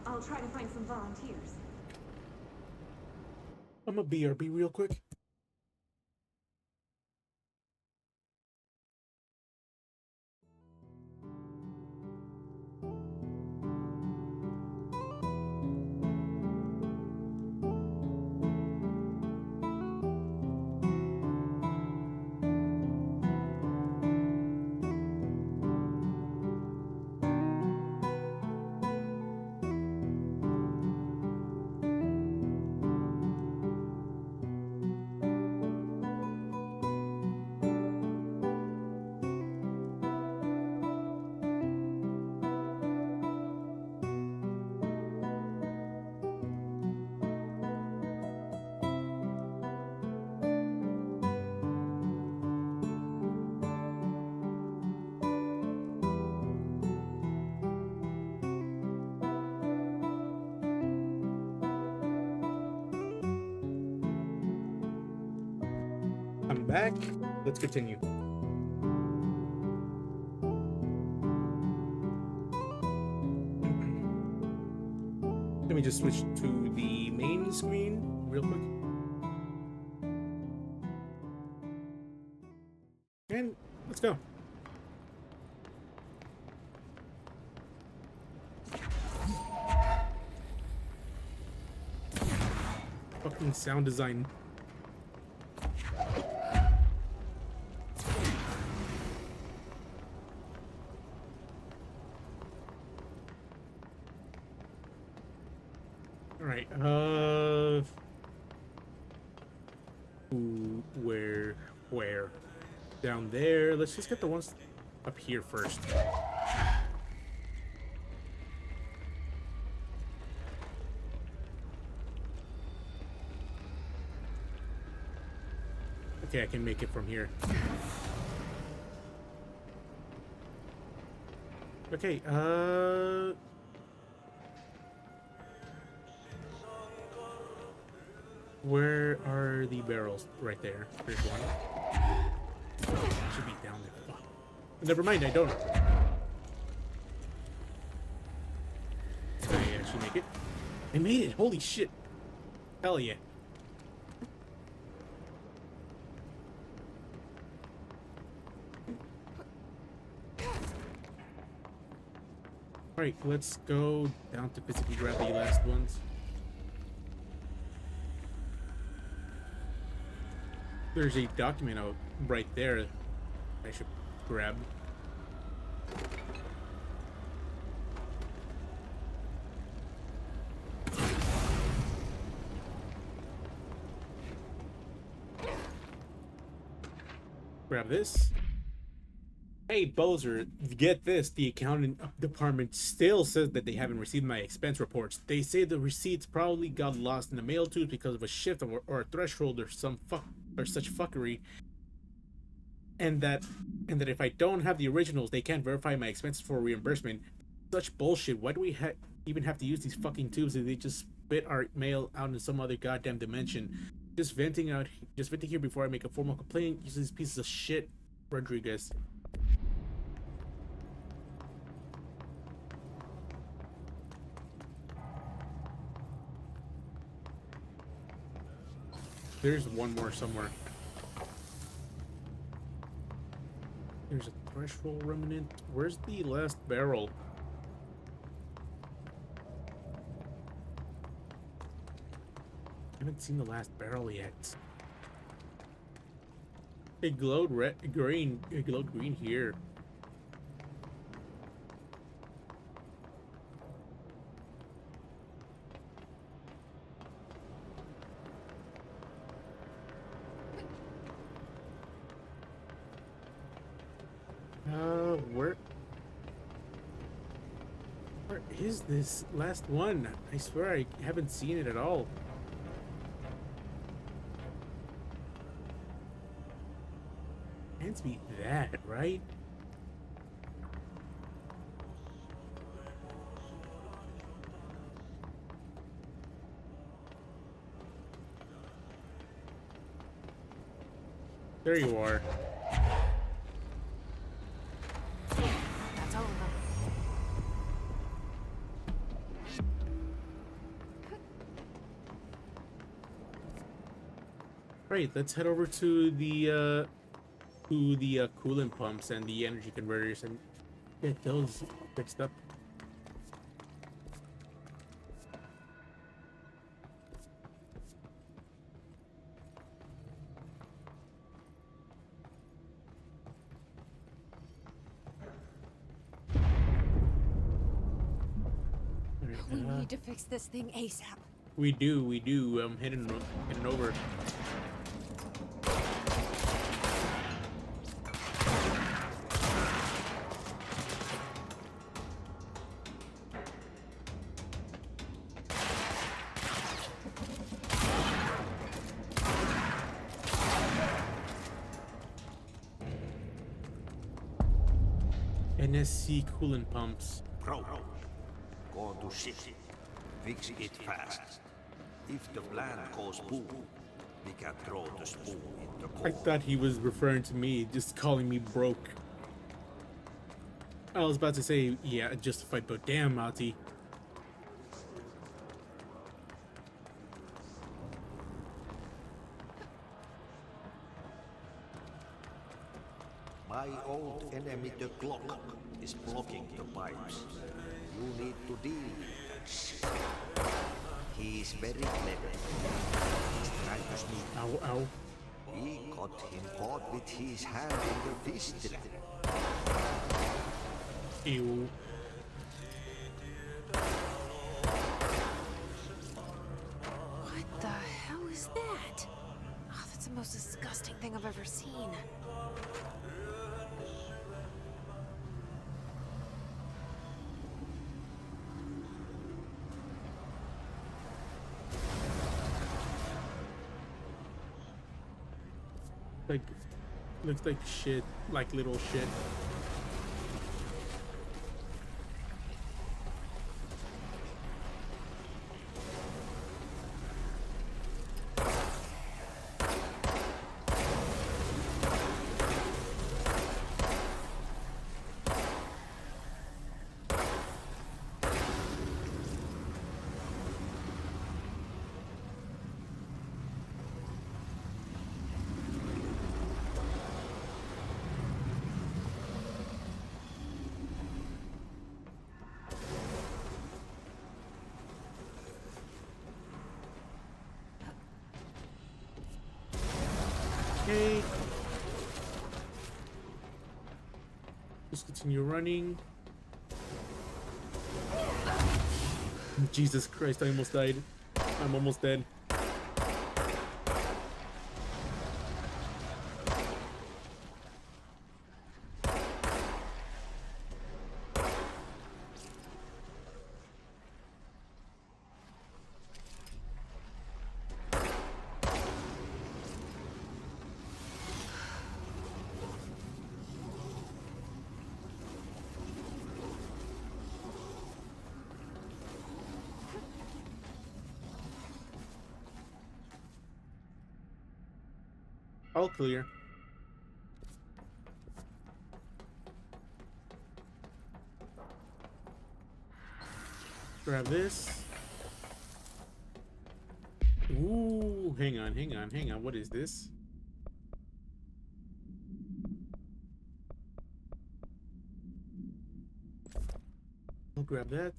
I'll try to find some volunteers. I'm a BRB real quick. I'm back. Let's continue. Let me just switch to the main screen real quick. And let's go. Fucking sound design. All right. Ooh, where? Down there. Let's just get the ones up here first. Okay, I can make it from here. Okay, where are the barrels? Right there. There's one. Should be down there. Fuck. Never mind, I don't. Did I actually make it? I made it! Holy shit! Hell yeah. Alright, let's go down to physically grab the last ones. There's a document out right there I should grab. Grab this. Hey, Bowser, get this. The accounting department still says that they haven't received my expense reports. They say the receipts probably got lost in the mail too because of a shift or a threshold or such fuckery. And that if I don't have the originals, they can't verify my expenses for reimbursement. Such bullshit. Why do we even have to use these fucking tubes if they just spit our mail out in some other goddamn dimension? Just venting here before I make a formal complaint. Use these pieces of shit, Rodriguez. There's one more somewhere. There's a threshold remnant. Where's the last barrel? I haven't seen the last barrel yet. It glowed green. It glowed green here. Where is this last one? I swear I haven't seen it at all. Can't be that, right? There you are. That's all of them. Right, let's head over to the coolant pumps and the energy converters and get those fixed up. We need to fix this thing ASAP. We do. I'm heading over. NSC coolant pumps. Pro. Go to ship. Fix it fast. If the plant goes boom, We can throw the spoon in the I coal. thought he was referring to me, just calling me broke. I was about to say, yeah, justified, but damn, Mati. My old enemy, the clock, is blocking the pipes. You need to deal with that shit. He is very clever. He's trying to sneak. Ow, ow. We got him caught with his hand in the fish trap. Ew. What the hell is that? Oh, that's the most disgusting thing I've ever seen. Like, looks like shit, like little shit. Okay. Just continue running. Jesus Christ, I almost died. I'm almost dead. All clear. Grab this. Ooh, hang on. What is this? I'll grab that.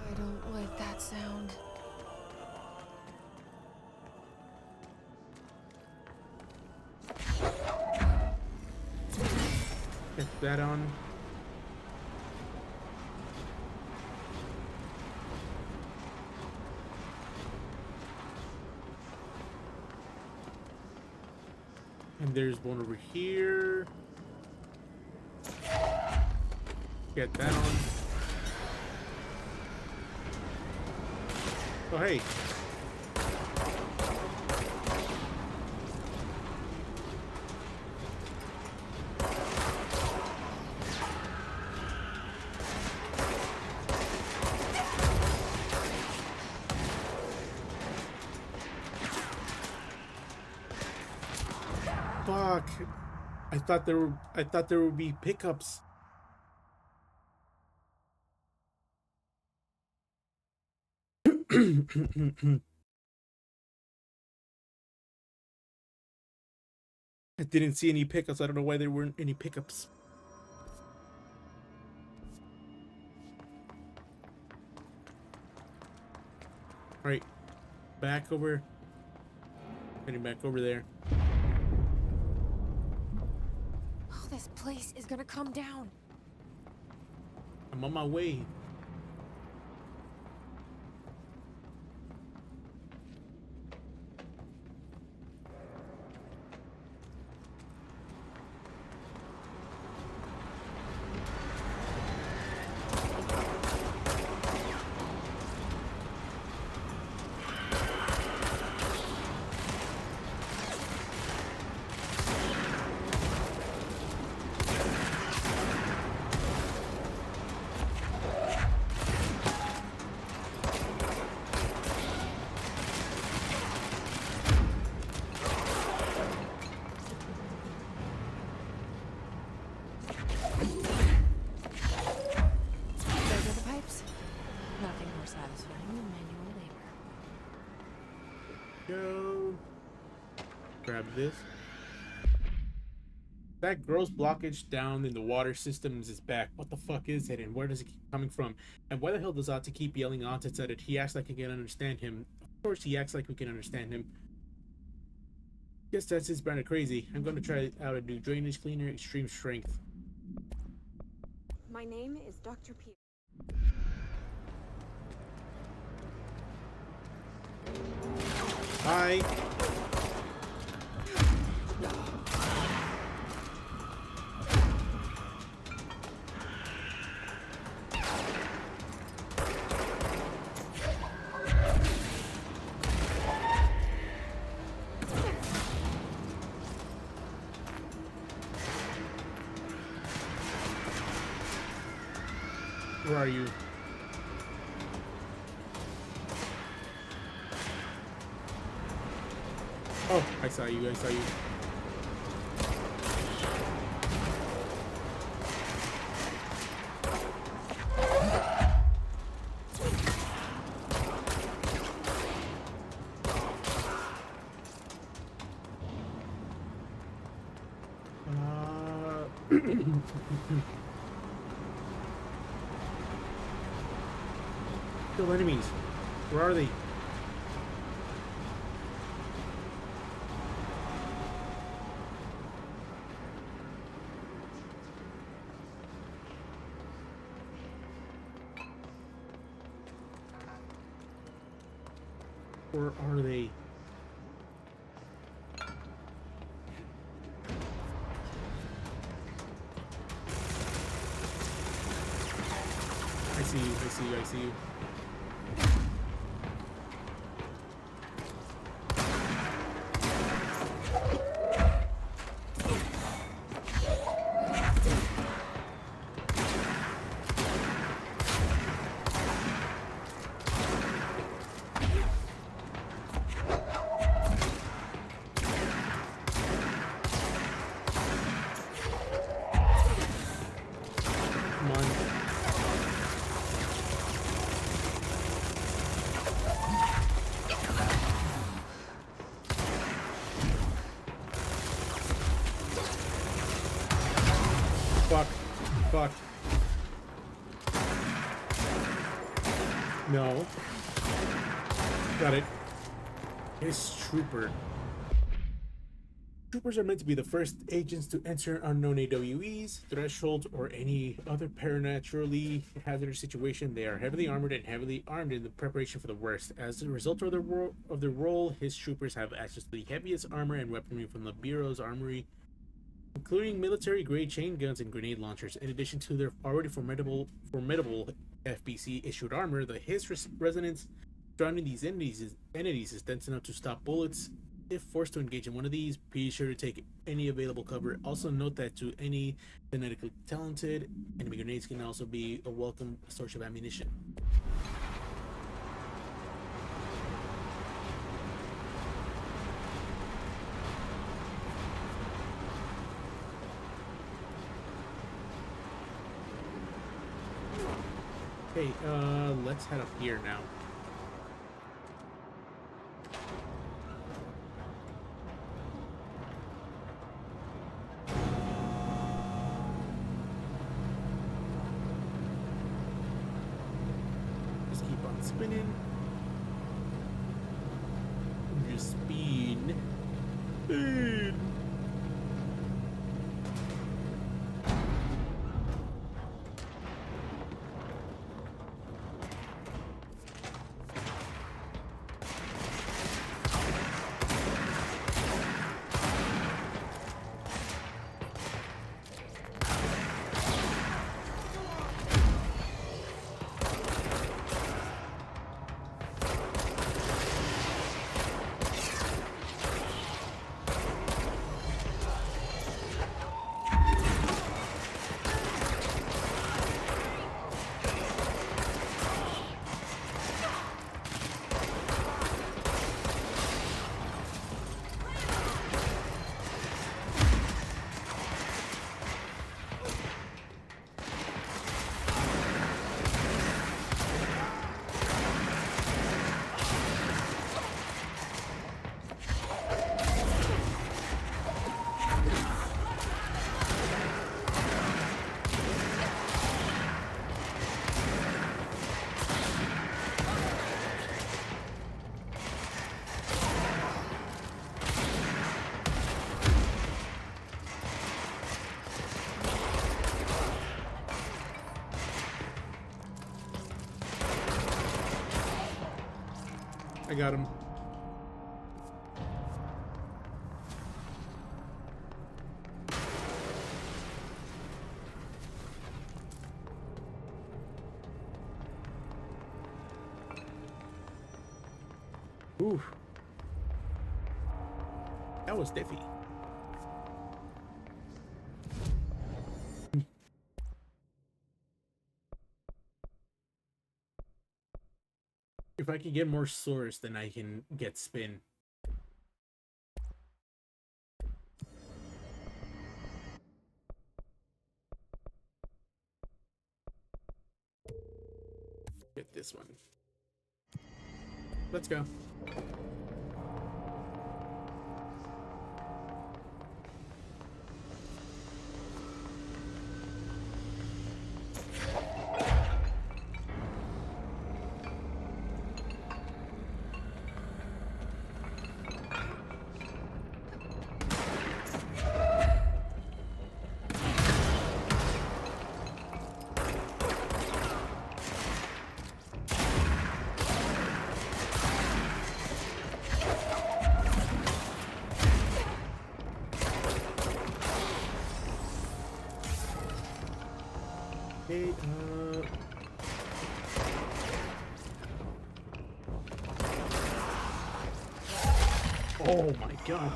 I don't like that sound. Get that on. And there's one over here. Get that on. Oh, hey. Fuck. I thought there would be pickups. I didn't see any pickups. I don't know why there weren't any pickups. Alright. Back over. Heading back over there. Oh, this place is gonna come down. I'm on my way. Grab this. That gross blockage down in the water systems is back. What the fuck is it, and where does it keep coming from? And why the hell does Ata keep yelling nonsense at it? He acts like I can understand him. Of course he acts like we can understand him. Guess that's his brand of crazy. I'm gonna try out a new drainage cleaner, extreme strength. My name is Dr. P. Hi. Where are you? Oh, I saw you. I saw you. Kill enemies. Where are they? Where are they? I see you, I see you, I see you. Fuck. No. Got it. His trooper. Troopers are meant to be the first agents to enter unknown AWEs, thresholds, or any other preternaturally hazardous situation. They are heavily armored and heavily armed in the preparation for the worst. As a result of their role, his troopers have access to the heaviest armor and weaponry from the Bureau's armory, including military-grade chain guns and grenade launchers. In addition to their already formidable FBC-issued armor, the His resonance surrounding these entities is dense enough to stop bullets. If forced to engage in one of these, be sure to take any available cover. Also note that to any genetically talented, enemy grenades can also be a welcome source of ammunition. Okay, let's head up here now. Just keep on spinning. Just spin. Spin. got him. Ooh. That was diffy. If I can get more source, then I can get spin. Get this one. Let's go. Okay, oh my god.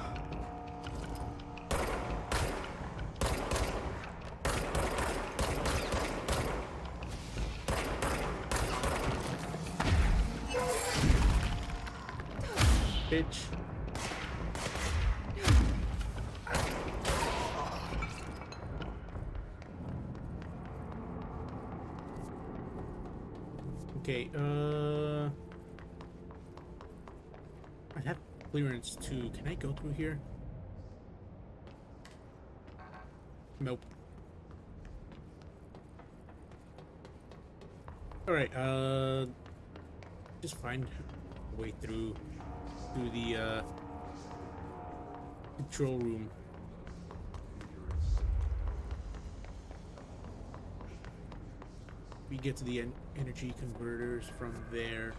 Bitch. Okay, I have clearance too. Can I go through here? Nope. Alright, just find a way through the control room. We get to the energy converters from there.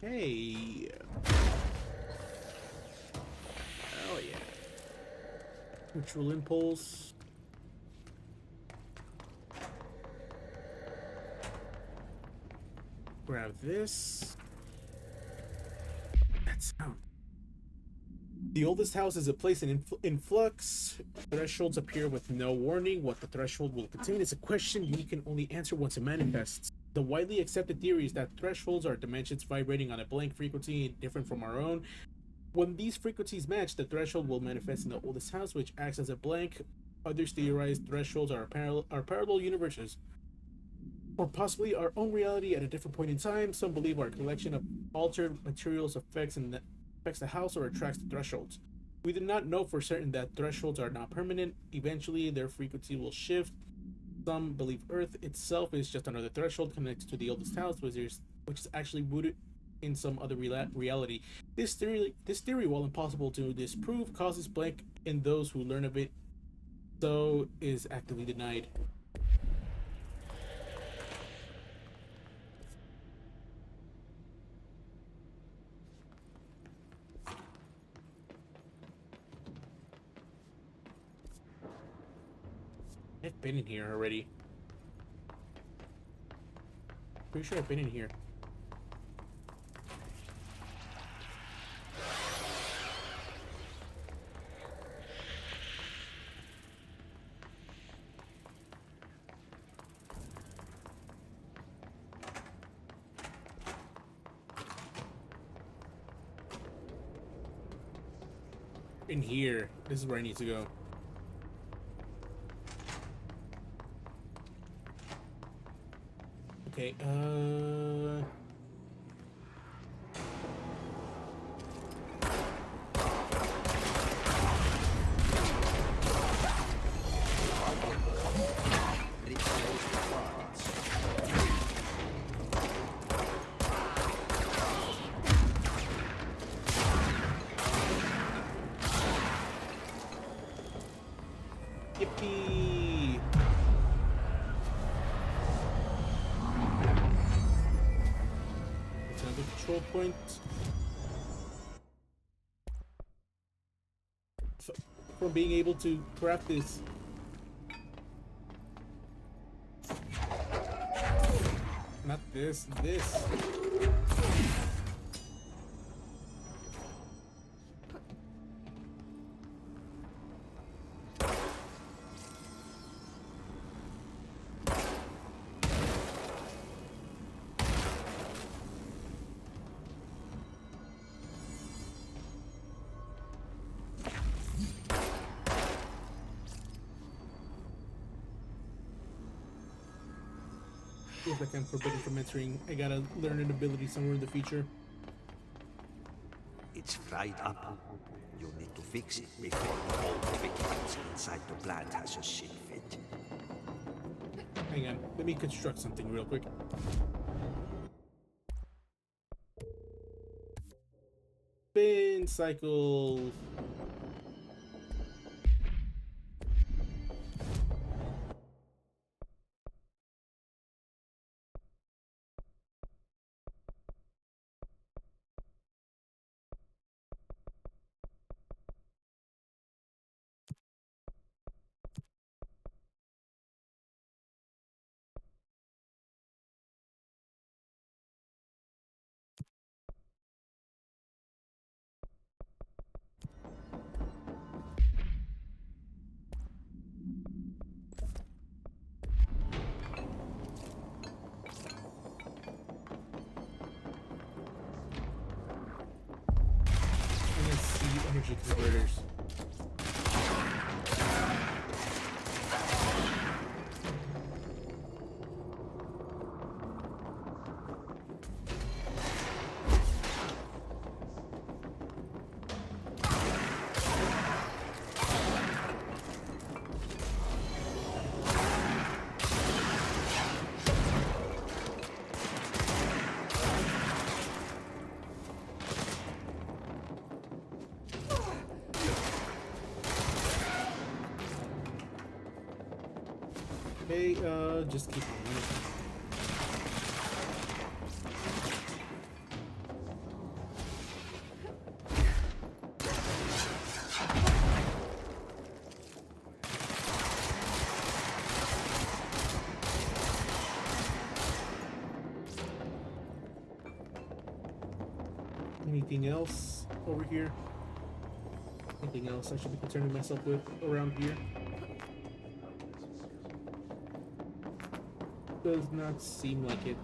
Hey. Oh yeah. Neutral impulse. Grab this. That sound. The oldest house is a place in flux. Thresholds appear with no warning. What the threshold will contain is a question you can only answer once it manifests. The widely accepted theory is that thresholds are dimensions vibrating on a blank frequency different from our own. When these frequencies match, the threshold will manifest in the oldest house, which acts as a blank. Others theorize thresholds are parallel universes, or possibly our own reality at a different point in time. Some believe our collection of altered materials affects the house or attracts the thresholds. We do not know for certain that thresholds are not permanent. Eventually, their frequency will shift. Some believe Earth itself is just another threshold connected to the oldest house, which is actually rooted in some other reality. This theory, while impossible to disprove, causes blank in those who learn of it, so is actively denied. I've been in here already. Pretty sure I've been in here. In here. This is where I need to go. Okay, yippee! control point for being able to craft this. Not this, this. Feels like I'm forbidden from entering. I gotta learn an ability somewhere in the future. It's fried up. You need to fix it before all the victims inside the plant has a shit fit. Hang on, let me construct something real quick. Spin cycle. Energy converters. Okay, just keep on running. Anything else over here? Anything else I should be concerning myself with around here? Does not seem like it.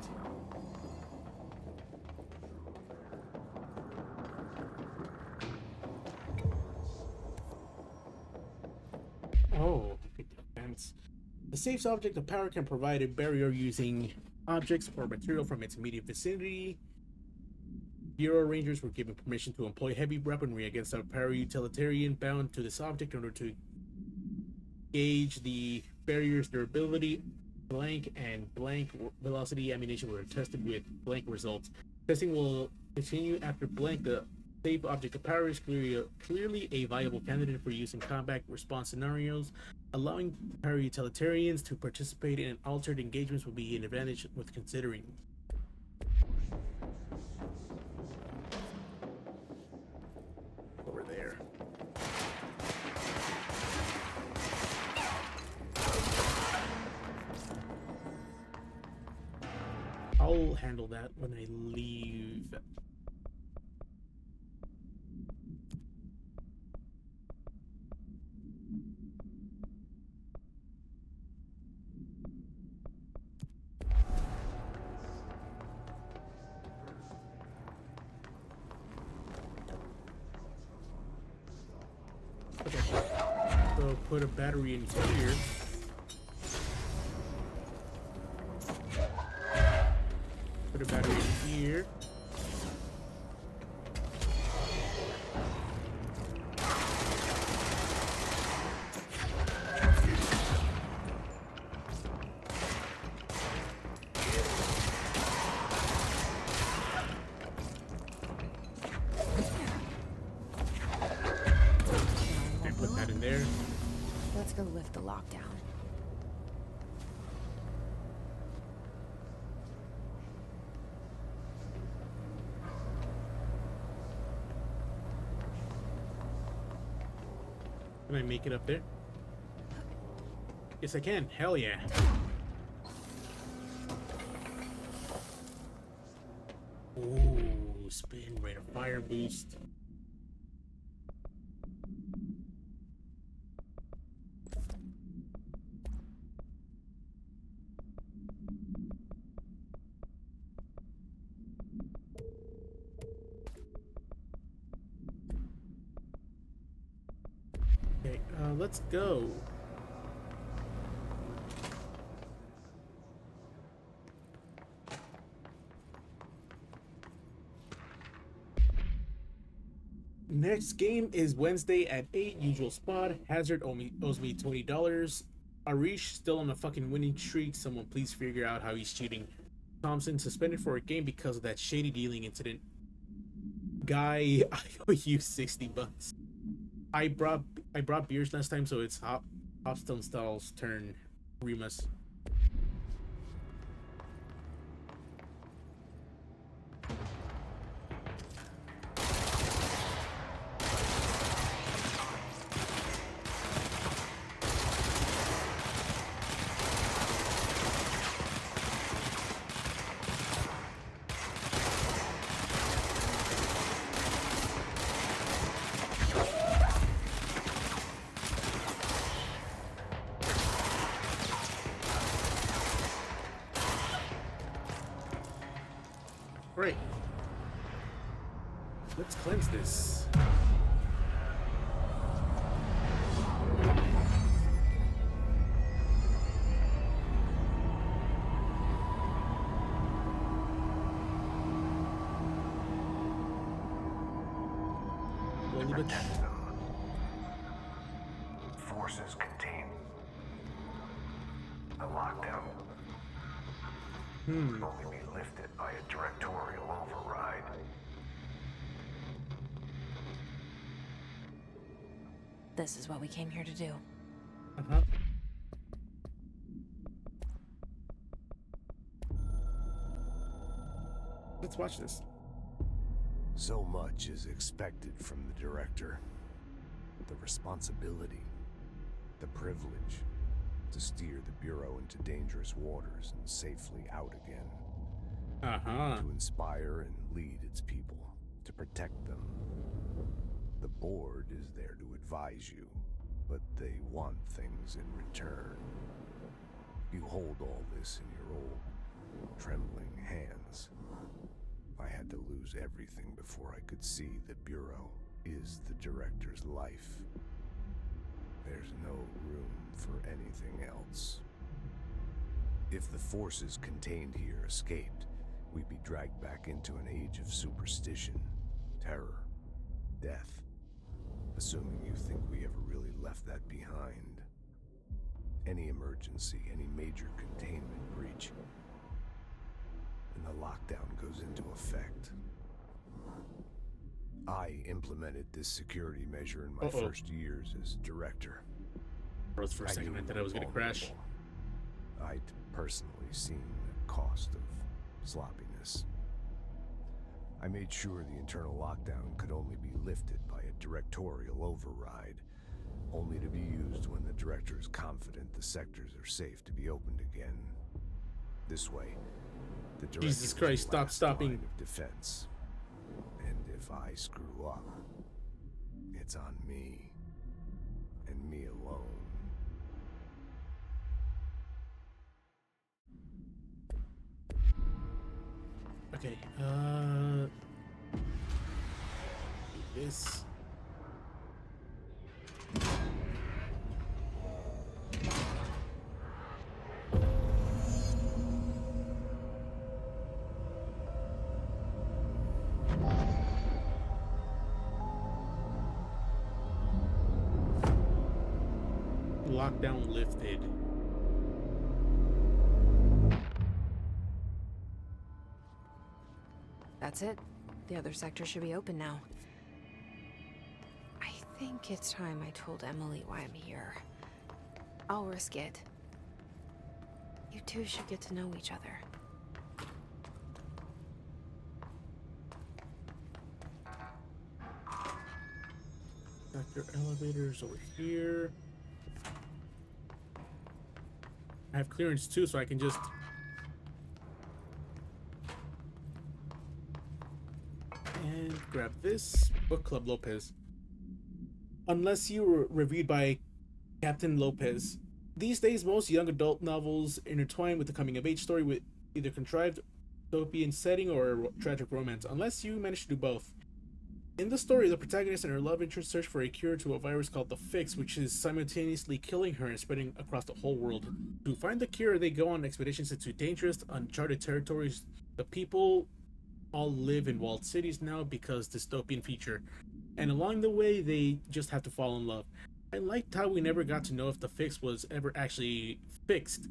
Oh, defense. The safe's object of power can provide a barrier using objects or material from its immediate vicinity. Bureau Rangers were given permission to employ heavy weaponry against a para-utilitarian bound to this object in order to gauge the barrier's durability. Blank and blank velocity ammunition were tested with blank results. Testing will continue after blank. The safe object of power is clearly a viable candidate for use in combat response scenarios. Allowing para-utilitarians to participate in altered engagements will be an advantage worth considering. Over there. I'll handle that when I leave. Okay. So put a battery in here. Put a battery in here. And put that in there. Let's go lift the lockdown. I make it up there? Yes, I can. Hell yeah. Ooh, spin, rate of fire boost. Okay, let's go. Next game is Wednesday at 8, usual spot. Hazard owes me $20. Arish still on a fucking winning streak. Someone please figure out how he's cheating. Thompson suspended for a game because of that shady dealing incident. Guy, I owe you $60. I brought beers last time, so it's Hopstone Styles' turn. Remus. Great. Let's cleanse this. Protect them. Forces contain the lockdown. Could only be lifted by a directorial override. This is what we came here to do. Let's watch this. So much is expected from the director. The responsibility, the privilege to steer the Bureau into dangerous waters and safely out again. To inspire and lead its people, to protect them. The board is there to advise you, but they want things in return. You hold all this in your old, trembling hands. I had to lose everything before I could see the Bureau is the director's life. There's no room for anything else. If the forces contained here escaped, we'd be dragged back into an age of superstition, terror, death. Assuming you think we ever really left that behind. Any emergency, any major containment breach, and the lockdown goes into effect. I implemented this security measure in my first years as director. For a second, I thought I was gonna crash. I'd personally seen the cost of sloppiness. I made sure the internal lockdown could only be lifted by a directorial override, only to be used when the director is confident the sectors are safe to be opened again. This way, the director Jesus Christ, stop stopping. line of defense. And if I screw up, it's on me, and me alone. Okay, this. Lockdown lifted. That's it. The other sector should be open now. I think it's time I told Emily why I'm here. I'll risk it. You two should get to know each other. There are elevators over here. I have clearance too, so I can just... And grab this. Book Club Lopez. Unless you were reviewed by Captain Lopez. These days, most young adult novels intertwine with the coming-of-age story with either contrived utopian setting or tragic romance, unless you manage to do both. In the story, the protagonist and her love interest search for a cure to a virus called the Fix, which is simultaneously killing her and spreading across the whole world. To find the cure, they go on expeditions into dangerous, uncharted territories. The people all live in walled cities now because dystopian feature, and along the way, they just have to fall in love. I liked how we never got to know if the Fix was ever actually fixed.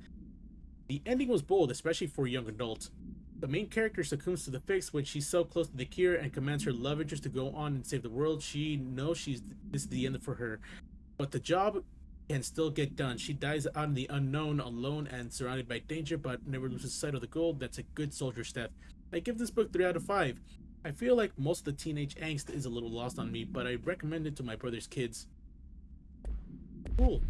The ending was bold, especially for young adults. The main character succumbs to the Fix when she's so close to the cure and commands her love interest to go on and save the world. She knows this is the end for her, but the job can still get done. She dies out in the unknown, alone and surrounded by danger, but never loses sight of the goal. That's a good soldier's death. I give this book 3 out of 5. I feel like most of the teenage angst is a little lost on me, but I recommend it to my brother's kids. Cool.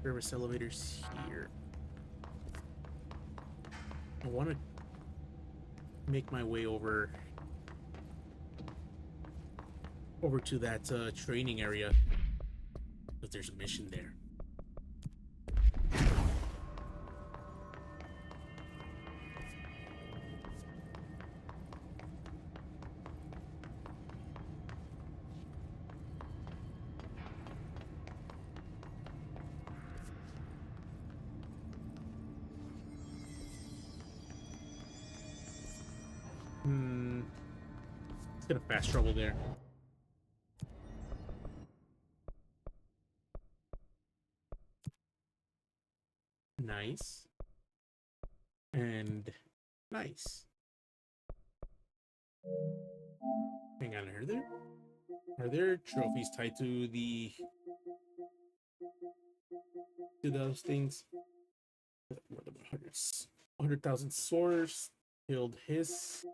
Service elevators here. I want to make my way over to that training area, but there's a mission there. Let's get a fast travel there. Nice. And nice. Hang on, are there trophies tied to those things? 100,000 swords, killed his.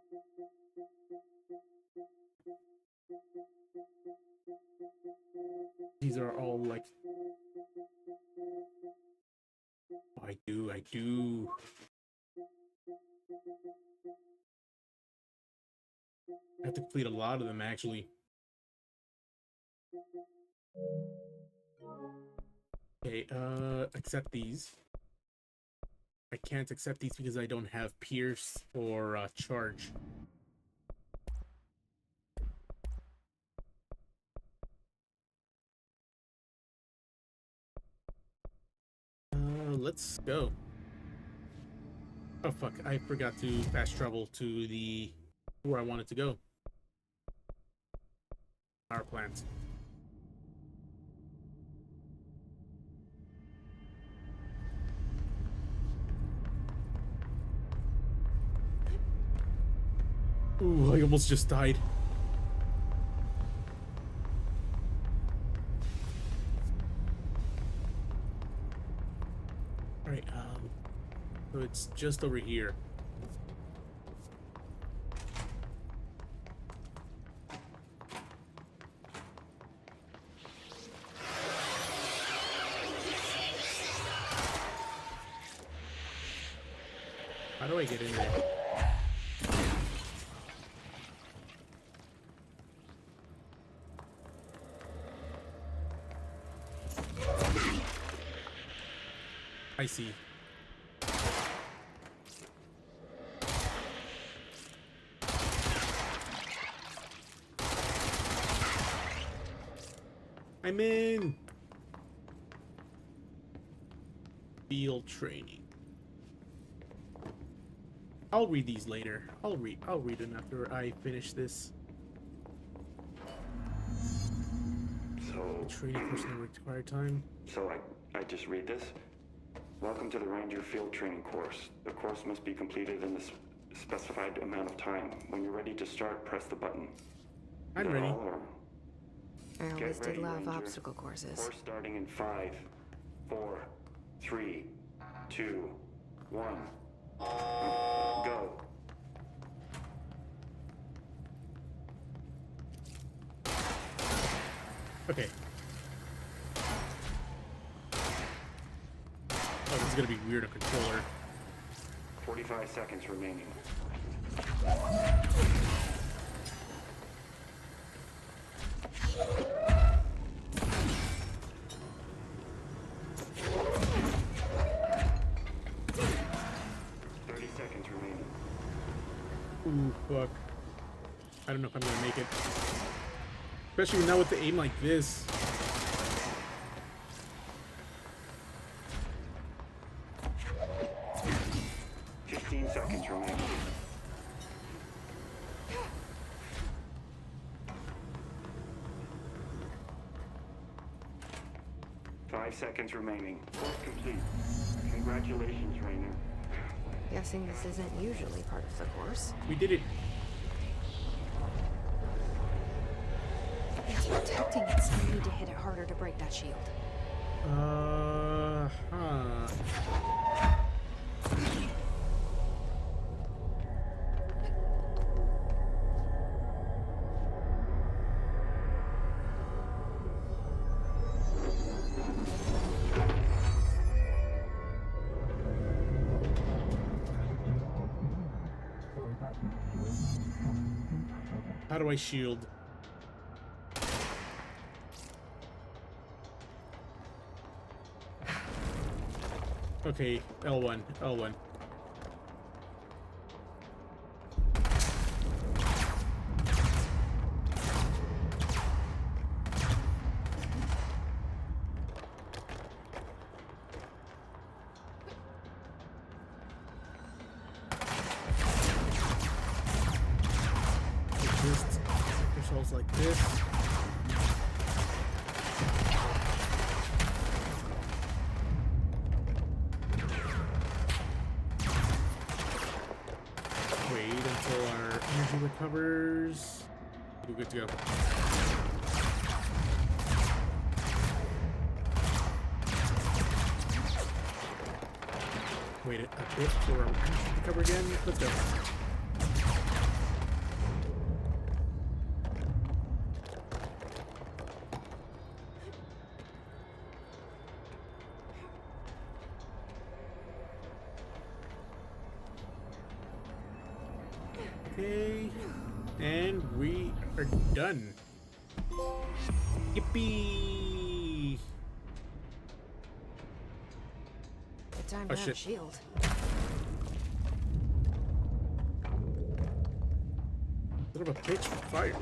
These are all like... I do. I have to complete a lot of them, actually. Okay, accept these. I can't accept these because I don't have Pierce or Charge. Let's go. Oh fuck, I forgot to fast travel to where I wanted to go. Power plant. Ooh, I almost just died. Alright, so it's just over here. How do I get in there? I see. I'm in. Field training. I'll read these later. I'll read them after I finish this. So training course in the required time. So I just read this. Welcome to the Ranger Field Training course. The course must be completed in the specified amount of time. When you're ready to start, press the button. I'm ready. I Get always did ready, love Ranger. obstacle courses. Course starting in 5, 4, 3, 2, 1. Go. Okay. Oh, this is gonna be weird, a controller. 45 seconds remaining. Ooh, fuck. I don't know if I'm gonna make it. Especially now with the aim like this. Seconds remaining. Five seconds remaining. Course complete. Congratulations, Rainer. Guessing this isn't usually part of the course. We did it. It's protecting it, so we need to hit it harder to break that shield. Huh. How do I shield? Okay, L1, L1. Just controls like this. Wait until our energy recovers. We're good to go. Wait a bit for our energy to recover again. Let's go. Okay, and we are done. Yippee! Good time Oh, to have a shit. shield. What of a pitch fire?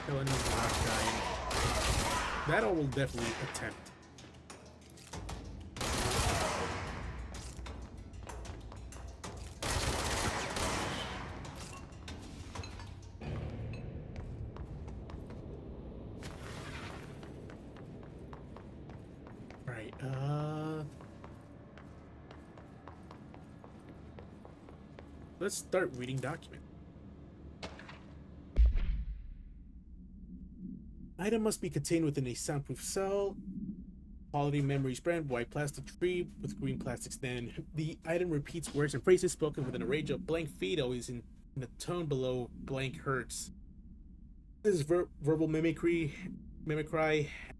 Killing these last guy. That I will definitely attempt. Right, let's start reading document. Item must be contained within a soundproof cell. Quality memories brand, white plastic tree with green plastic stand. The item repeats words and phrases spoken within a range of blank feet, always in a tone below blank hertz. This verbal mimicry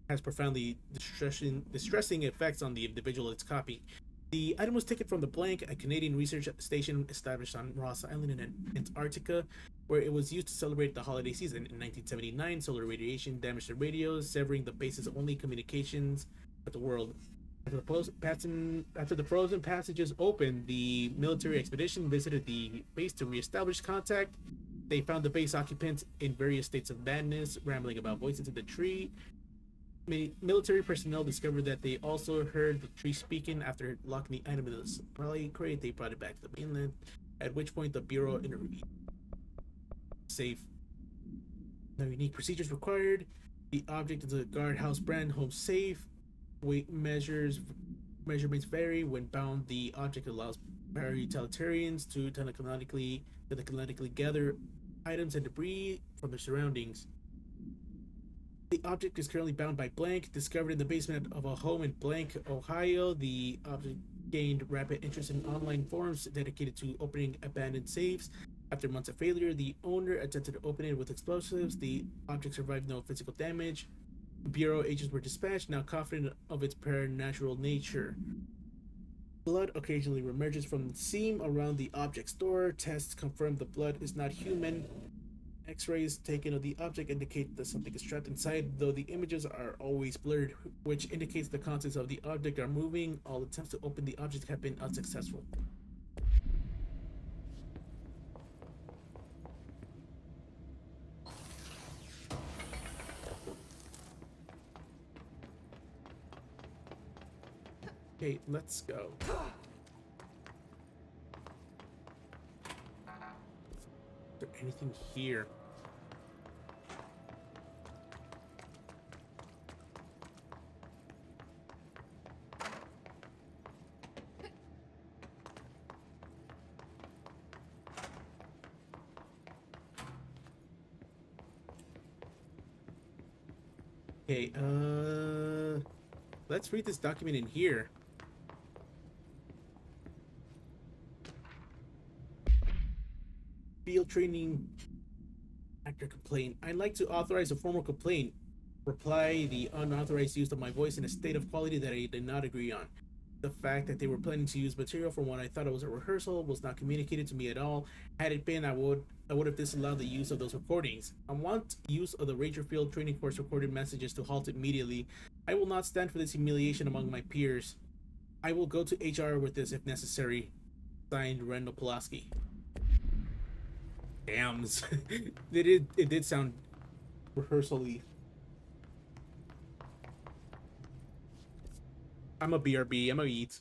has profoundly distressing effects on the individual it's copying. The item was taken from the Blank, a Canadian research station established on Ross Island in Antarctica, where it was used to celebrate the holiday season. In 1979, solar radiation damaged the radios, severing the base's only communications with the world. After the frozen passages opened, the military expedition visited the base to reestablish contact. They found the base occupants in various states of madness, rambling about voices in the tree. Military personnel discovered that they also heard the tree speaking. After locking the item in the supply crate, they brought it back to the mainland, at which point the Bureau intervened. Safe. No unique procedures required. The object is a guardhouse brand home safe. Weight measures measurements vary. When bound, the object allows para-utilitarians to telekinetically gather items and debris from their surroundings. The object is currently bound by blank. Discovered in the basement of a home in blank, Ohio, the object gained rapid interest in online forums dedicated to opening abandoned safes. After months of failure, the owner attempted to open it with explosives. The object survived no physical damage. Bureau agents were dispatched, now confident of its preternatural nature. Blood occasionally emerges from the seam around the object's door. Tests confirm the blood is not human. X-rays taken of the object indicate that something is trapped inside, though the images are always blurred, which indicates the contents of the object are moving. All attempts to open the object have been unsuccessful. Okay, let's go. Is there anything here? Okay, let's read this document in here. Field training actor complaint. I'd like to authorize a formal complaint. Reply: the unauthorized use of my voice in a state of quality that I did not agree on. The fact that they were planning to use material from what I thought it was a rehearsal was not communicated to me at all. Had it been, I would have disallowed the use of those recordings. I want use of the Ranger Field training course recorded messages to halt immediately. I will not stand for this humiliation among my peers. I will go to HR with this if necessary. Signed, Randall Pulaski. Damn, it did sound rehearsal-y. I'm a BRB, I'm a eat.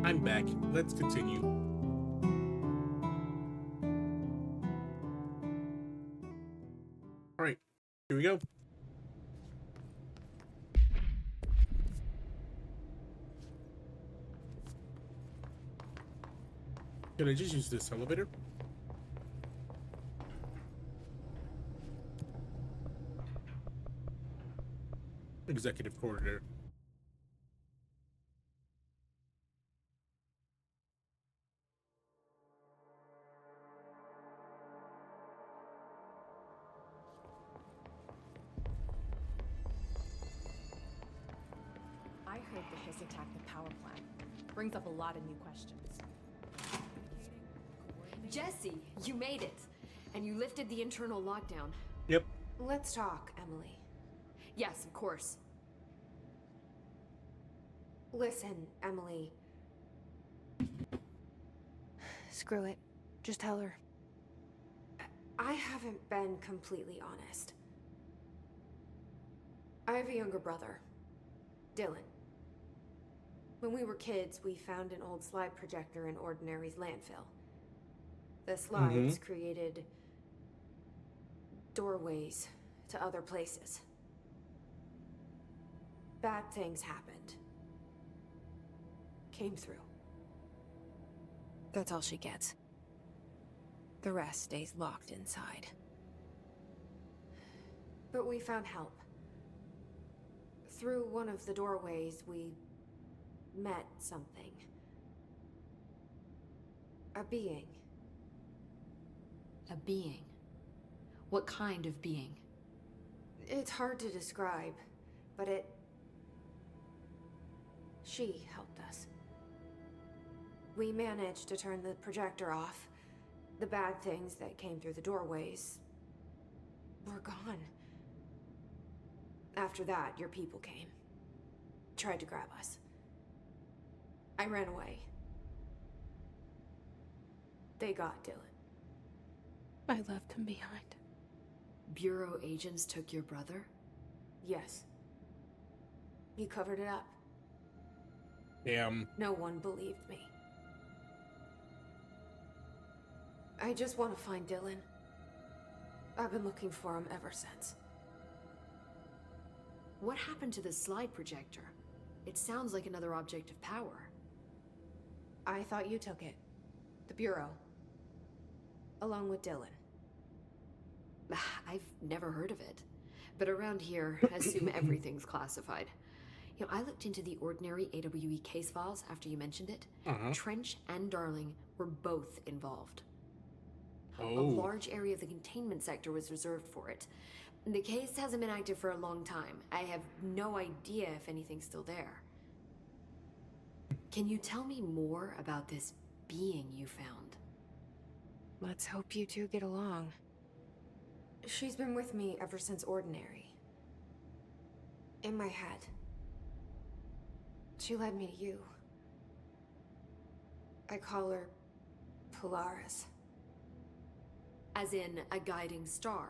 I'm back. Let's continue. Alright, here we go. Can I just use this elevator? Executive corridor. I heard the Hiss attacked the power plant. Brings up a lot of new questions. Jesse, you made it. And you lifted the internal lockdown. Yep. Let's talk, Emily. Yes, of course. Listen, Emily. Screw it. Just tell her. I haven't been completely honest. I have a younger brother, Dylan. When we were kids, we found an old slide projector in Ordinary's landfill. The slides created doorways to other places. Bad things happened. Came through. That's all she gets. The rest stays locked inside. But we found help. Through one of the doorways, we met something. A being. A being? What kind of being? It's hard to describe, but she helped us. We managed to turn the projector off. The bad things that came through the doorways were gone. After that, your people came. Tried to grab us. I ran away. They got Dylan. I left him behind. Bureau agents took your brother? Yes. You covered it up. Damn. No one believed me. I just want to find Dylan. I've been looking for him ever since. What happened to the slide projector? It sounds like another object of power. I thought you took it. The Bureau. Along with Dylan. I've never heard of it. But around here, assume everything's classified. You know, I looked into the Ordinary AWE case files after you mentioned it. Trench and Darling were both involved. A large area of the containment sector was reserved for it. The case hasn't been active for a long time. I have no idea if anything's still there. Can you tell me more about this being you found? Let's hope you two get along. She's been with me ever since Ordinary. In my head. She led me to you. I call her Polaris. As in a guiding star?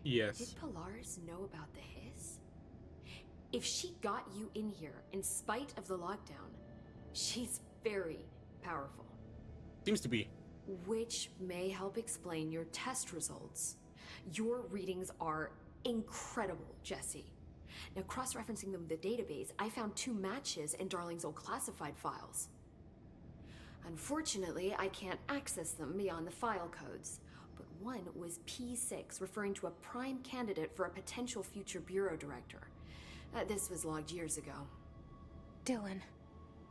Yes. Did Polaris know about the Hiss? If she got you in here in spite of the lockdown, she's very powerful. Seems to be. Which may help explain your test results. Your readings are incredible, Jesse. Now, cross-referencing them with the database, I found 2 matches in Darling's old classified files. Unfortunately, I can't access them beyond the file codes. But one was P6, referring to a prime candidate for a potential future bureau director. This was logged years ago. Dylan.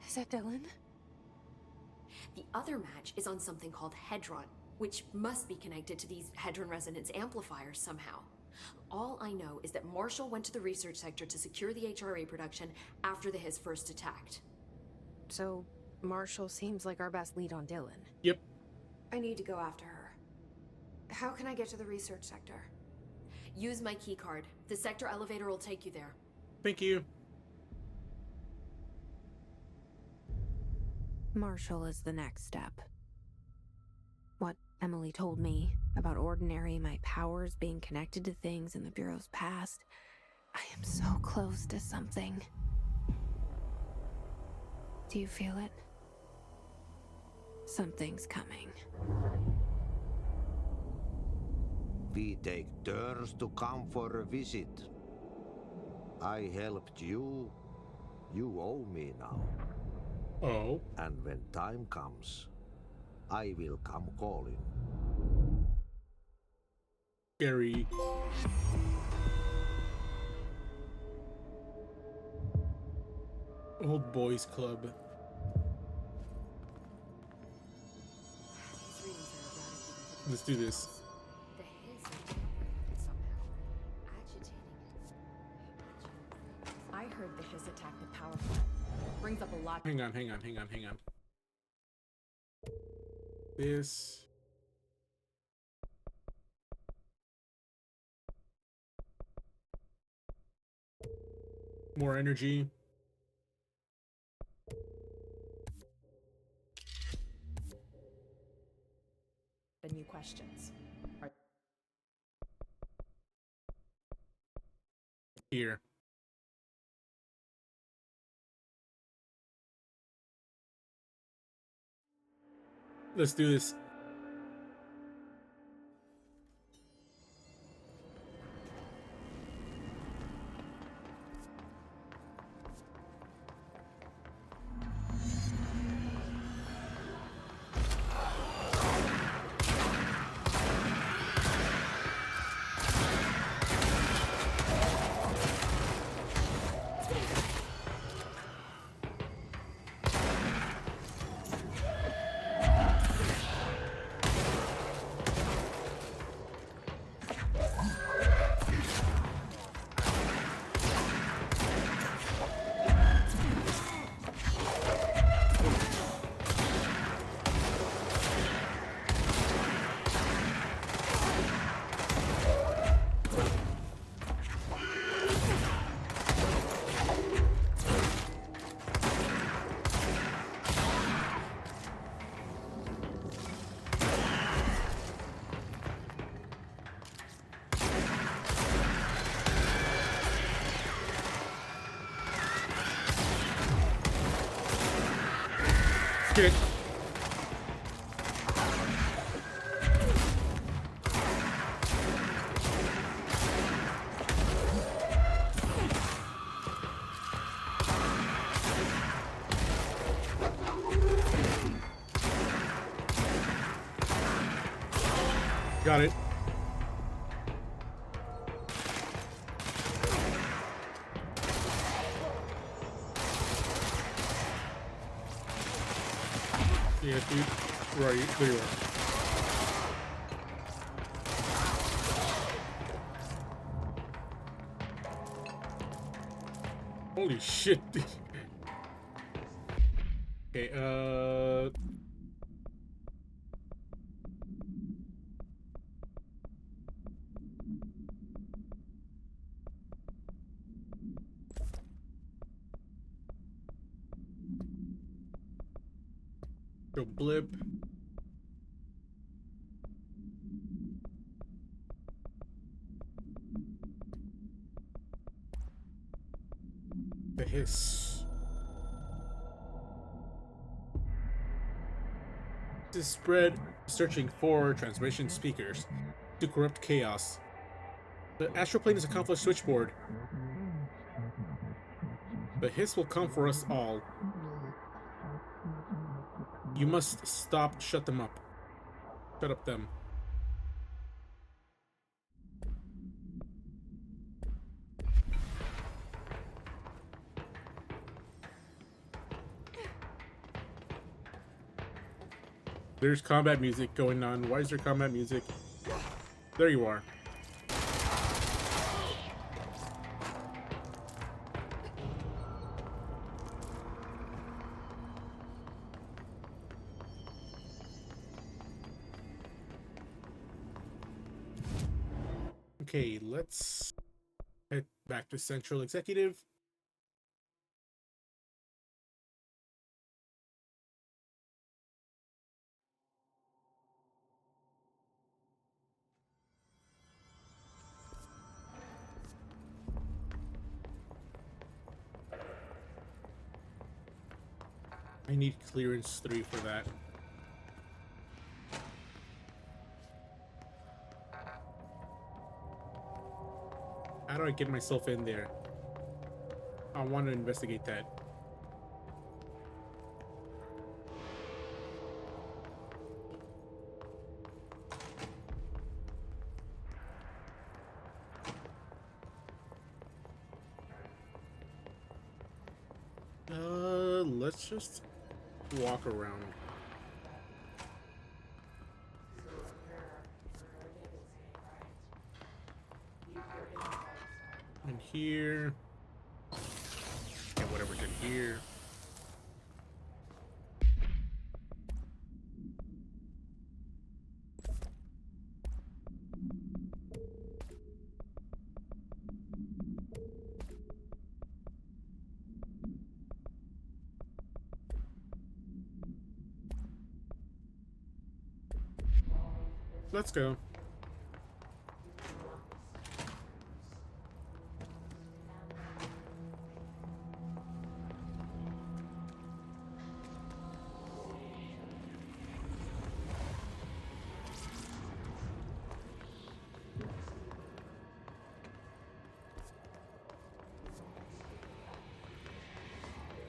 Is that Dylan? The other match is on something called Hedron, which must be connected to these Hedron resonance amplifiers somehow. All I know is that Marshall went to the research sector to secure the HRA production after the Hiss first attacked. So, Marshall seems like our best lead on Dylan. Yep. I need to go after her. How can I get to the research sector? Use my keycard. The sector elevator will take you there. Thank you. Marshall is the next step. What Emily told me about Ordinary, my powers being connected to things in the Bureau's past. I am so close to something. Do you feel it? Something's coming. We take turns to come for a visit. I helped you. You owe me now. Oh. And when time comes, I will come calling. Scary. Old boys club. Let's do this. I heard the Hiss attack the power plant. Brings up a lot. Hang on. This. More energy. The new questions. Here. Let's do this. Get it. Got it. Yeah, dude. Right, there you are. Holy shit, dude. Okay, go blip. The hiss. This spread searching for transmission speakers to corrupt chaos. The astral plane is a complex switchboard. The hiss will come for us all. You must stop, shut them up. Shut up them. There's combat music going on. Why is there combat music? There you are. Okay, let's head back to Central Executive. I need clearance 3 for that. How do I get myself in there? I want to investigate that. Let's just walk around. In here. And whatever's in here. Let's go.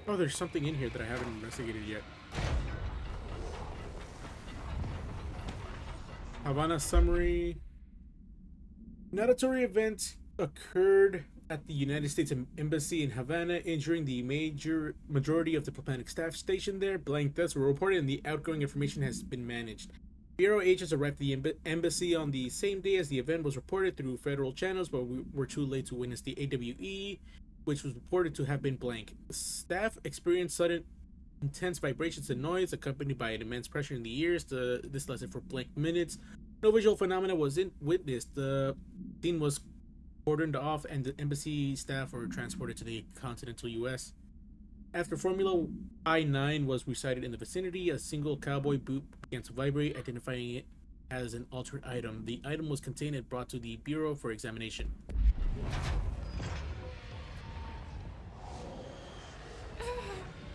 Oh, there's something in here that I haven't investigated yet. Havana summary. Mandatory event occurred at the United States Embassy in Havana, injuring the majority of the diplomatic staff stationed there. Blank deaths were reported and the outgoing information has been managed. Bureau agents arrived at the embassy on the same day as the event was reported through federal channels, but we were too late to witness the AWE, which was reported to have been blank. Staff experienced sudden intense vibrations and noise, accompanied by an immense pressure in the ears. This lasted for blank minutes. No visual phenomena was witnessed. The scene was cordoned off, and the embassy staff were transported to the continental U.S. After Formula I-9 was recited in the vicinity, a single cowboy boot began to vibrate, identifying it as an altered item. The item was contained and brought to the Bureau for examination.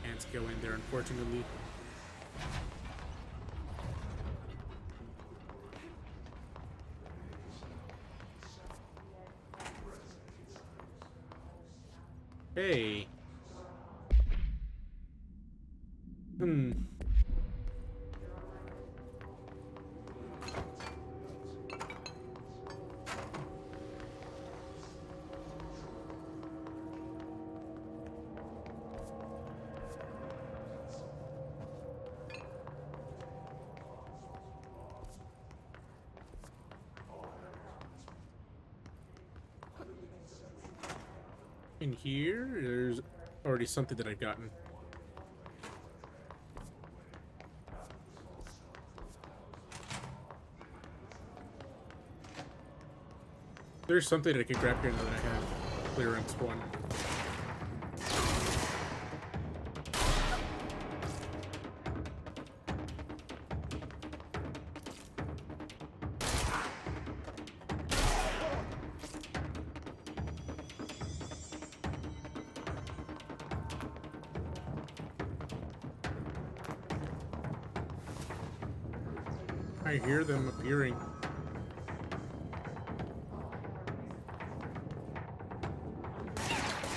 Can't go in there, unfortunately. Hey. In here, there's already something that I've gotten. There's something that I can grab here now that I have clearance 1. I hear them appearing.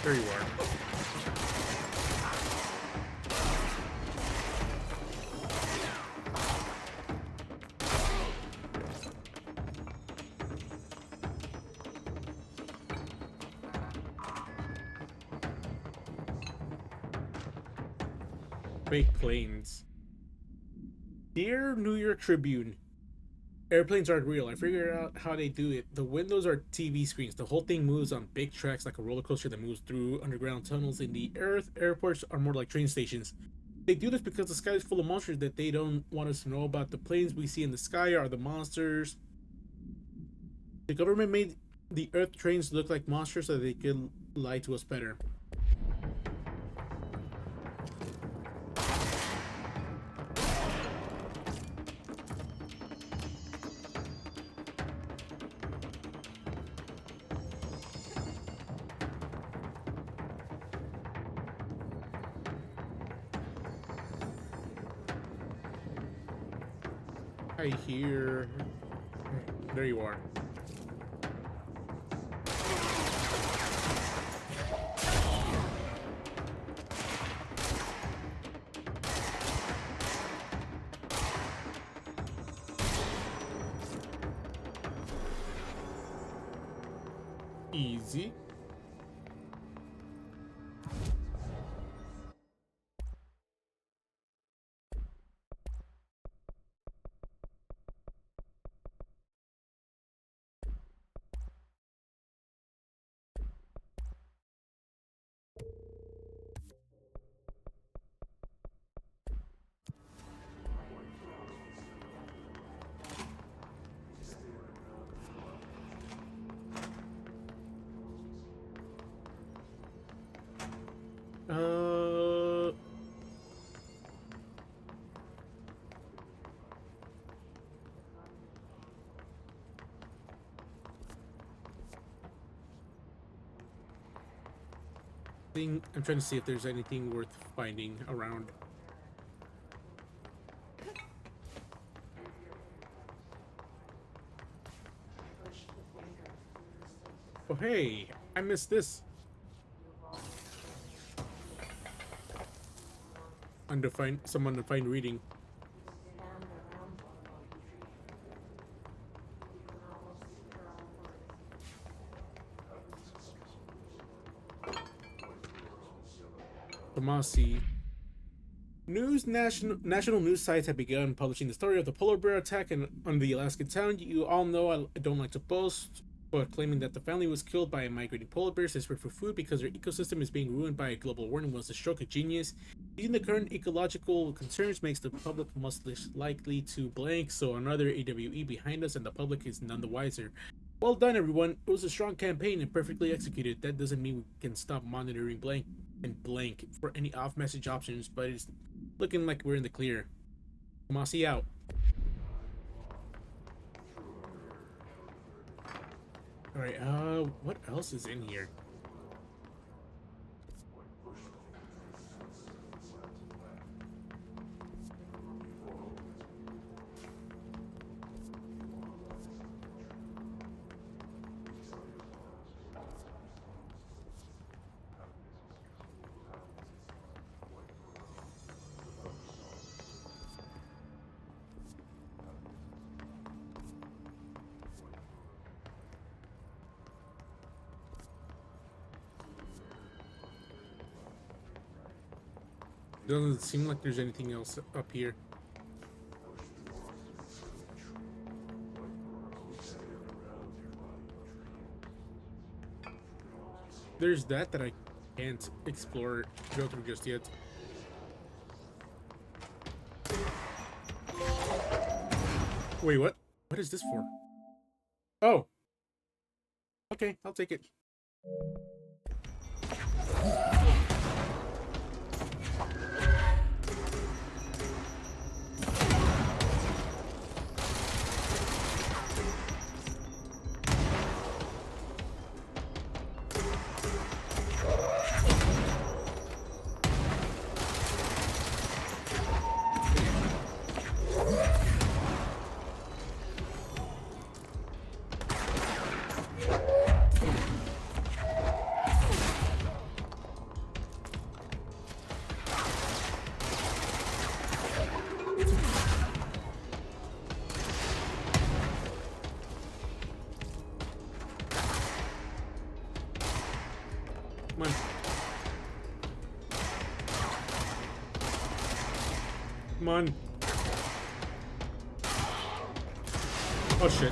There you are. Fake planes. Dear New York Tribune, airplanes aren't real. I figured out how they do it. The windows are TV screens. The whole thing moves on big tracks like a roller coaster that moves through underground tunnels in the earth. Airports are more like train stations. They do this because the sky is full of monsters that they don't want us to know about. The planes we see in the sky are the monsters. The government made the earth trains look like monsters so they could lie to us better. I hear... There you are. Easy. I'm trying to see if there's anything worth finding around. Oh hey, I missed this. Undefined, some undefined reading. Tomasi. National news sites have begun publishing the story of the polar bear attack on the Alaskan town. You all know I don't like to boast, but claiming that the family was killed by a migrating polar bear desperate for food because their ecosystem is being ruined by a global warming was a stroke of genius. Using the current ecological concerns makes the public much less likely to blank, so another AWE behind us and the public is none the wiser. Well done, everyone. It was a strong campaign and perfectly executed. That doesn't mean we can stop monitoring blank for any off-message options, but it's looking like we're in the clear. Tomasi out. Alright, what else is in here? Doesn't seem like there's anything else up here. There's that I can't explore, go through just yet. Wait, what? What is this for? Oh. Okay, I'll take it. Come on. Come on. Oh shit.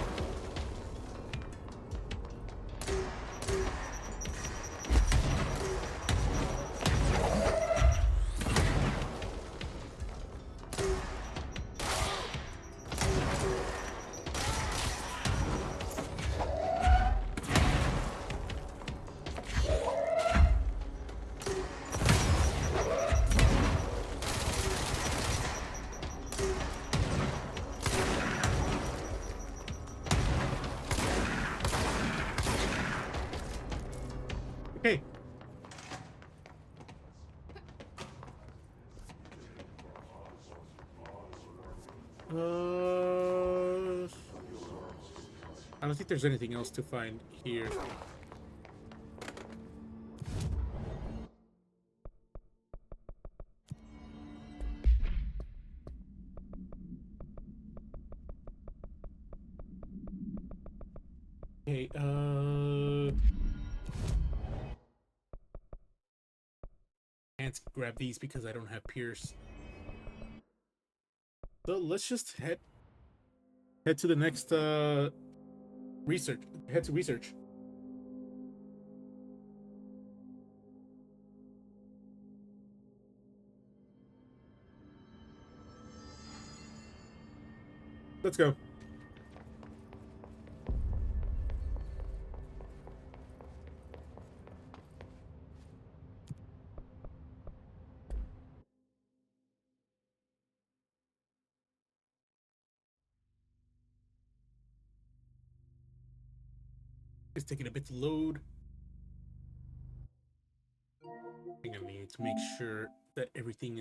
Okay. I don't think there's anything else to find here. Okay, can't grab these because I don't have Pierce. So let's just head to the next research. Head to research. Let's go. It's taking a bit to load. I think I need to make sure that everything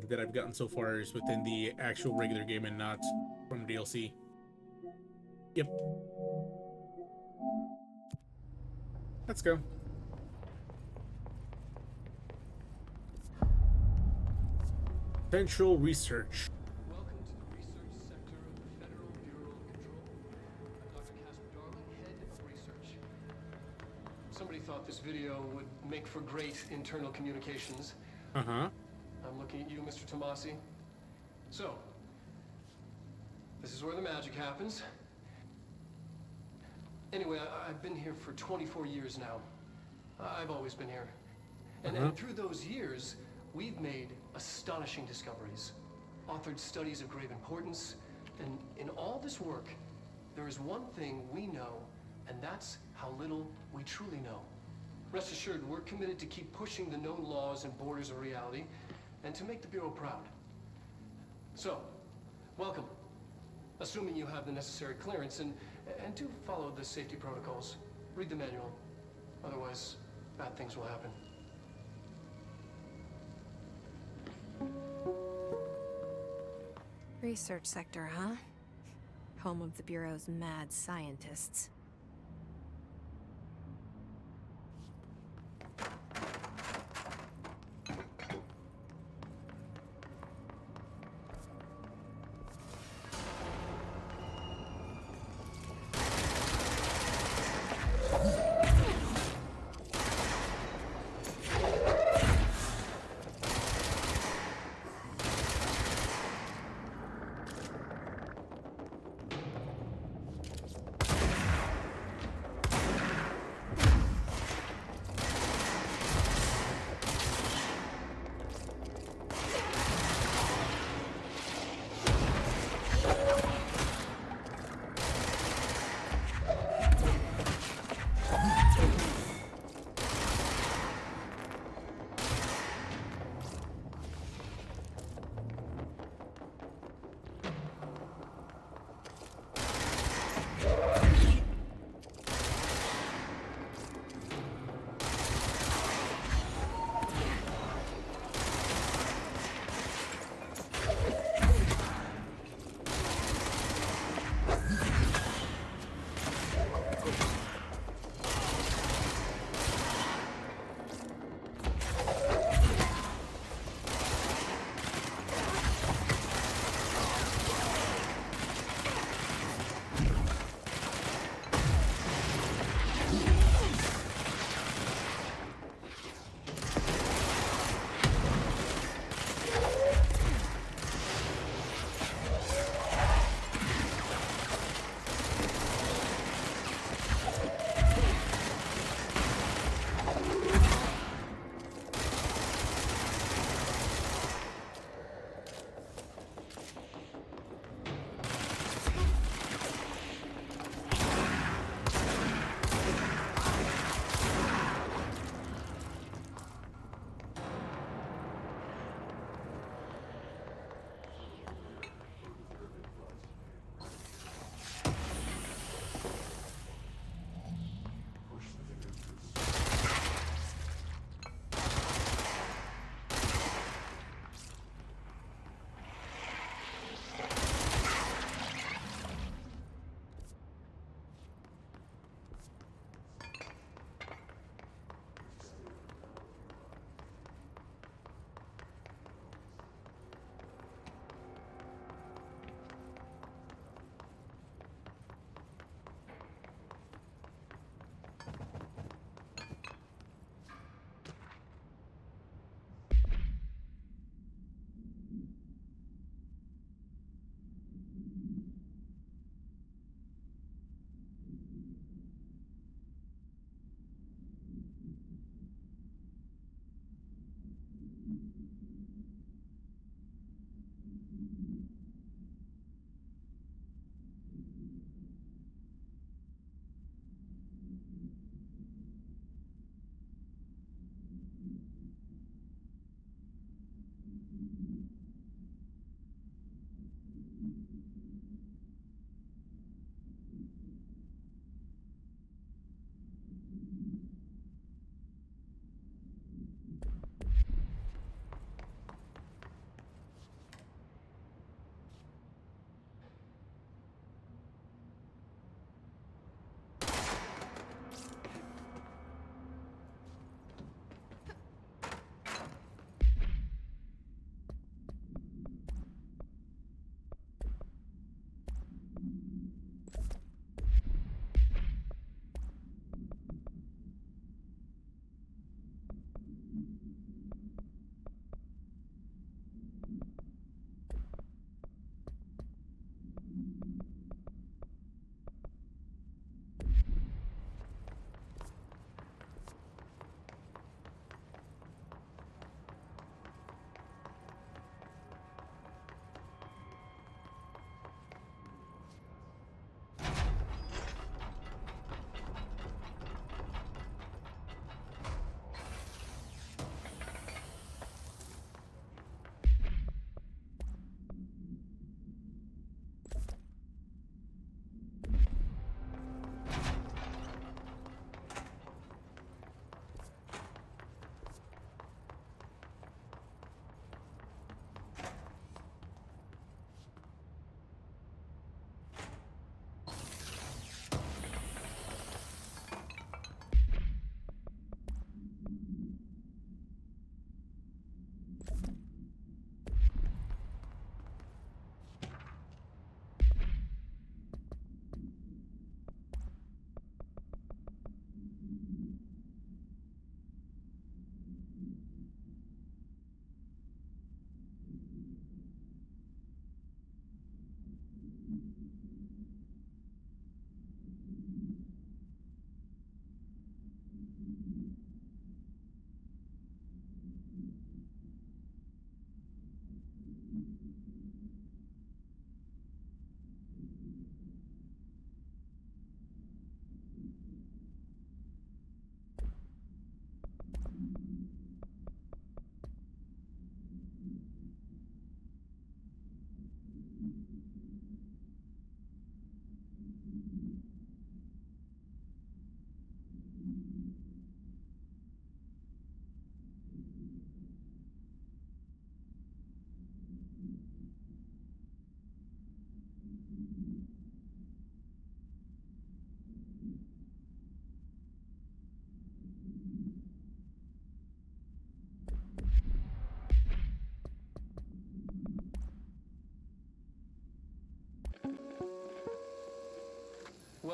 that I've gotten so far is within the actual regular game and not from DLC. Yep. Let's go. Central Research. Welcome to the research sector of the Federal Bureau of Control. I'm Dr. Casper Darling, head of research. Somebody thought this video would make for great internal communications. Uh-huh. I'm looking at you, Mr. Tomasi. So, this is where the magic happens. Anyway, I've been here for 24 years now. I've always been here. And through those years, we've made astonishing discoveries, authored studies of grave importance, and in all this work, there is one thing we know, and that's how little we truly know. Rest assured, we're committed to keep pushing the known laws and borders of reality, and to make the Bureau proud. So, welcome. Assuming you have the necessary clearance, and do follow the safety protocols. Read the manual. Otherwise, bad things will happen. Research sector, huh? Home of the Bureau's mad scientists.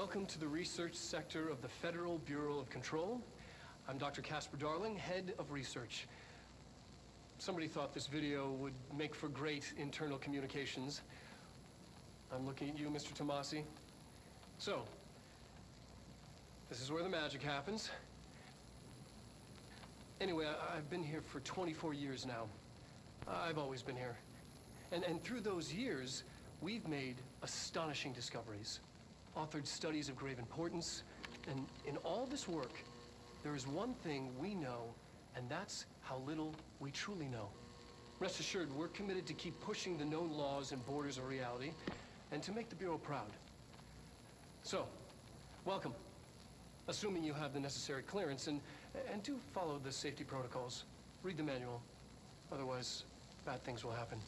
welcome to the research sector of the Federal Bureau of Control. I'm Dr. Casper Darling, head of research. Somebody thought this video would make for great internal communications. I'm looking at you, Mr. Tomasi. So, this is where the magic happens. Anyway, I've been here for 24 years now. I've always been here. And through those years, we've made astonishing discoveries, authored studies of grave importance, and in all this work, there is one thing we know, and that's how little we truly know. Rest assured, we're committed to keep pushing the known laws and borders of reality, and to make the Bureau proud. So, welcome. Assuming you have the necessary clearance, and do follow the safety protocols. Read the manual. Otherwise, bad things will happen.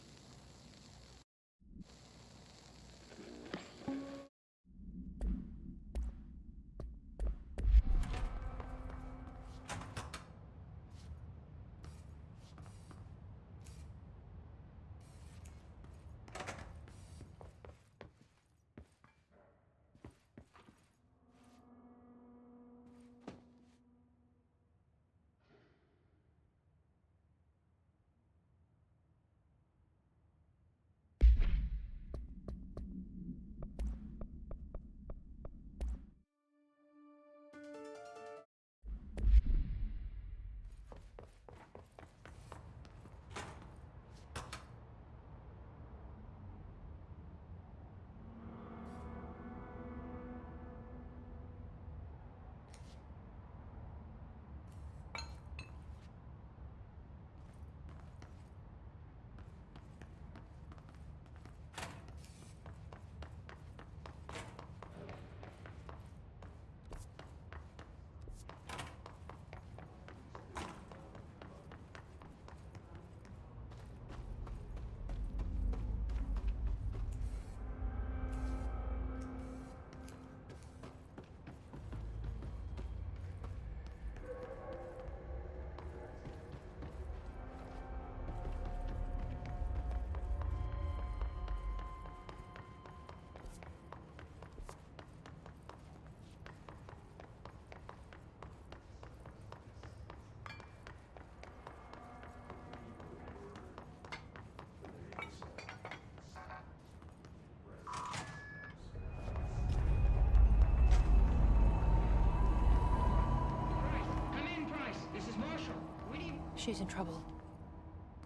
She's in trouble.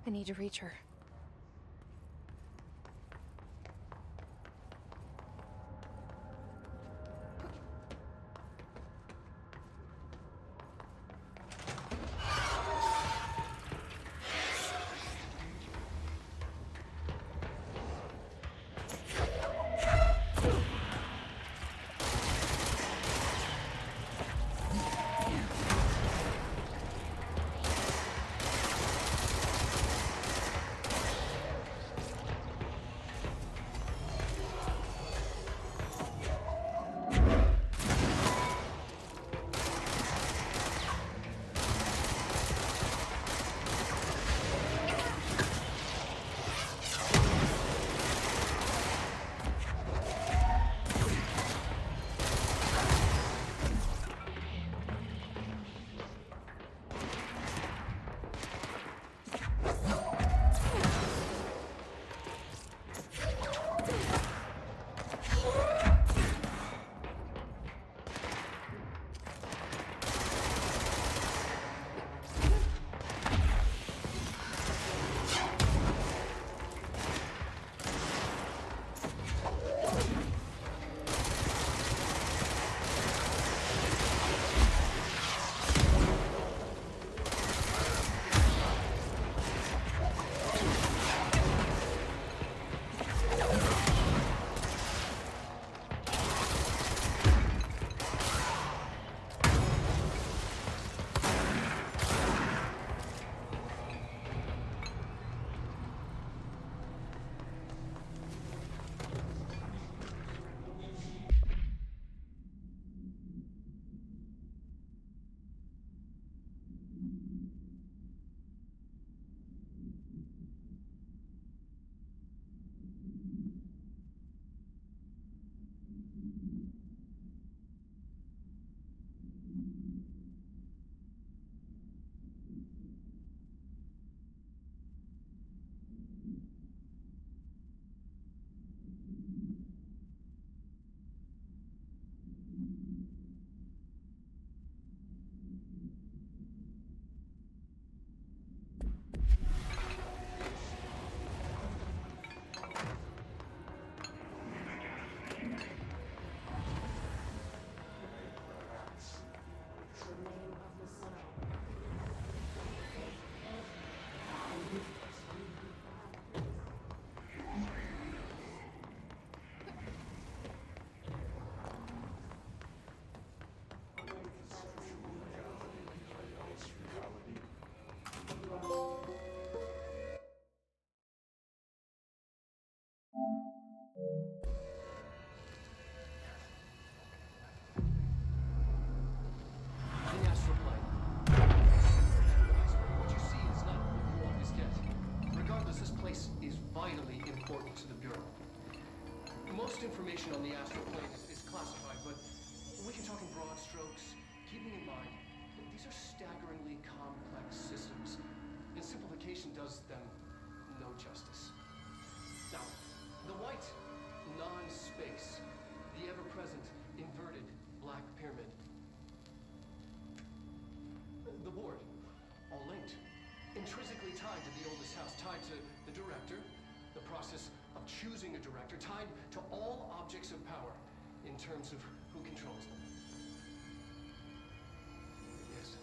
I need to reach her. place is vitally important to the Bureau. Most information on the astral plane is classified, but we can talk in broad strokes, keeping in mind that these are staggeringly complex systems, and simplification does them no justice. Now, the white, non-space, the ever-present, inverted black pyramid. The board, all linked, intrinsically tied to the oldest house, tied to the director, the process of choosing a director, tied to all objects of power in terms of who controls them. Yes.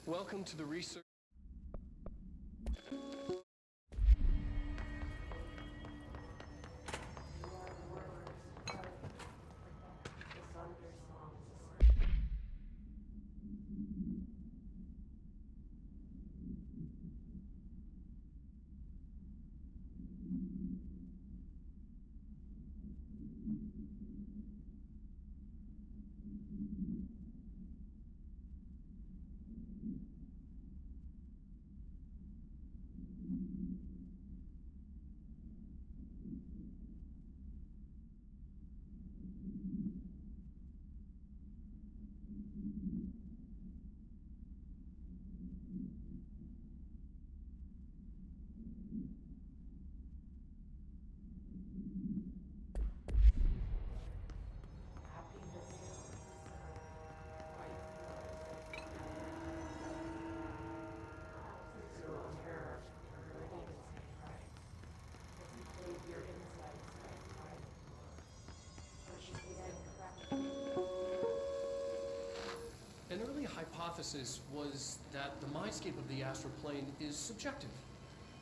Welcome to the research. An early hypothesis was that the mindscape of the astral plane is subjective,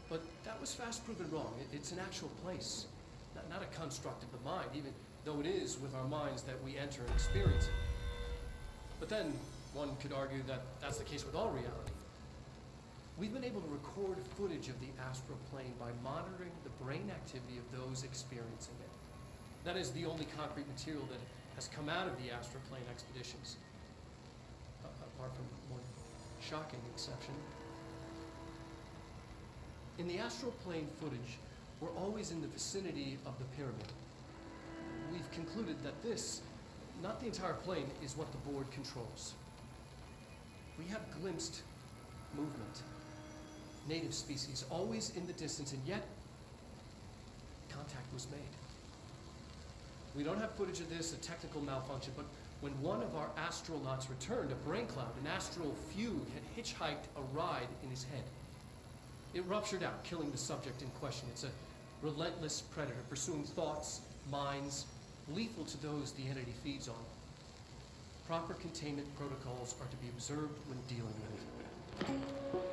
but that was fast proven wrong. It's an actual place, not a construct of the mind, even though it is with our minds that we enter and experience it. But then one could argue that that's the case with all reality. We've been able to record footage of the astral plane by monitoring the brain activity of those experiencing it. That is the only concrete material that has come out of the astral plane expeditions. Apart from one shocking exception. In the astral plane footage, we're always in the vicinity of the pyramid. We've concluded that this, not the entire plane, is what the board controls. We have glimpsed movement, native species, always in the distance, and yet contact was made. We don't have footage of this, a technical malfunction, but when one of our astronauts returned, a brain cloud, an astral fugue, had hitchhiked a ride in his head. It ruptured out, killing the subject in question. It's a relentless predator, pursuing thoughts, minds, lethal to those the entity feeds on. Proper containment protocols are to be observed when dealing with it.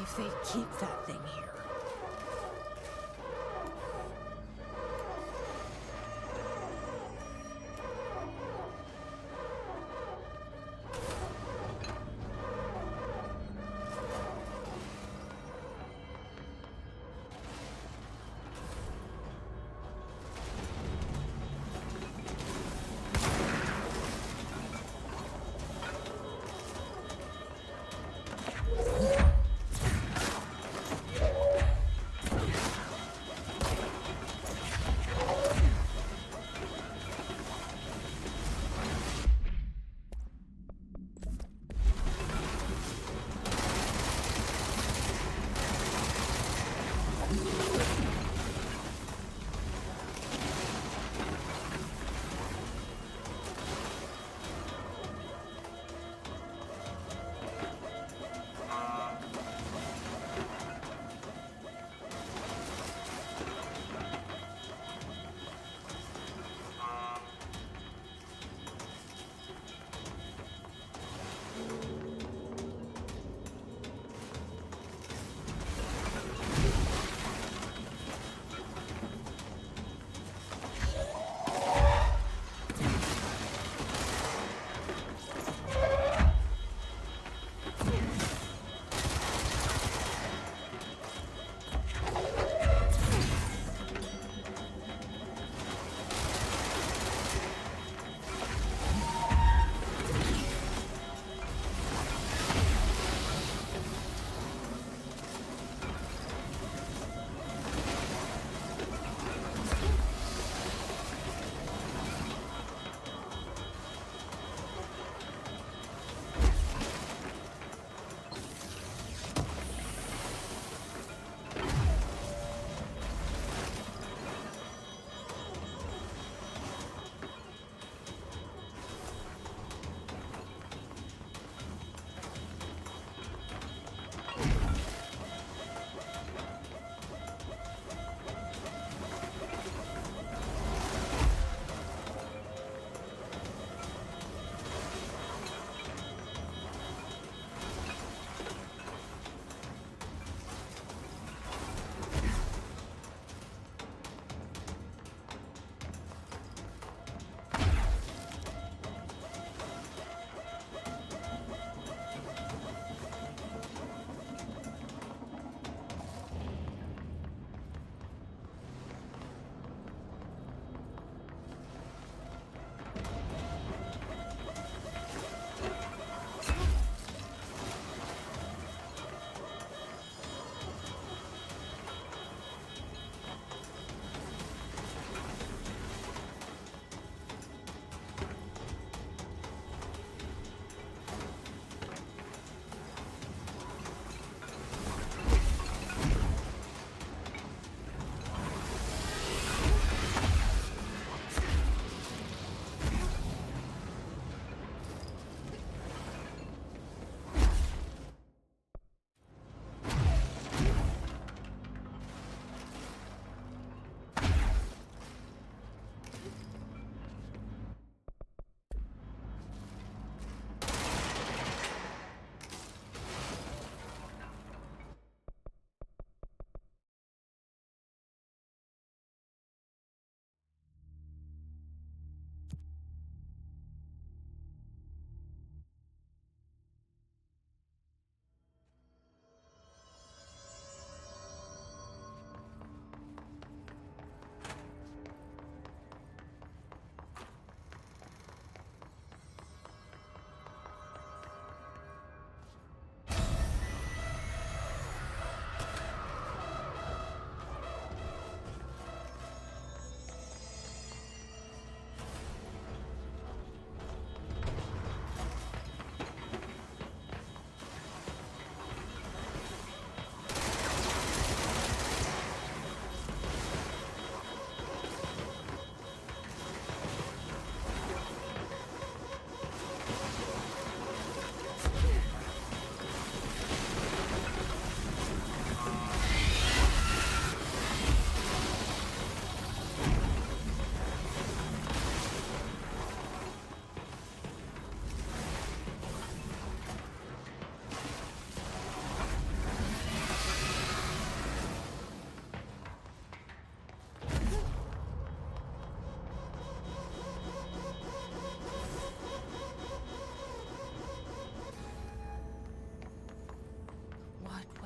If they keep that thing here.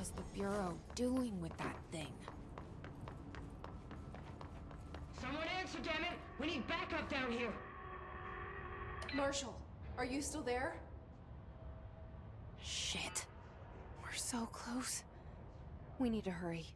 was the Bureau doing with that thing? Someone answer, damn it! We need backup down here! Marshall, are you still there? Shit. We're so close. We need to hurry.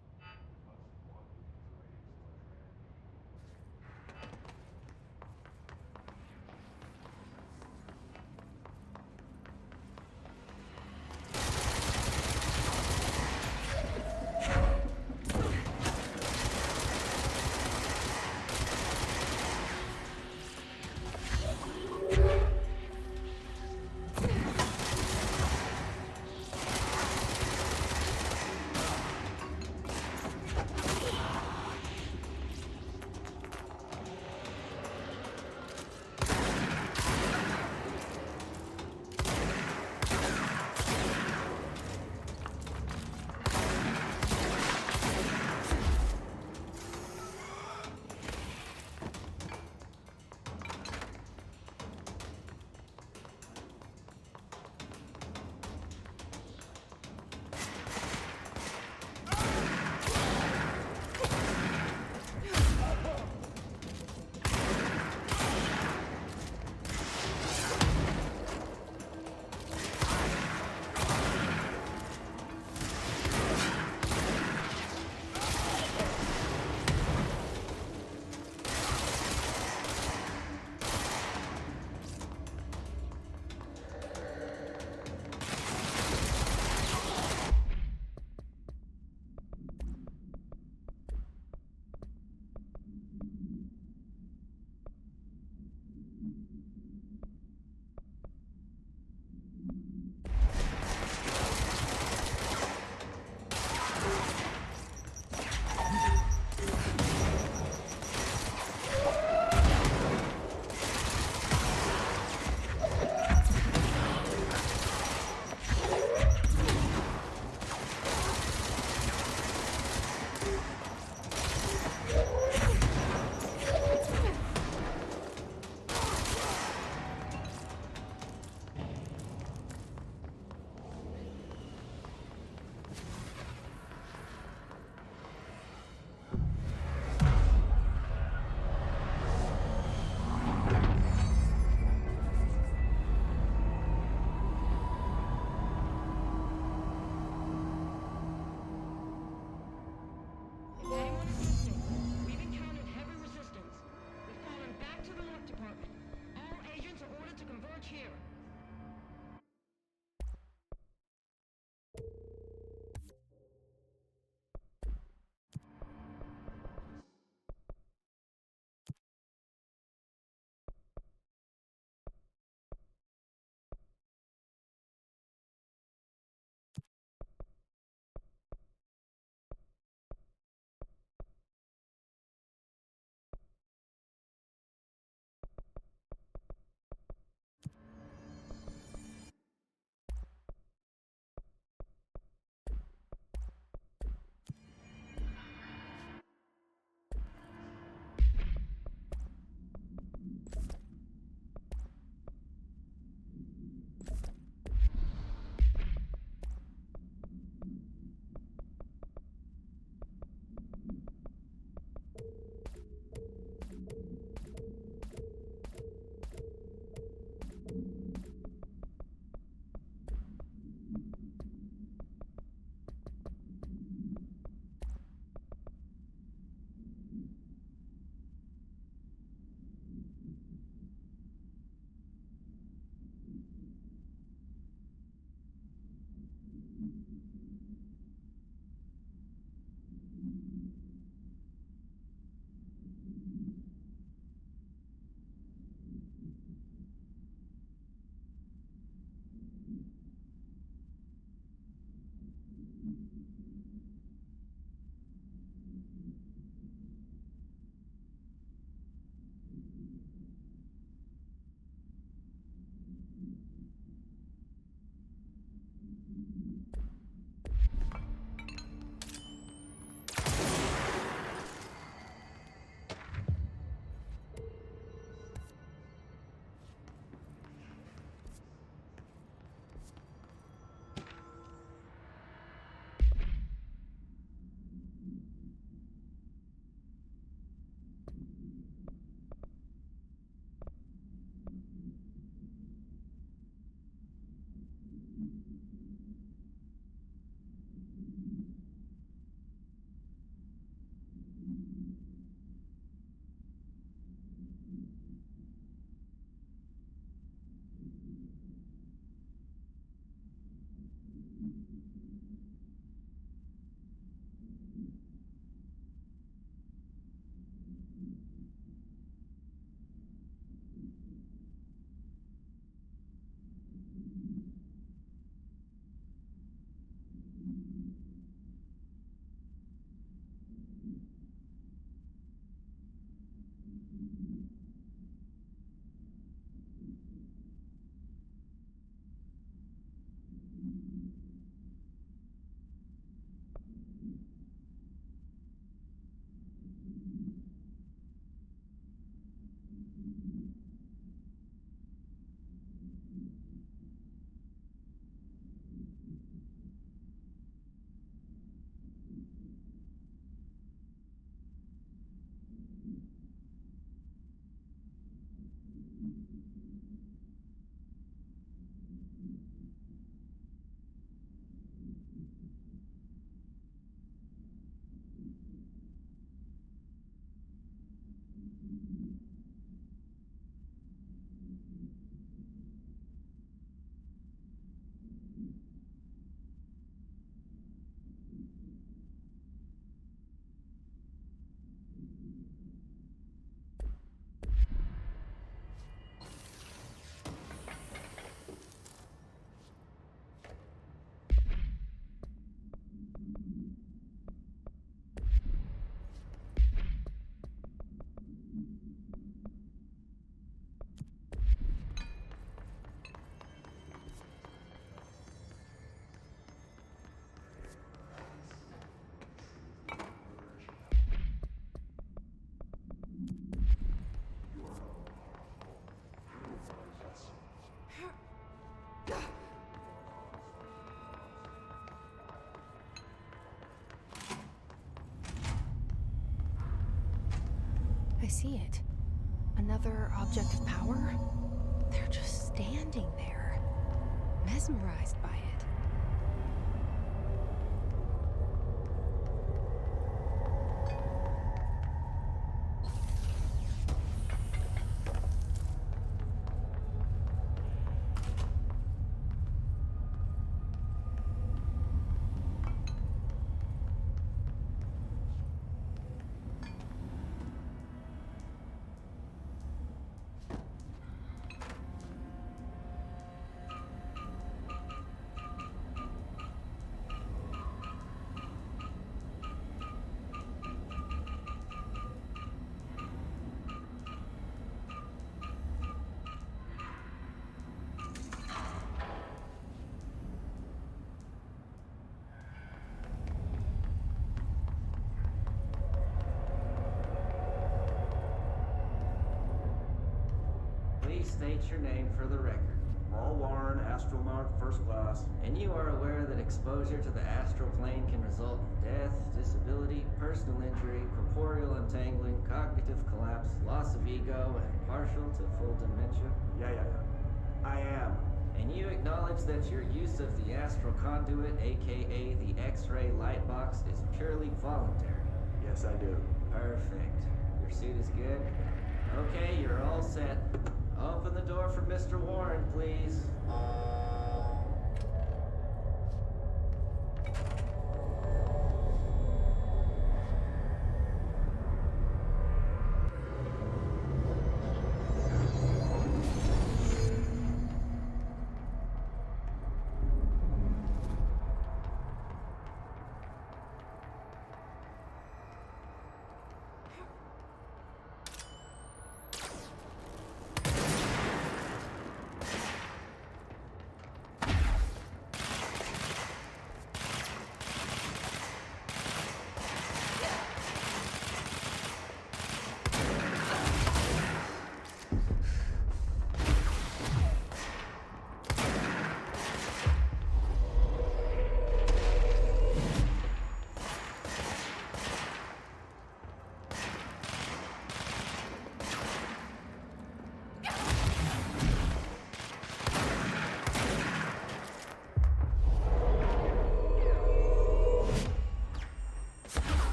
see it. Another object of power? They're just standing there, mesmerized by it. Please state your name for the record. Paul Warren, astronaut, first class. And you are aware that exposure to the astral plane can result in death, disability, personal injury, corporeal untangling, cognitive collapse, loss of ego, and partial to full dementia? Yeah. I am. And you acknowledge that your use of the astral conduit, aka the X-ray light box, is purely voluntary? Yes, I do. Perfect. Your suit is good? Okay, you're all set. Open the door for Mr. Warren, please.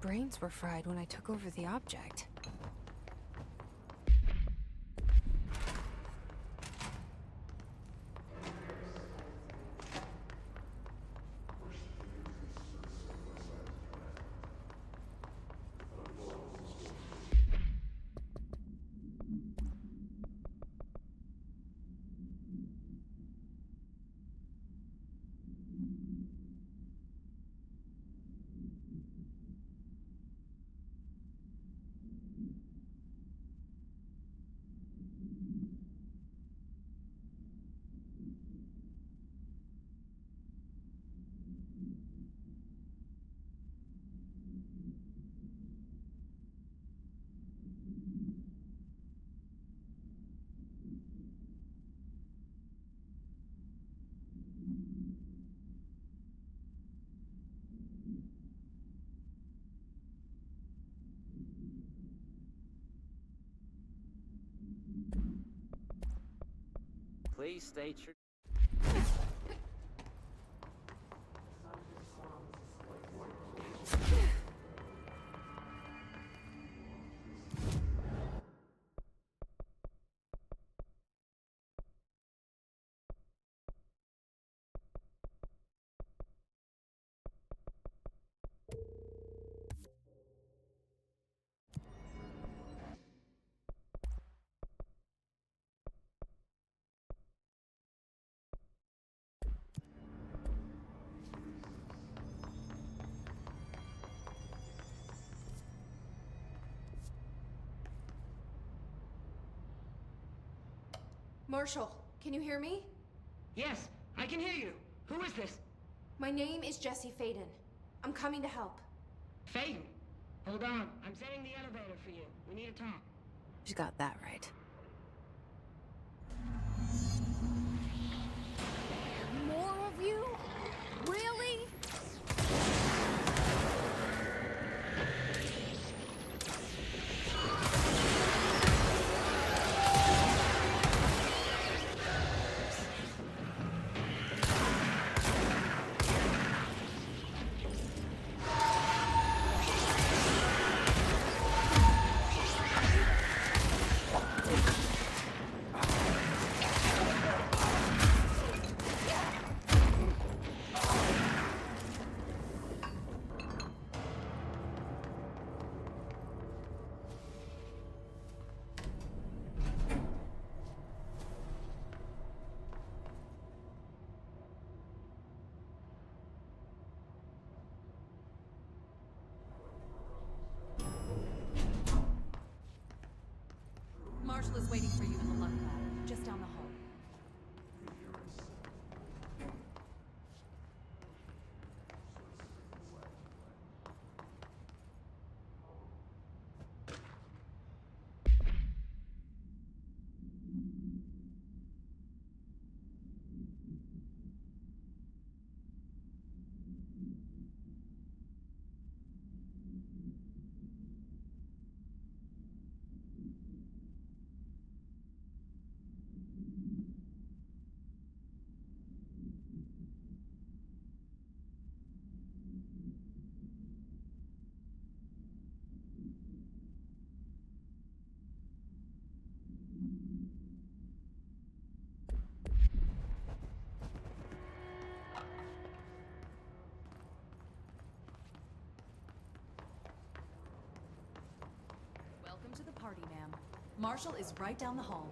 brains were fried when I took over the object. Please state your... Marshall, can you hear me? Yes, I can hear you. Who is this? My name is Jesse Faden. I'm coming to help. Faden. Hold on. I'm setting the elevator for you. We need to talk. She's got that right. More of you? Really? Marshall is waiting for you in the lug ladder, just down the hall. Welcome to the party, ma'am. Marshall is right down the hall.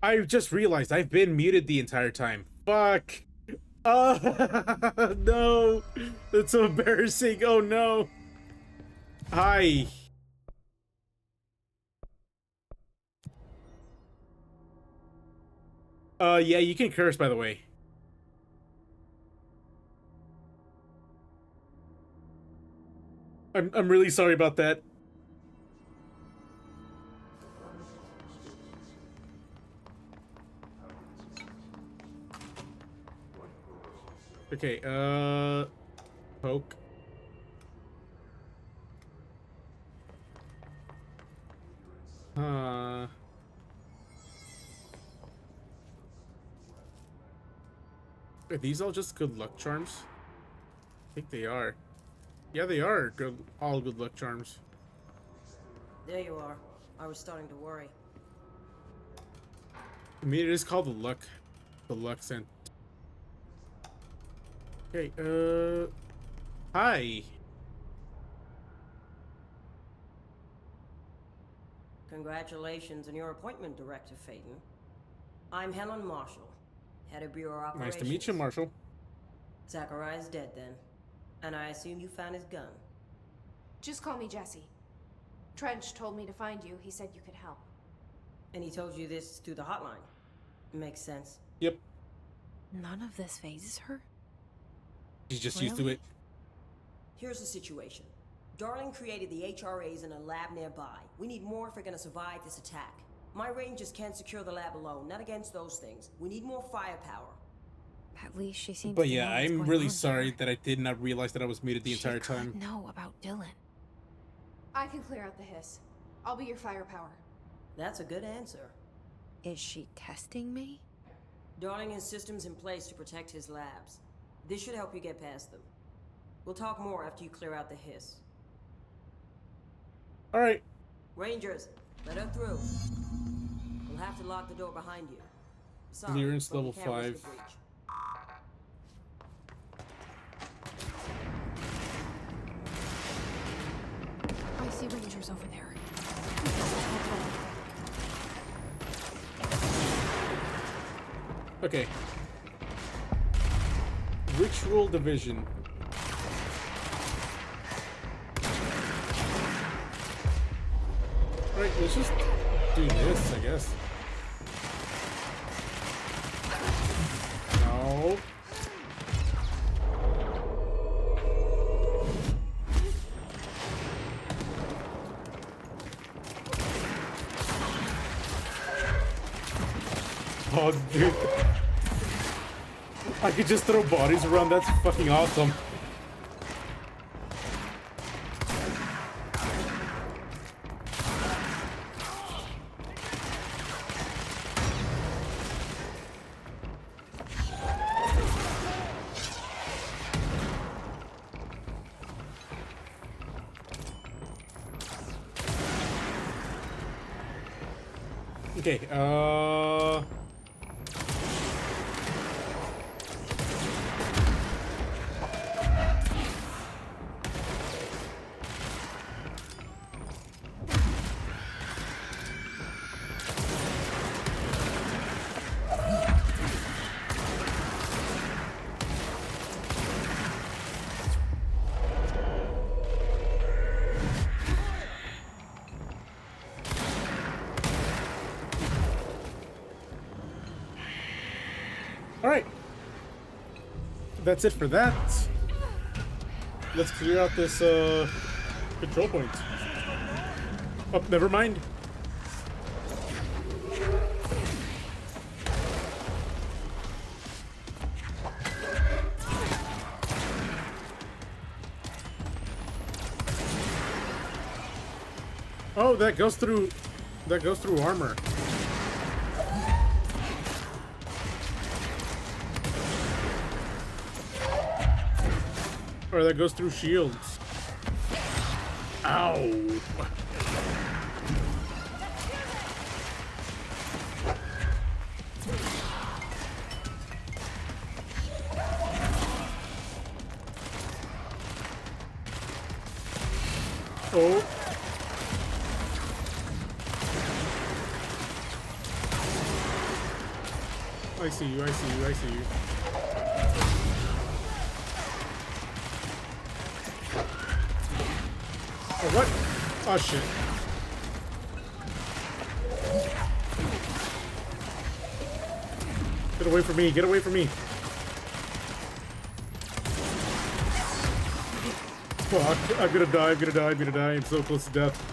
I just realized I've been muted the entire time. Fuck. No. That's so embarrassing. Oh no. Hi. Yeah, you can curse, by the way. I'm really sorry about that. Okay, poke. Are these all just good luck charms? I think they are. Yeah, they are all good luck charms. There you are. I was starting to worry. I mean, it is called the luck scent. Okay, hi. Congratulations on your appointment, Director Phaeton. I'm Helen Marshall, head of Bureau Operations. Nice to meet you, Marshall. Zachariah's dead then, and I assume you found his gun. Just call me Jesse. Trench told me to find you. He said you could help. And he told you this through the hotline. Makes sense. Yep. None of this phases her? She's just used to it. Here's the situation. Darling created the HRAs in a lab nearby. We need more if we're gonna survive this attack. My rangers can't secure the lab alone, not against those things. We need more firepower. At least she seems But to yeah, know what's I'm going really on sorry here. that I did not realize that I was muted the entire She could time. know about Dylan. I can clear out the hiss. I'll be your firepower. That's a good answer. Is she testing me? Darling has systems in place to protect his labs. This should help you get past them. We'll talk more after you clear out the hiss. Alright. Rangers, let her through. We'll have to lock the door behind you. Sorry, Clearance but we level can't risk 5. the breach. I see rangers over there. Okay. Ritual division. Alright, let's just do this, I guess. No. Oh, dude. I could just throw bodies around. That's fucking awesome. Okay, alright. That's it for that. Let's clear out this, control point. Oh, never mind. Oh, that goes through armor. Or that goes through shields. Ow. Oh. I see you, I see you, I see you. Oh, what? Oh, shit. Get away from me, get away from me. Fuck, I'm gonna die, I'm gonna die, I'm gonna die. I'm so close to death.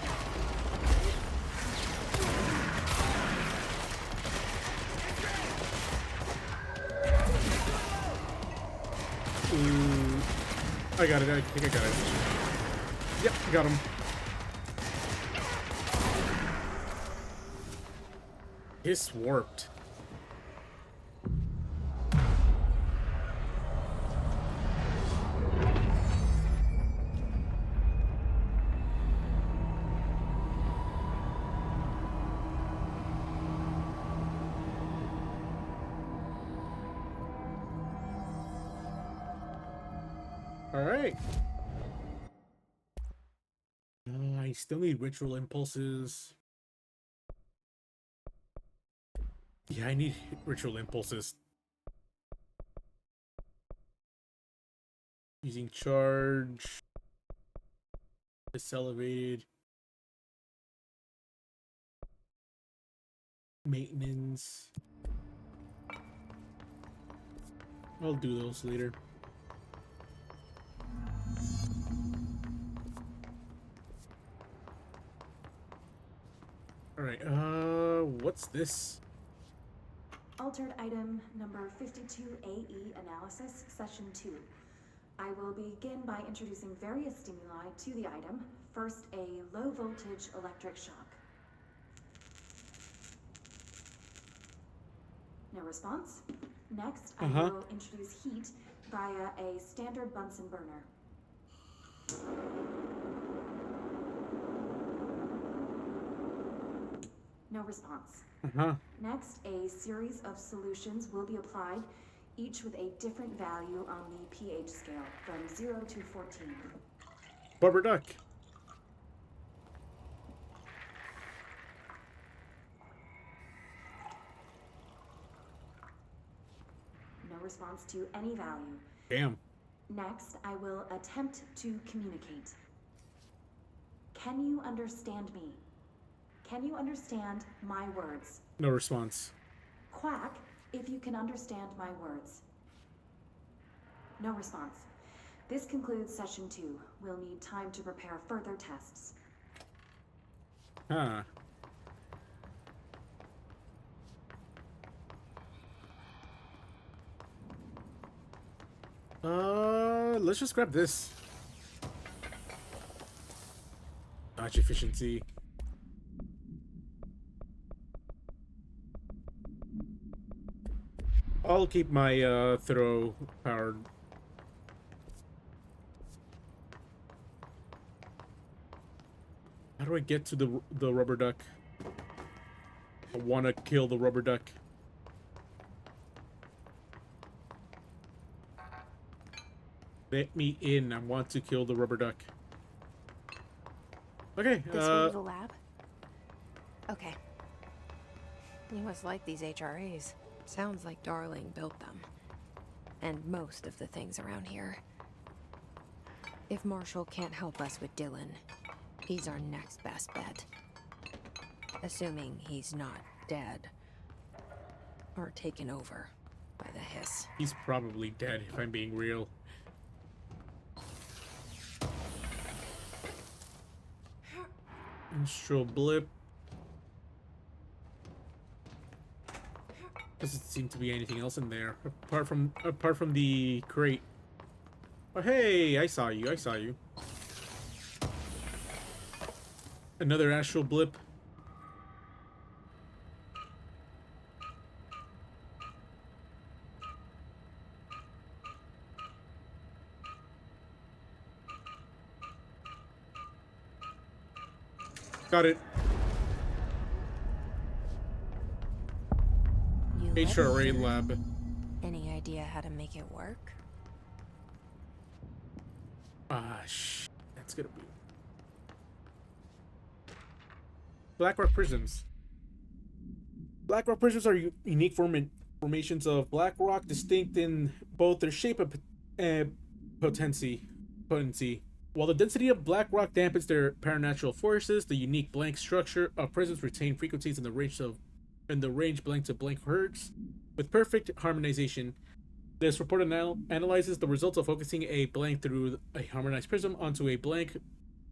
I got it. I think I got it. Yep, got him. Hiss warped. Alright. I still need ritual impulses. Yeah, I need ritual impulses. Using charge. It's elevated. Maintenance. I'll do those later. Alright, what's this? Altered item number 52AE analysis, session 2. I will begin by introducing various stimuli to the item. First, a low voltage electric shock. No response. Next, I will introduce heat via a standard Bunsen burner. No response. Next, a series of solutions will be applied, each with a different value on the pH scale, from 0 to 14. Rubber duck. No response to any value. Damn. Next, I will attempt to communicate. Can you understand me? Can you understand my words? No response. Quack if you can understand my words. No response. This concludes session 2. We'll need time to prepare further tests. Huh. Let's just grab this. Dodge efficiency. I'll keep my throw powered. How do I get to the rubber duck? I want to kill the rubber duck. Let me in. I want to kill the rubber duck. Okay. This way to the lab? Okay. You must like these HRAs. Sounds like Darling built them. And most of the things around here. If Marshall can't help us with Dylan, he's our next best bet. Assuming he's not dead. Or taken over by the hiss. He's probably dead, if I'm being real. Astral blip. Doesn't seem to be anything else in there apart from the crate. Oh hey, I saw you. I saw you. Another astral blip. Got it. HRA lab. Any idea how to make it work? Ah, that's gonna be Blackrock prisms. Blackrock prisms are a unique form formations of black rock, distinct in both their shape and potency. While the density of black rock dampens their paranatural forces, the unique blank structure of prisms retain frequencies in the range blank to blank hertz with perfect harmonization. This report analyzes the results of focusing a blank through a harmonized prism onto a blank,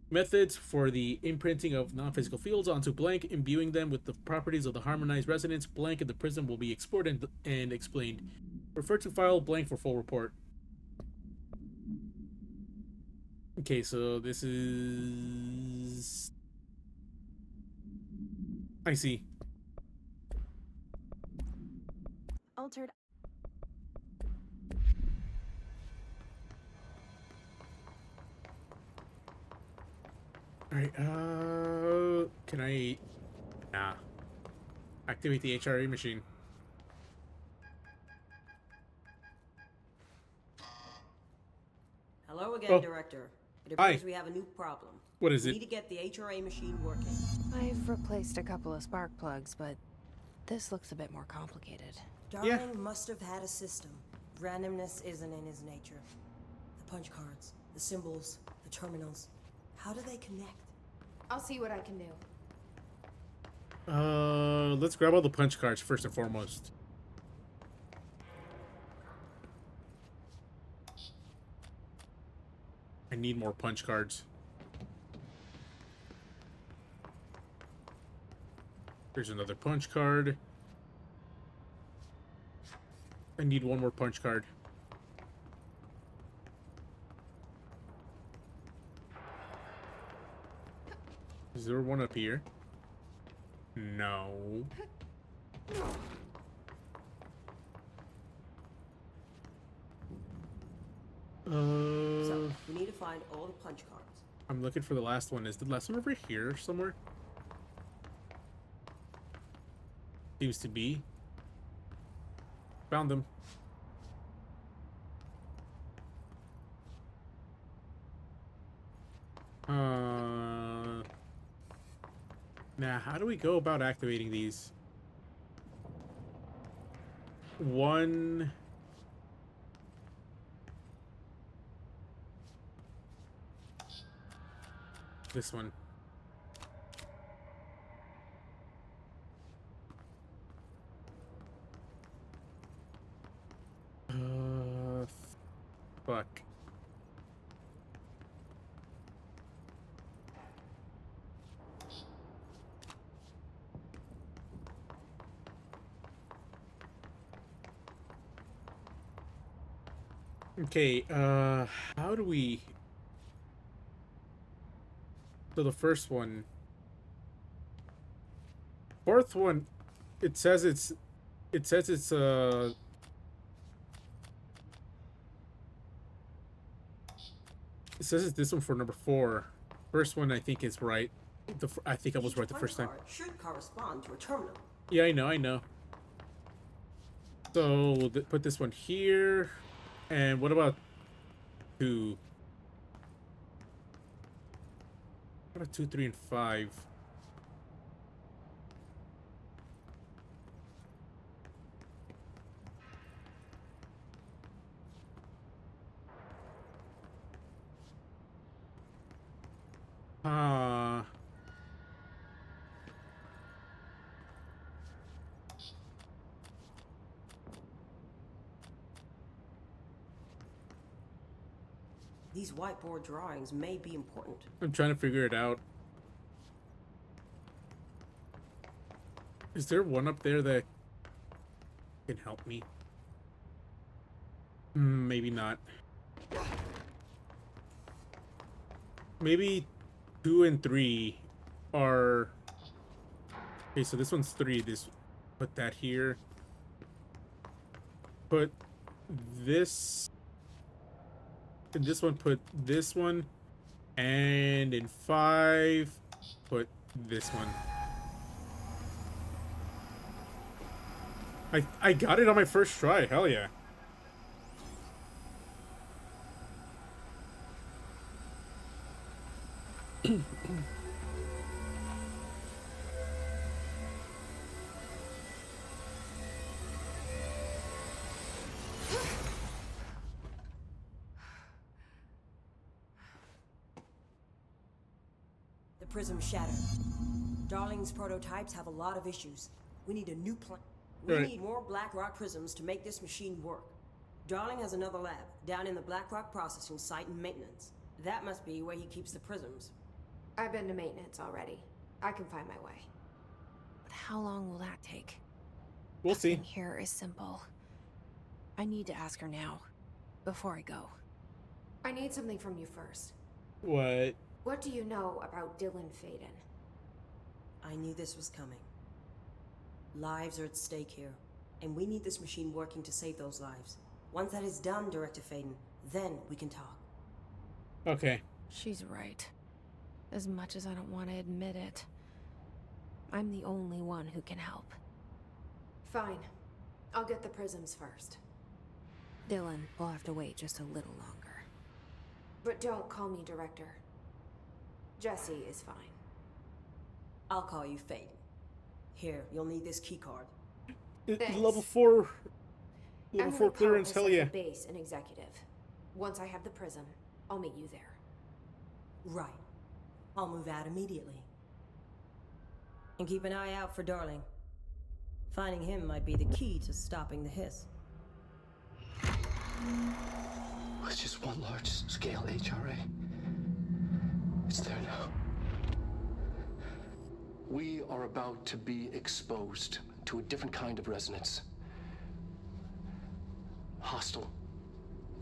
methods for the imprinting of non-physical fields onto blank, imbuing them with the properties of the harmonized resonance. Blank in the prism will be explored and explained. Refer to file blank for full report. Okay, so this is... I see. Altered. Alright, can I... Nah. Activate the HRA machine. Hello again, Director. It appears we have a new problem. What is we it? need to get the HRA machine working. I've replaced a couple of spark plugs, but this looks a bit more complicated. Darling must have had a system. Randomness isn't in his nature. The punch cards, the symbols, the terminals. How do they connect? I'll see what I can do. Let's grab all the punch cards first and foremost. I need more punch cards. There's another punch card. I need one more punch card. Is there one up here? No. So, we need to find all the punch cards. I'm looking for the last one. Is the last one over here somewhere? Seems to be. Found them. Now, how do we go about activating these? One... This one. Fuck. Okay, how do we... So the first one... Fourth one, it says it's... It says it's, It says it's this one for number 4. First one, I think is right. I think I was right the first time. Should correspond to a terminal. Yeah, I know. So we'll put this one here. And what about 2? What about 2, 3, and 5? These whiteboard drawings may be important. I'm trying to figure it out. Is there one up there that can help me? Maybe not. Maybe 2 and 3 are... Okay, so this one's 3. Put that here. Put this... In this one, put this one. And in 5, put this one. I got it on my first try. Hell yeah. prism shattered. Darling's prototypes have a lot of issues. We need a new plan. We Right. need more Blackrock prisms to make this machine work. Darling has another lab, down in the Blackrock processing site in maintenance. That must be where he keeps the prisms. I've been to maintenance already. I can find my way. But how long will that take? We'll see. Nothing here is simple. I need to ask her now, before I go. I need something from you first. What? What do you know about Dylan Faden? I knew this was coming. Lives are at stake here, and we need this machine working to save those lives. Once that is done, Director Faden, then we can talk. Okay. She's right. As much as I don't want to admit it, I'm the only one who can help. Fine. I'll get the prisms first. Dylan will have to wait just a little longer. But don't call me Director. Jesse is fine. I'll call you Faden. Here, you'll need this keycard. Thanks. Level 4. I'm Level gonna 4 call clearance, this hell at yeah. the base and executive. Once I have the prism, I'll meet you there. Right. I'll move out immediately. And keep an eye out for Darling. Finding him might be the key to stopping the hiss. With just one large-scale HRA. It's there now. We are about to be exposed to a different kind of resonance. Hostile,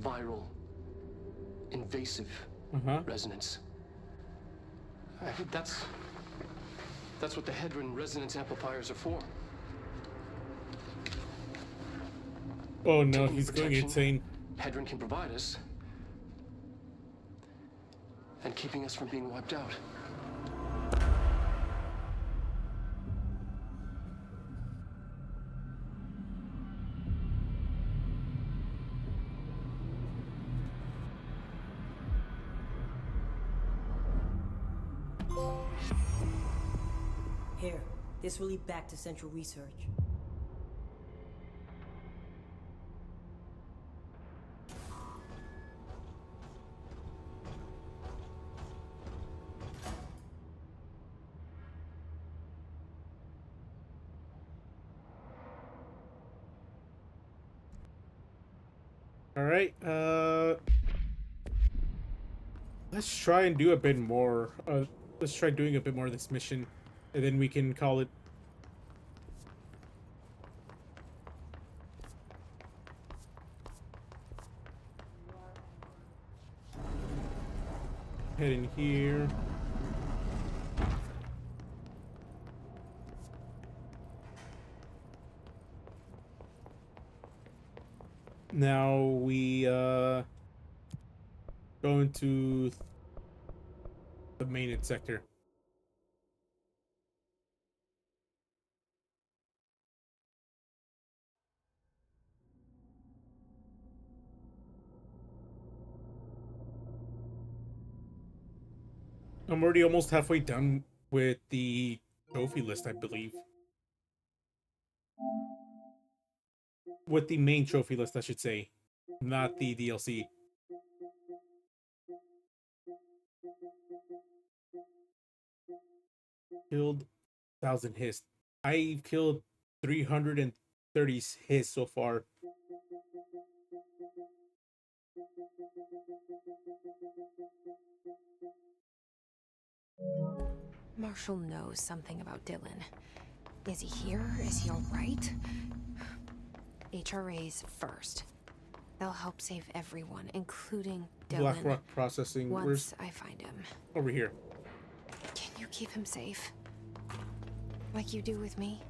viral, invasive resonance. That's what the Hedron resonance amplifiers are for. Oh no, Taking he's going protection insane. Hedron can provide us, and keeping us from being wiped out. Here, this will lead back to Central Research. All right. Let's try and do a bit more. Let's try doing a bit more of this mission, and then we can call it. Head in here. Now we go into the maintenance sector. I'm already almost halfway done with the trophy list, I believe. With the main trophy list, I should say, not the DLC. Killed 1,000 hiss. I've killed 330 hiss so far. Marshall knows something about Dylan. Is he here? Is he alright? HRAs first. They'll help save everyone, including Dylan. Blackrock processing. Once Where's I find him. over here? Can you keep him safe? Like you do with me?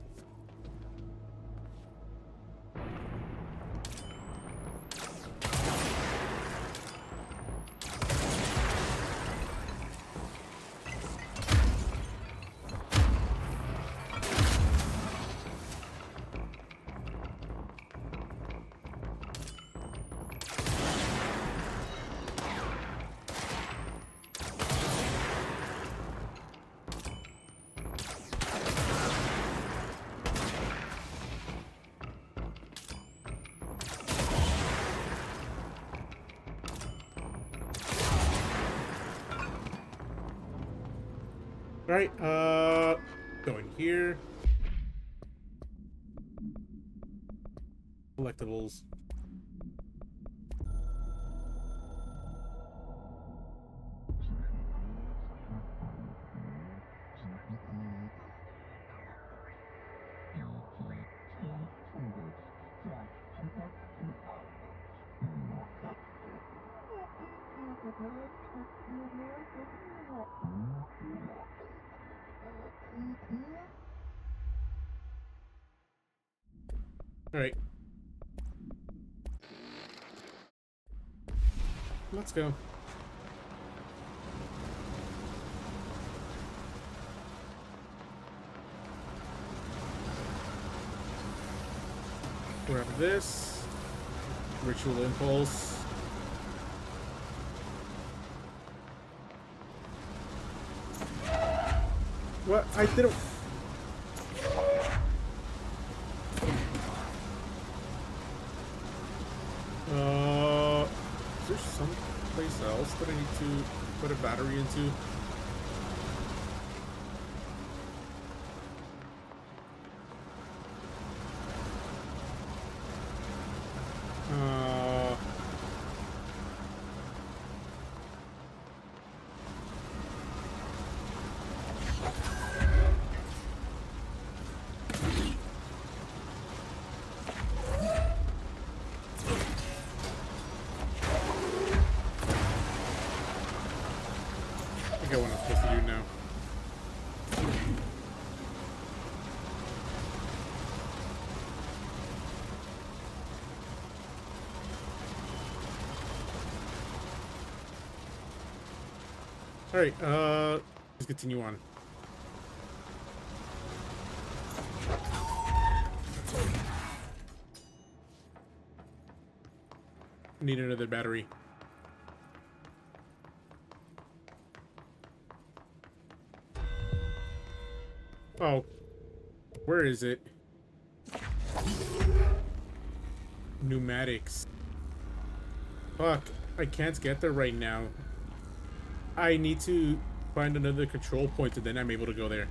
Alright, go in here. Collectibles. Alright. Let's go. Grab this. Ritual Impulse. What? I didn't... Is there someplace else that I need to put a battery into? I think I know what I'm supposed to do now. Alright, let's continue on. Need another battery. Oh, where is it? Pneumatics. Fuck, I can't get there right now. I need to find another control point and then I'm able to go there.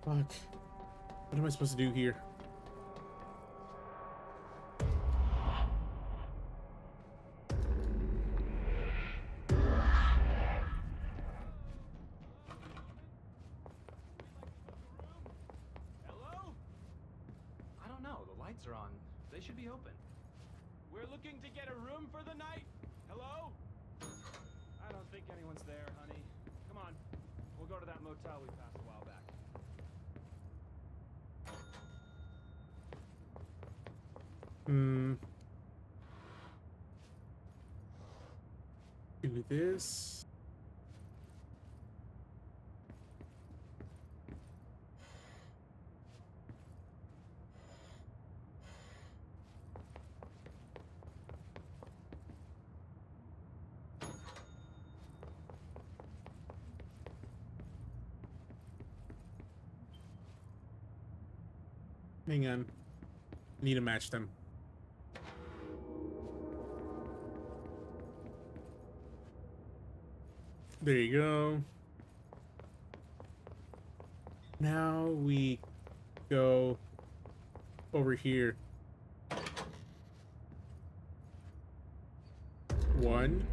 Fuck. What am I supposed to do here? Hello? I don't know. The lights are on. They should be open. We're looking to get a room for the night. Hello? I don't think anyone's there, honey. Come on. We'll go to that motel we passed a while back. Do this. Hang on. Need to match them. There you go. Now we go over here. 1,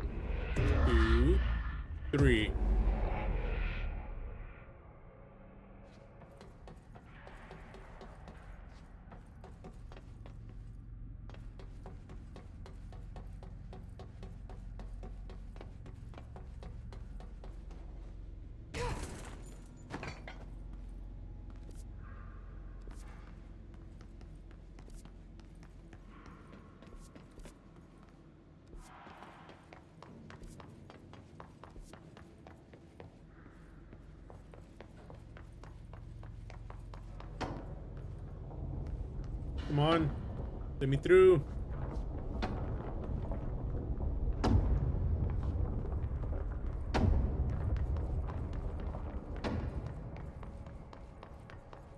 2, 3. Come on. Let me through.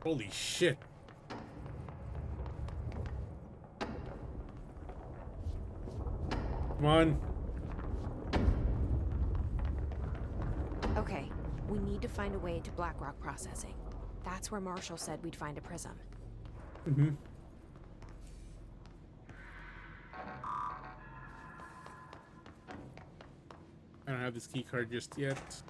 Holy shit. Come on. Okay, we need to find a way to Blackrock processing. That's where Marshall said we'd find a prism. Mm-hmm. I don't have this key card just yet.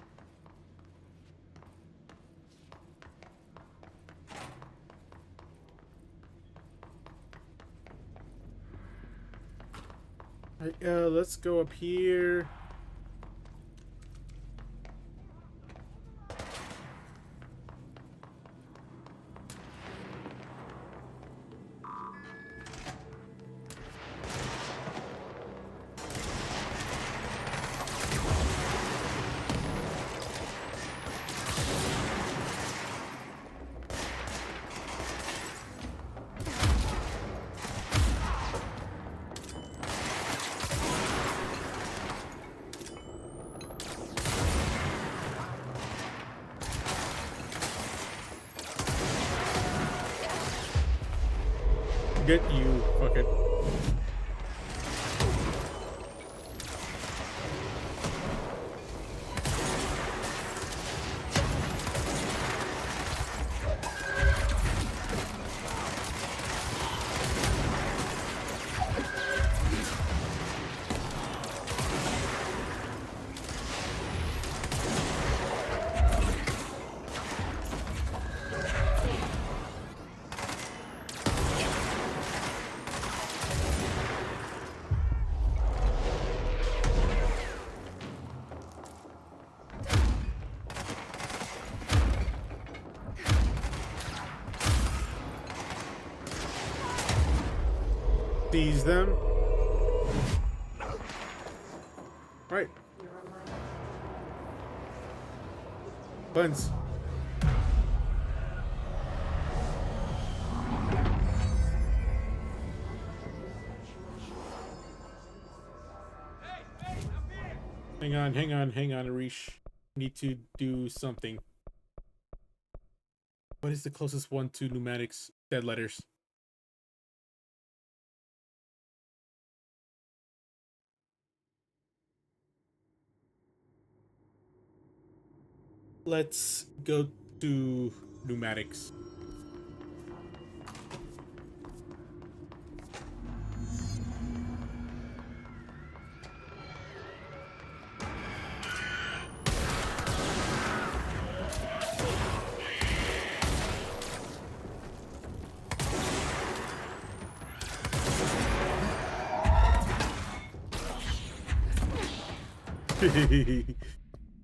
Let's go up here. Get you, fuck it. Seize them. Right. Buns. Hang on, Arish. Need to do something. What is the closest one to pneumatics? Dead letters. Let's go to pneumatics.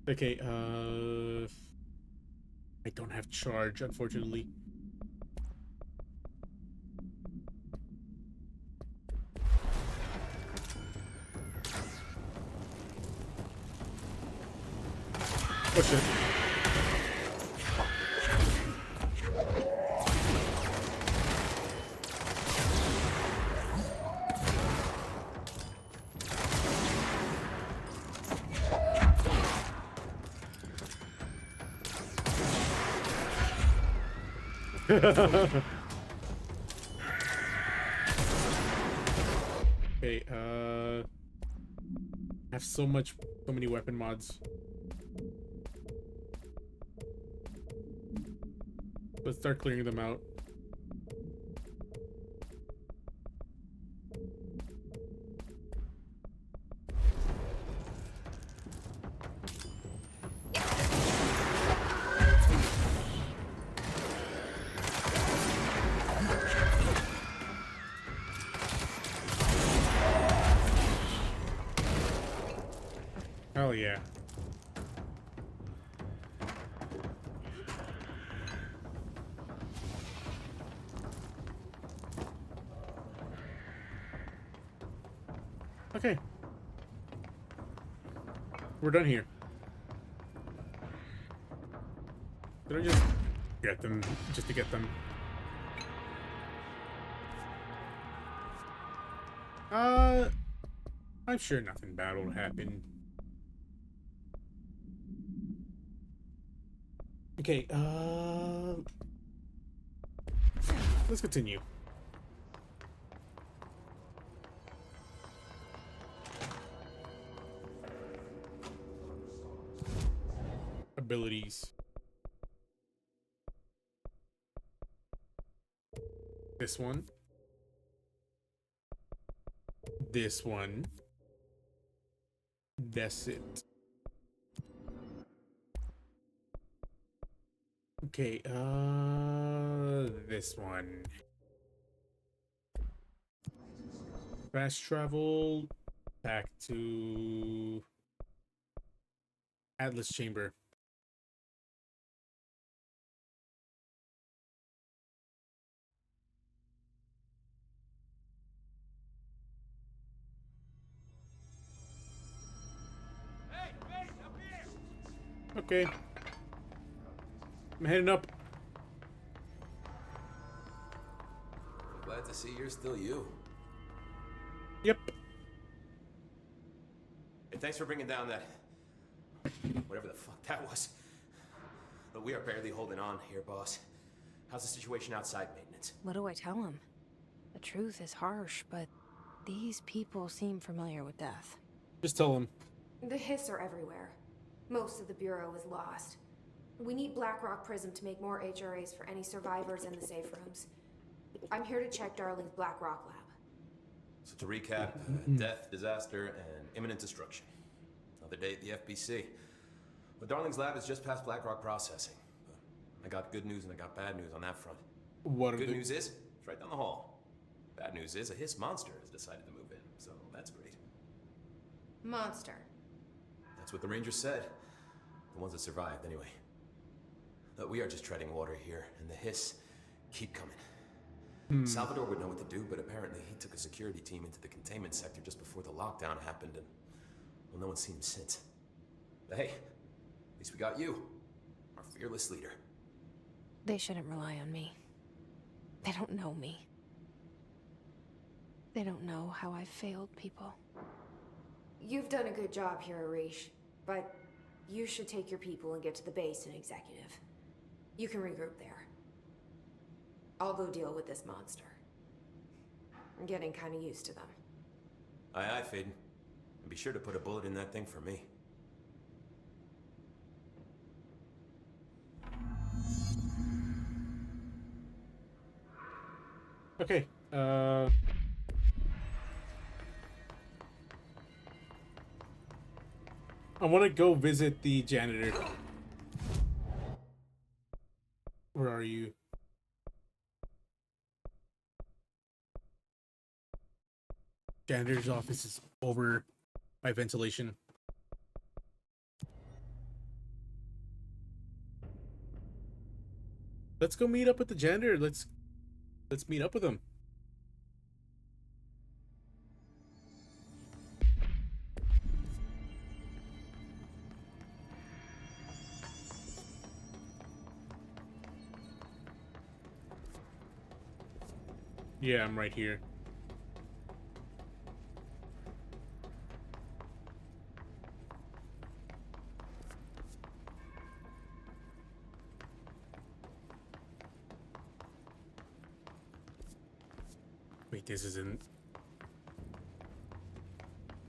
Okay, I don't have charge, unfortunately. Oh shit. Okay, I have so many weapon mods. Let's start clearing them out. Hell yeah. Okay. We're done here. Did I just get them just to get them? I'm sure nothing bad will happen. Okay, let's continue. Abilities. This one. This one. That's it. Okay, this one. Fast travel back to Atlas Chamber. Okay. I'm heading up. Glad to see you're still you. Yep. Hey, thanks for bringing down that... whatever the fuck that was. But we are barely holding on here, boss. How's the situation outside maintenance? What do I tell him? The truth is harsh, but these people seem familiar with death. Just tell him. The Hiss are everywhere. Most of the Bureau is lost. We need Blackrock Prism to make more HRAs for any survivors in the safe rooms. I'm here to check Darling's Blackrock lab. So to recap, death, disaster, and imminent destruction. Another day at the FBC. But Darling's lab is just past Blackrock processing. But I got good news and I got bad news on that front. What Good news is, it's right down the hall. Bad news is, a Hiss monster has decided to move in, so that's great. Monster. That's what the Rangers said. The ones that survived, anyway. But we are just treading water here, and the Hiss keep coming. Salvador would know what to do, but apparently he took a security team into the containment sector just before the lockdown happened, and, well, no one's seen him since. But hey, at least we got you, our fearless leader. They shouldn't rely on me. They don't know me. They don't know how I've failed people. You've done a good job here, Arish, but you should take your people and get to the base and executive. You can regroup there. I'll go deal with this monster. I'm getting kind of used to them. Aye, aye, Faden. And be sure to put a bullet in that thing for me. Okay, I want to go visit the janitor. Where are you? Janitor's office is over by ventilation. Let's go meet up with the janitor. Let's meet up with him. Yeah, I'm right here. Wait, this isn't...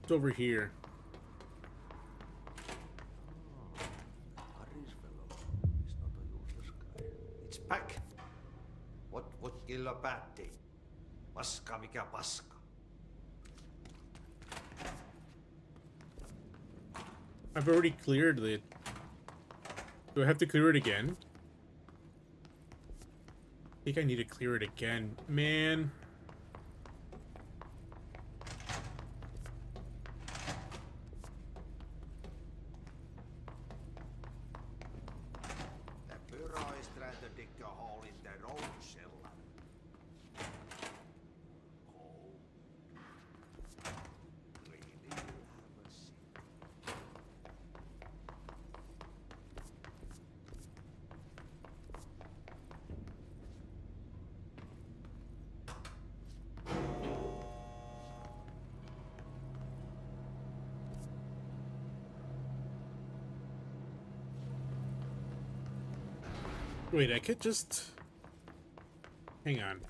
It's over here. It's back. What killa päätti? Paska mikä paska. I've already cleared it. Do I have to clear it again? I think I need to clear it again. Man. The Bureau is trying to dig a hole in their own cellar. Wait, I could just... Hang on.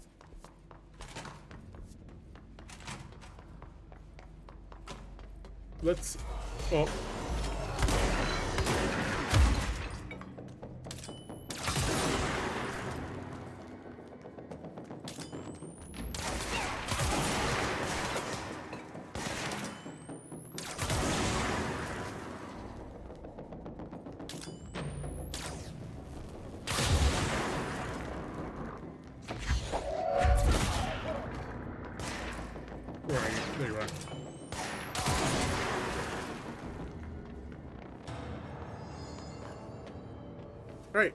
Let's... Oh. Where are you? There you are. Alright.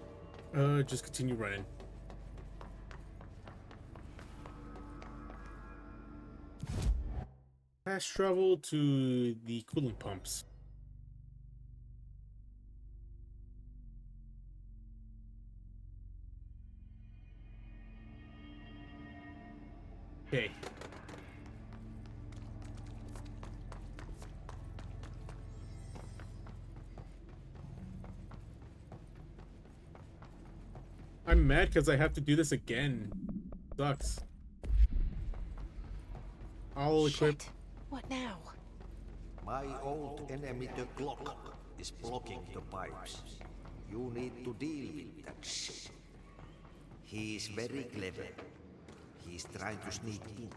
Just continue running. Fast travel to the cooling pumps. Okay. I'm mad because I have to do this again. Sucks. I'll equip. What now? My old enemy, the clock, is blocking the pipes. You need to deal with that shit. He is very clever. He's trying to sneak in.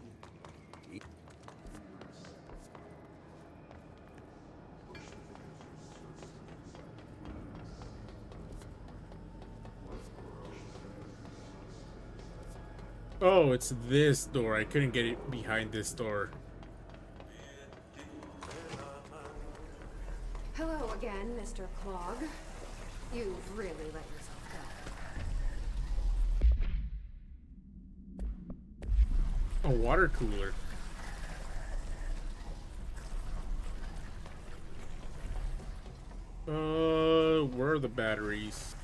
Oh, it's this door. I couldn't get it behind this door. Hello again, Mr. Clog. You've really let yourself go. A water cooler. Where are the batteries?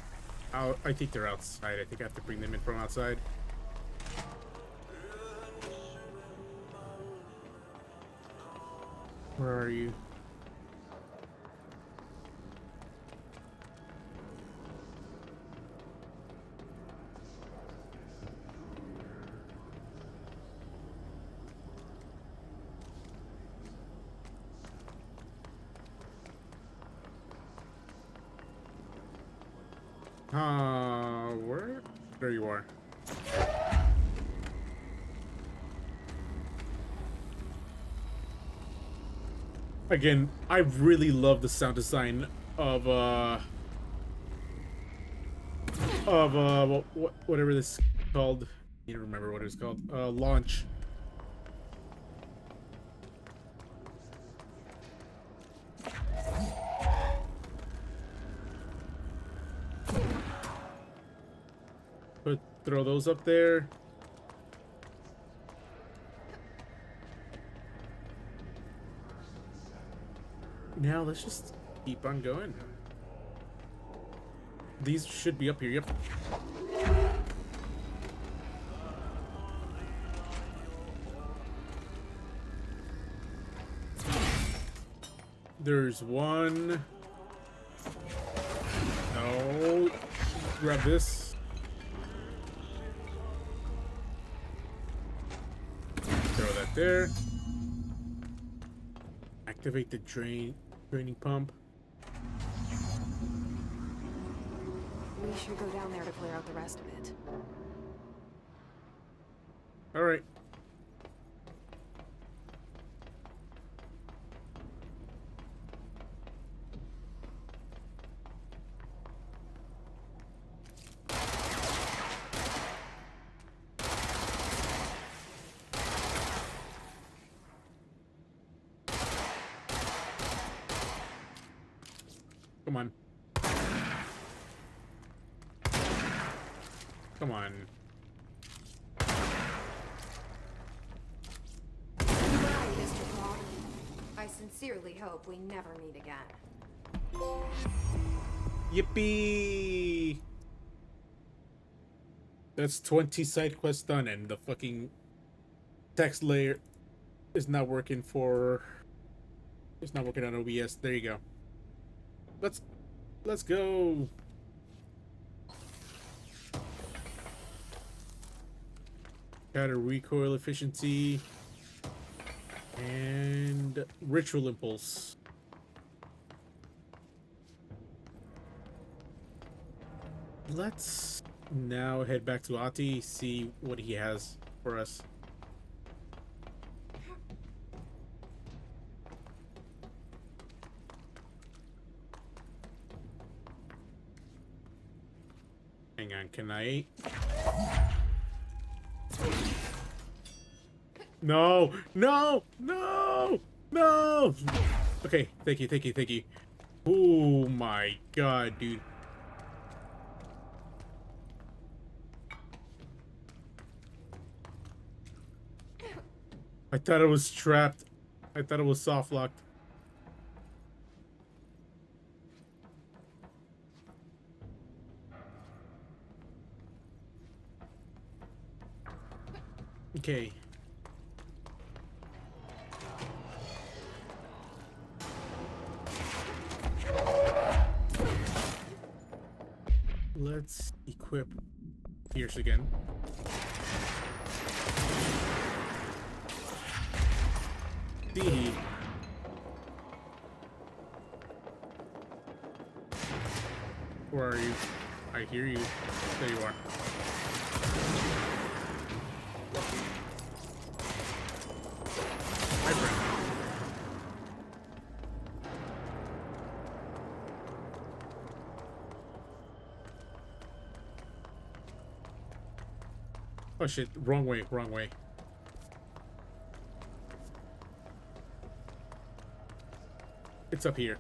I think they're outside. I think I have to bring them in from outside. Where are you? Where? There you are. Again, I really love the sound design of whatever this is called. I need to remember what it was called. Launch. Throw those up there. Now let's just keep on going. These should be up here. Yep. There's one. No. Grab this. Throw that there. Activate the draining pump. We should go down there to clear out the rest of it. All right. Come on. Come on. Goodbye, Mr. Clog. I sincerely hope we never meet again. Yippee! That's 20 side quests done, and the fucking text layer is not working for... It's not working on OBS. There you go. Let's go. Shatter recoil efficiency. And ritual impulse. Let's now head back to Ati, see what he has for us. Hang on, can I? No, no, no, no. Okay, thank you, thank you, thank you. Oh my god, dude. I thought it was trapped. I thought it was soft locked. Okay. Let's equip Pierce again. See. Where are you? I hear you. There you are. Hi, friend. Oh shit, wrong way, wrong way. It's up here.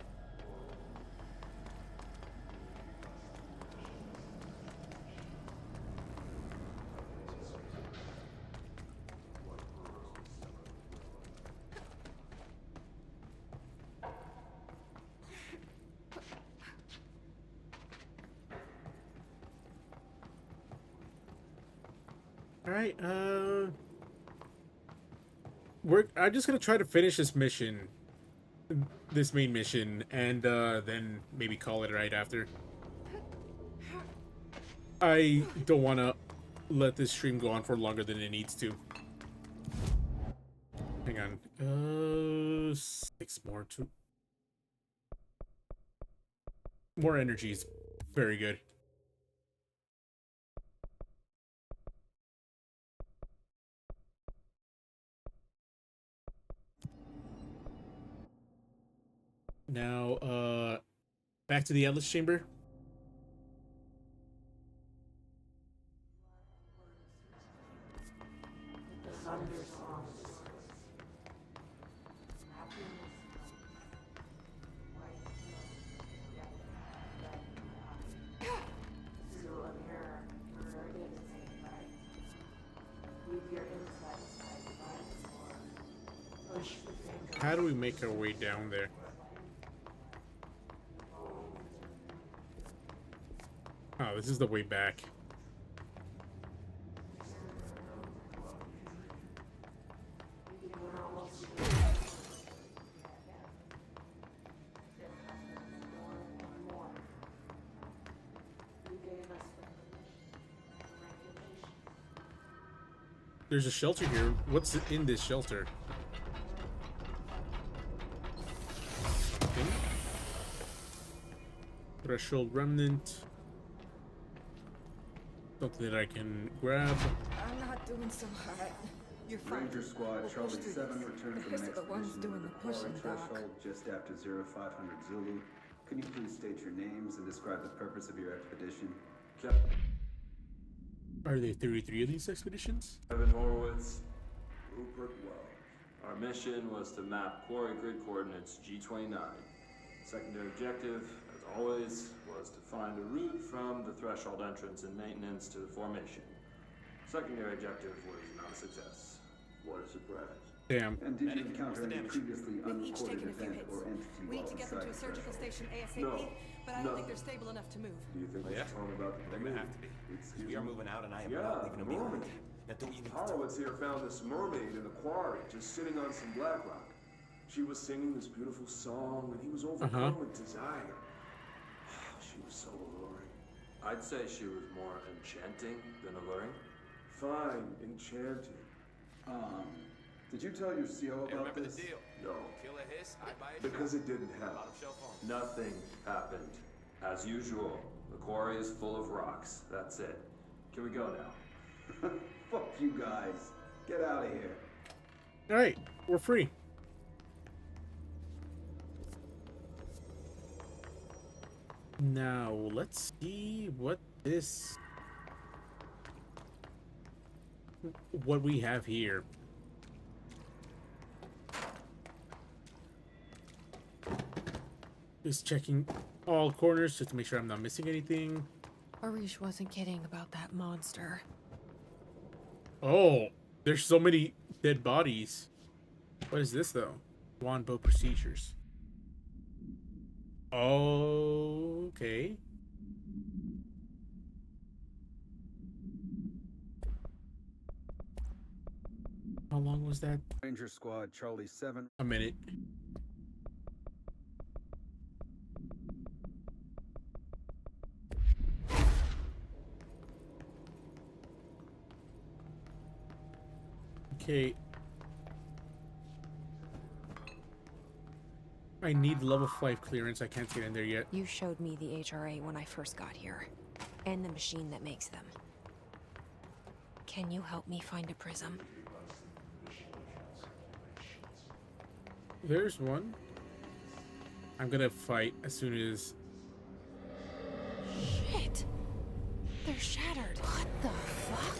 Alright, I'm just gonna try to finish this mission. This main mission, and then maybe call it right after. I don't want to let this stream go on for longer than it needs to. Hang on. 6 more. More energy is very good. Now, back to the Atlas Chamber. How do we make our way down there? Oh, this is the way back. There's a shelter here. What's in this shelter? Something. Threshold remnant. Something that I can grab. I'm not doing so hot. You're fine. Ranger Squad, Charlie 7, return from Those an are the ones expedition doing to the pushing, Doc. threshold just after 0500 Zulu. Can you please state your names and describe the purpose of your expedition? Captain Are there 33 of these expeditions? Evan Horowitz, Rupert Well. Our mission was to map quarry grid coordinates G29. Secondary objective, as always, was to find a route from the threshold entrance and maintenance to the formation. Secondary objective was not a success. What a surprise. Damn. And did you encounter any previously They've each unrecorded taken a few event hits. or entity We need while to get them inside to a the surgical threshold? station ASAP, No, but I don't think they're stable enough to move. Do you think we should tell them about the They're gonna have to be. We are moving out and I am not leaving them behind. Now don't you Horowitz here found this mermaid in the quarry, just sitting on some black rock. She was singing this beautiful song, and he was overcome with desire. She was so alluring. I'd say she was more enchanting than alluring. fine, enchanted. Did you tell your CO about this? No. Kill a hiss, I buy a Because it didn't happen. Nothing happened. As usual, the quarry is full of rocks. That's it. Can we go now? Fuck you guys. Get out of here. Alright, we're free. Now, let's see what we have here. Just checking all corners just to make sure I'm not missing anything. Arish wasn't kidding about that monster. Oh, there's so many dead bodies. What is this, though? Wanbo procedures. Okay. How long was that? Ranger Squad, Charlie 7. A minute. Okay. I need level 5 clearance. I can't get in there yet. You showed me the HRA when I first got here, and the machine that makes them. Can you help me find a prism? There's one. I'm gonna fight as soon as... Shit! They're shattered. What the fuck?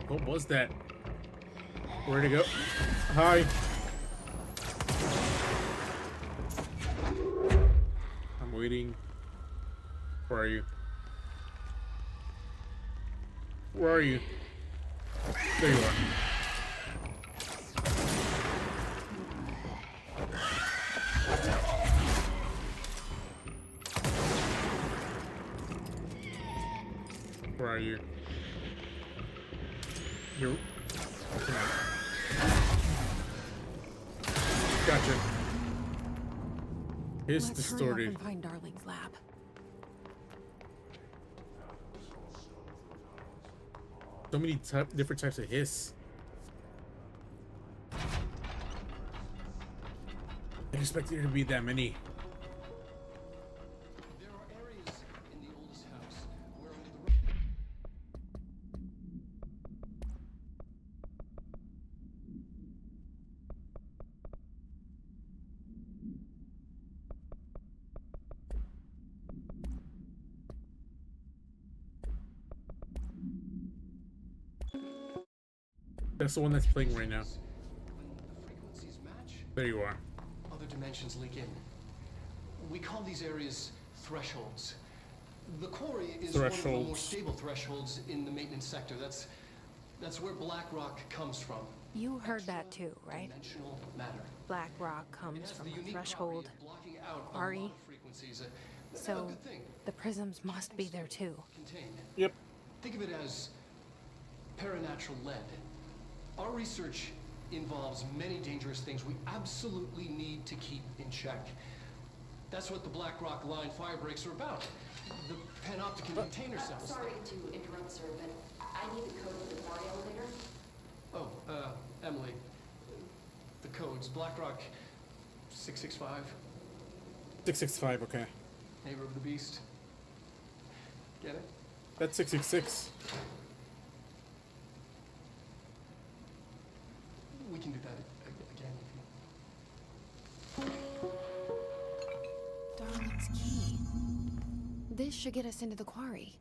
What was that? Where'd it go? Hi. I'm waiting. Where are you? Where are you? There you are. Where are you? You're... Come on. Gotcha. It's Let's distorted. hurry up and find Darling's lab. So many different types of hiss. I didn't expect there to be that many. There are areas in the oldest house where under the That's the one that's playing right now. when the frequencies match, There you are. other dimensions leak in. We call these areas thresholds. The quarry is one of the more Thresholds. stable thresholds in the maintenance sector. That's where black rock comes from. You heard that too, right? Dimensional matter. Black rock It comes has from the a unique threshold. property of blocking out a lot Quarry. of frequencies. A So good thing. the prisms must be there too. Contained. Yep. Think of it as paranatural lead. Our research involves many dangerous things we absolutely need to keep in check. That's what the Black Rock Line fire breaks are about. The panopticon container cells. Sorry to interrupt, sir, but I need the code for the quarry elevator. Oh, Emily. The codes. Black Rock 665. 665, okay. Neighbor of the Beast. Get it? That's 666. We can do that again. Darling's key. This should get us into the quarry.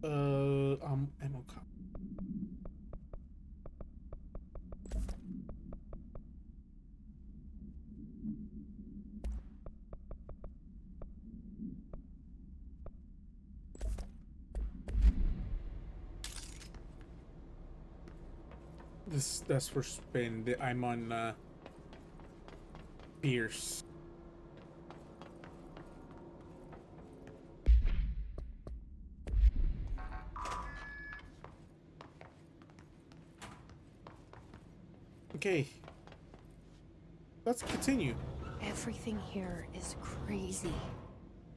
Ammo cop. That's for spin. I'm on Pierce. Okay. Let's continue. Everything here is crazy.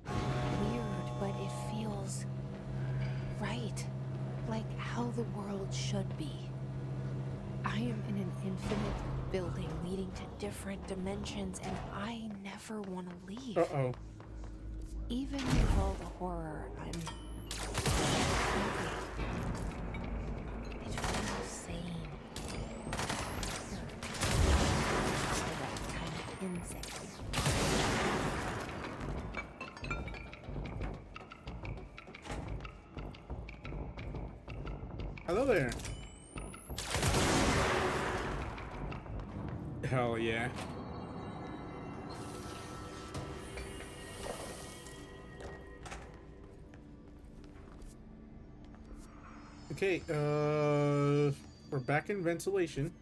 Weird, but it feels right. Like how the world should be. I am in an infinite building leading to different dimensions, and I never want to leave. Uh-oh. Even with all the horror, I'm happy. It feels sane. That kind of insect. Hello there. Hell yeah. Okay, we're back in ventilation.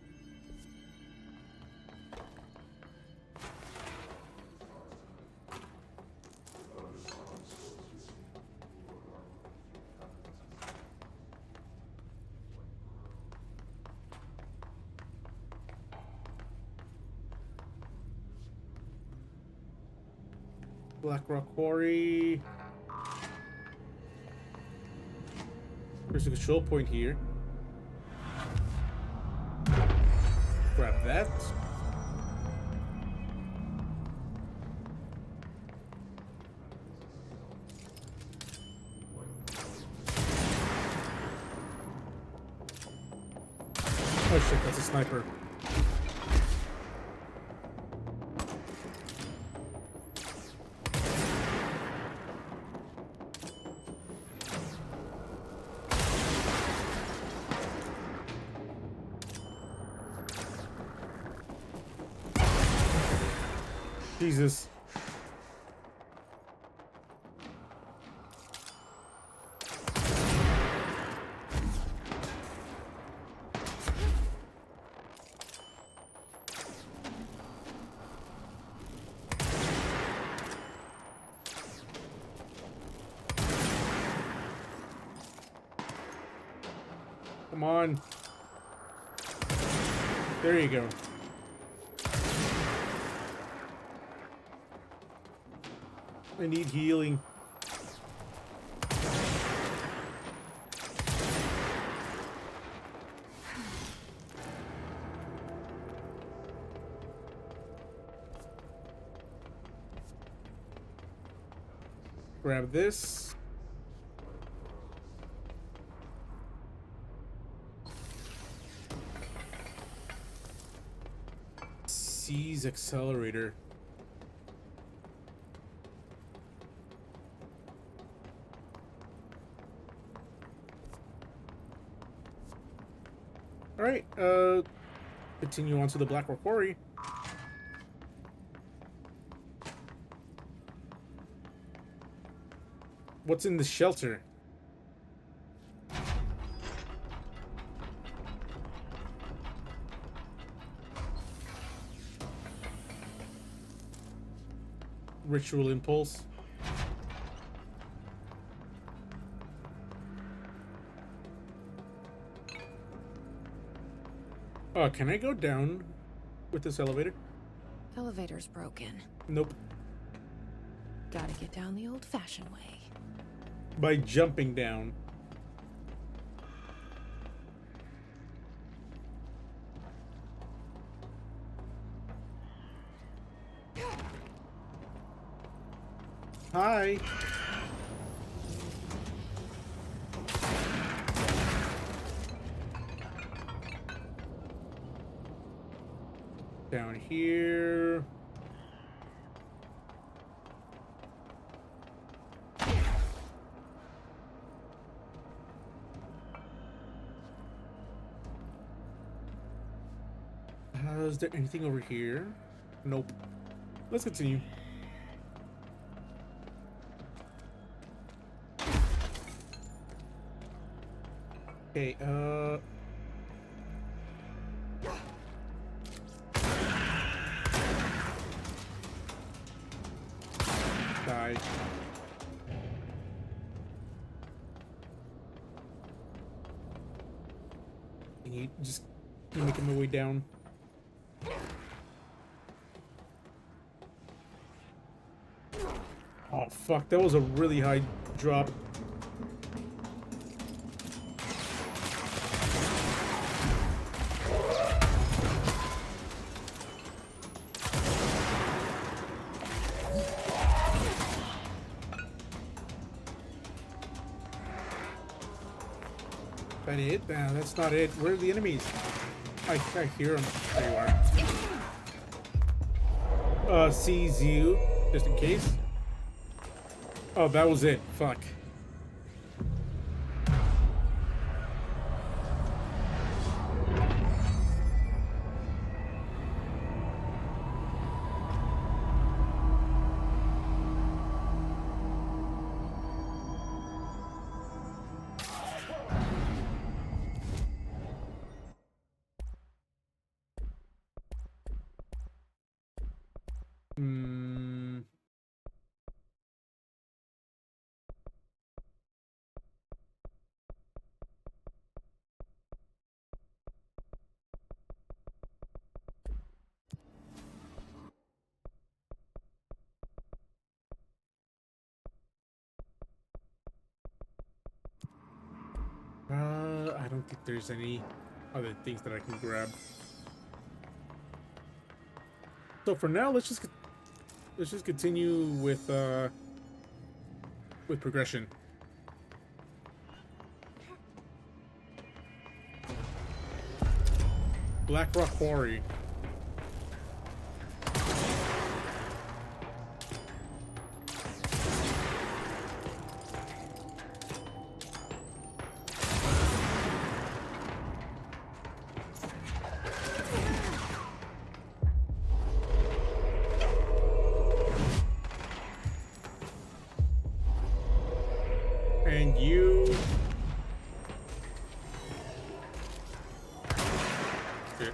Black Rock Quarry. There's a control point here. Grab that. Oh shit, that's a sniper. Jesus. Come on. There you go. I need healing. Grab this. Seize accelerator. Alright, continue on to the Black Rock Quarry. What's in the shelter? Ritual impulse. Oh, can I go down with this elevator? Elevator's broken. Nope. Gotta get down the old-fashioned way. By jumping down. Hi. Down here. Is there anything over here? Nope. Let's continue. Okay, die. Just keep making my way down. Oh, fuck. That was a really high drop. That it? No, that's not it. Where are the enemies? I hear them. There you are. Sees you, just in case. Oh, that was it. Fuck. I don't think there's any other things that I can grab. So for now, let's just continue with progression. Black Rock Quarry. And you... Shit.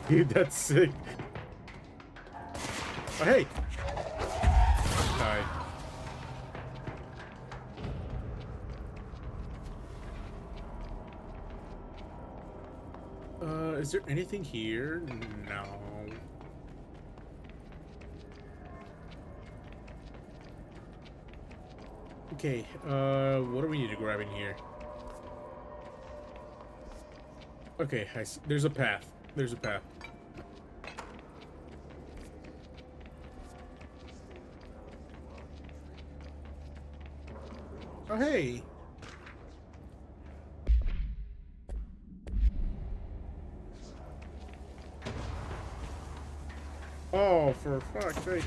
Dude, that's sick. Oh, hey. Die. Is there anything here? No. Okay, what do we need to grab in here? Okay, I see. There's a path. There's a path. Oh, hey. Oh, for fuck's sake.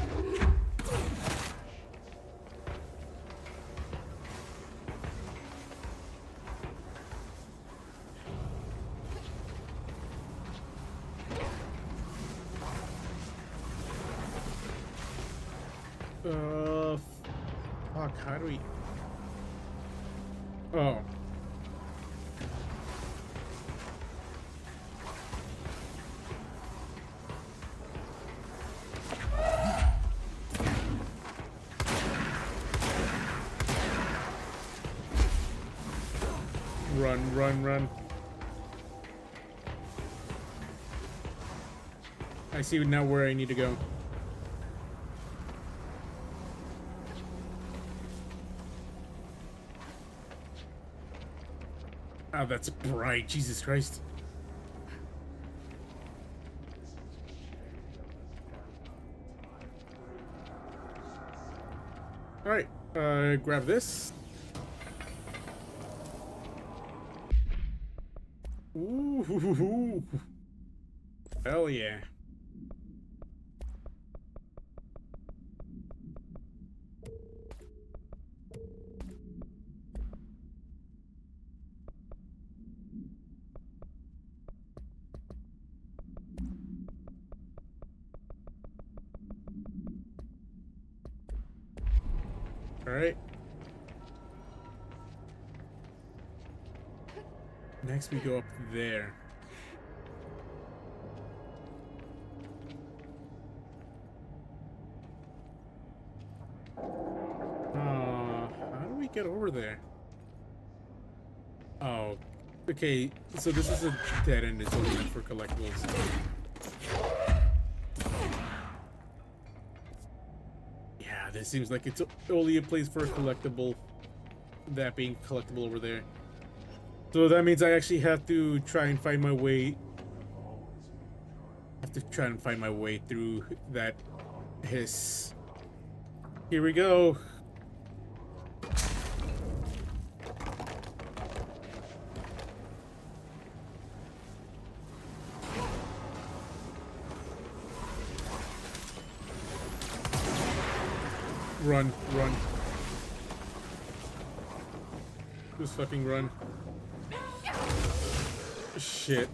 Fuck, how do we... Oh. Run, run, run. I see now where I need to go. Oh, that's bright. Jesus Christ. Alright, grab this. Ooh, hell yeah. All right. next we go up there. How do we get over there? Oh, okay. So this is a dead end. It's only meant for collectibles. Yeah, this seems like it's only a place for a collectible. That being collectible over there. So that means I actually have to try and find my way. Through that hiss. Here we go. Run, run. Just fucking run. Shit.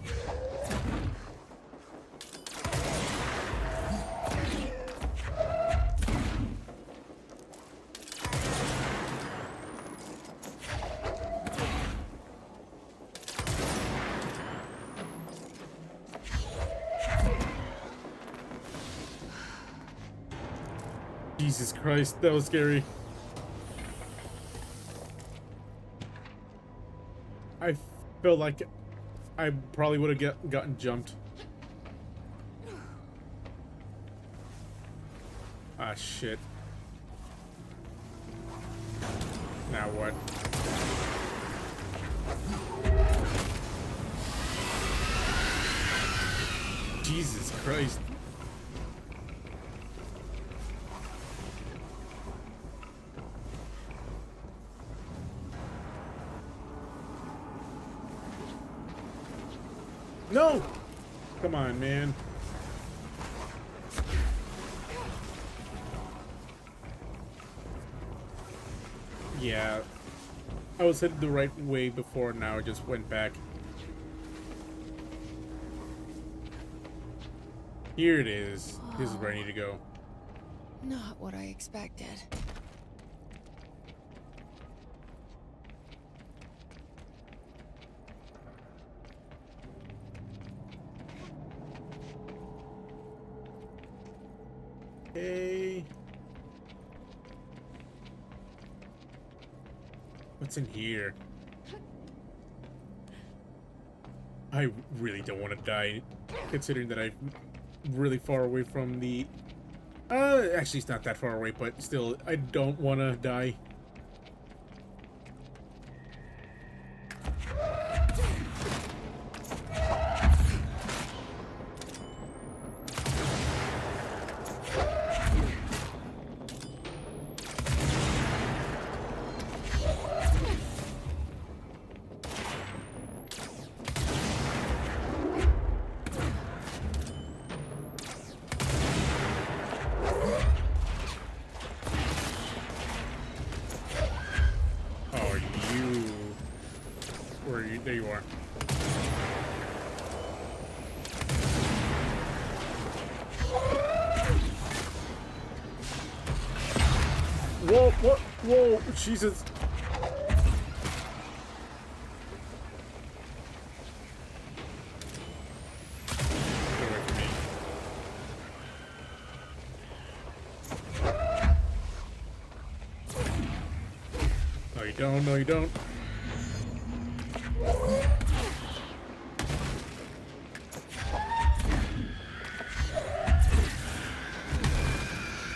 Jesus Christ, that was scary. I felt like I probably would have gotten jumped. Ah, shit. Now what? Jesus Christ. No! Come on, man. Yeah. I was headed the right way before, now I just went back. Here it is. This is where I need to go. Not what I expected. Okay. What's in here? I really don't want to die, considering that I'm really far away from the... actually it's not that far away, but still, I don't want to die. There you are. Whoa, what? Whoa, Jesus. Get away from me. No, you don't. No, you don't.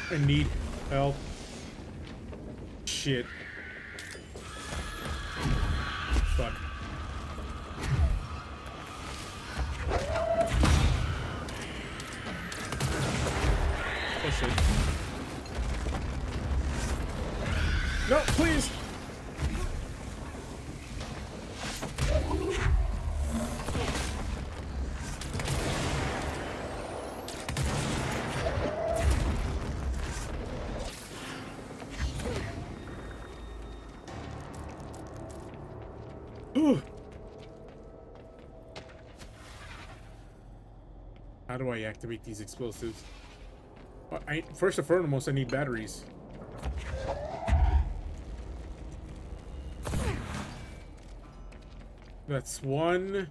I need help. Shit. Fuck. Oh shit. No, please! How do I activate these explosives? First and foremost, I need batteries. That's one.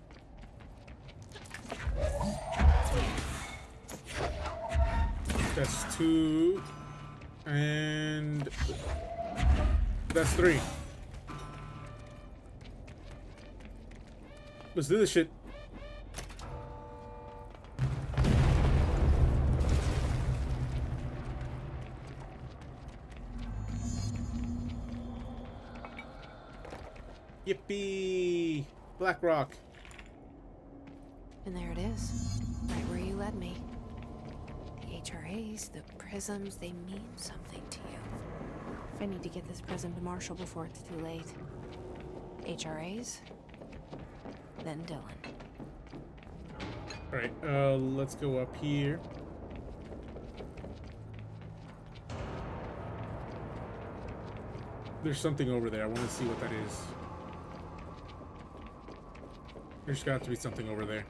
That's two. And that's three. Let's do this shit. Yippee! Black Rock. And there it is, right where you led me. The HRAs, the prisms, they mean something to you. I need to get this prism to Marshall before it's too late. HRAs, then Dylan. Alright, let's go up here. There's something over there. I want to see what that is. There's got to be something over there.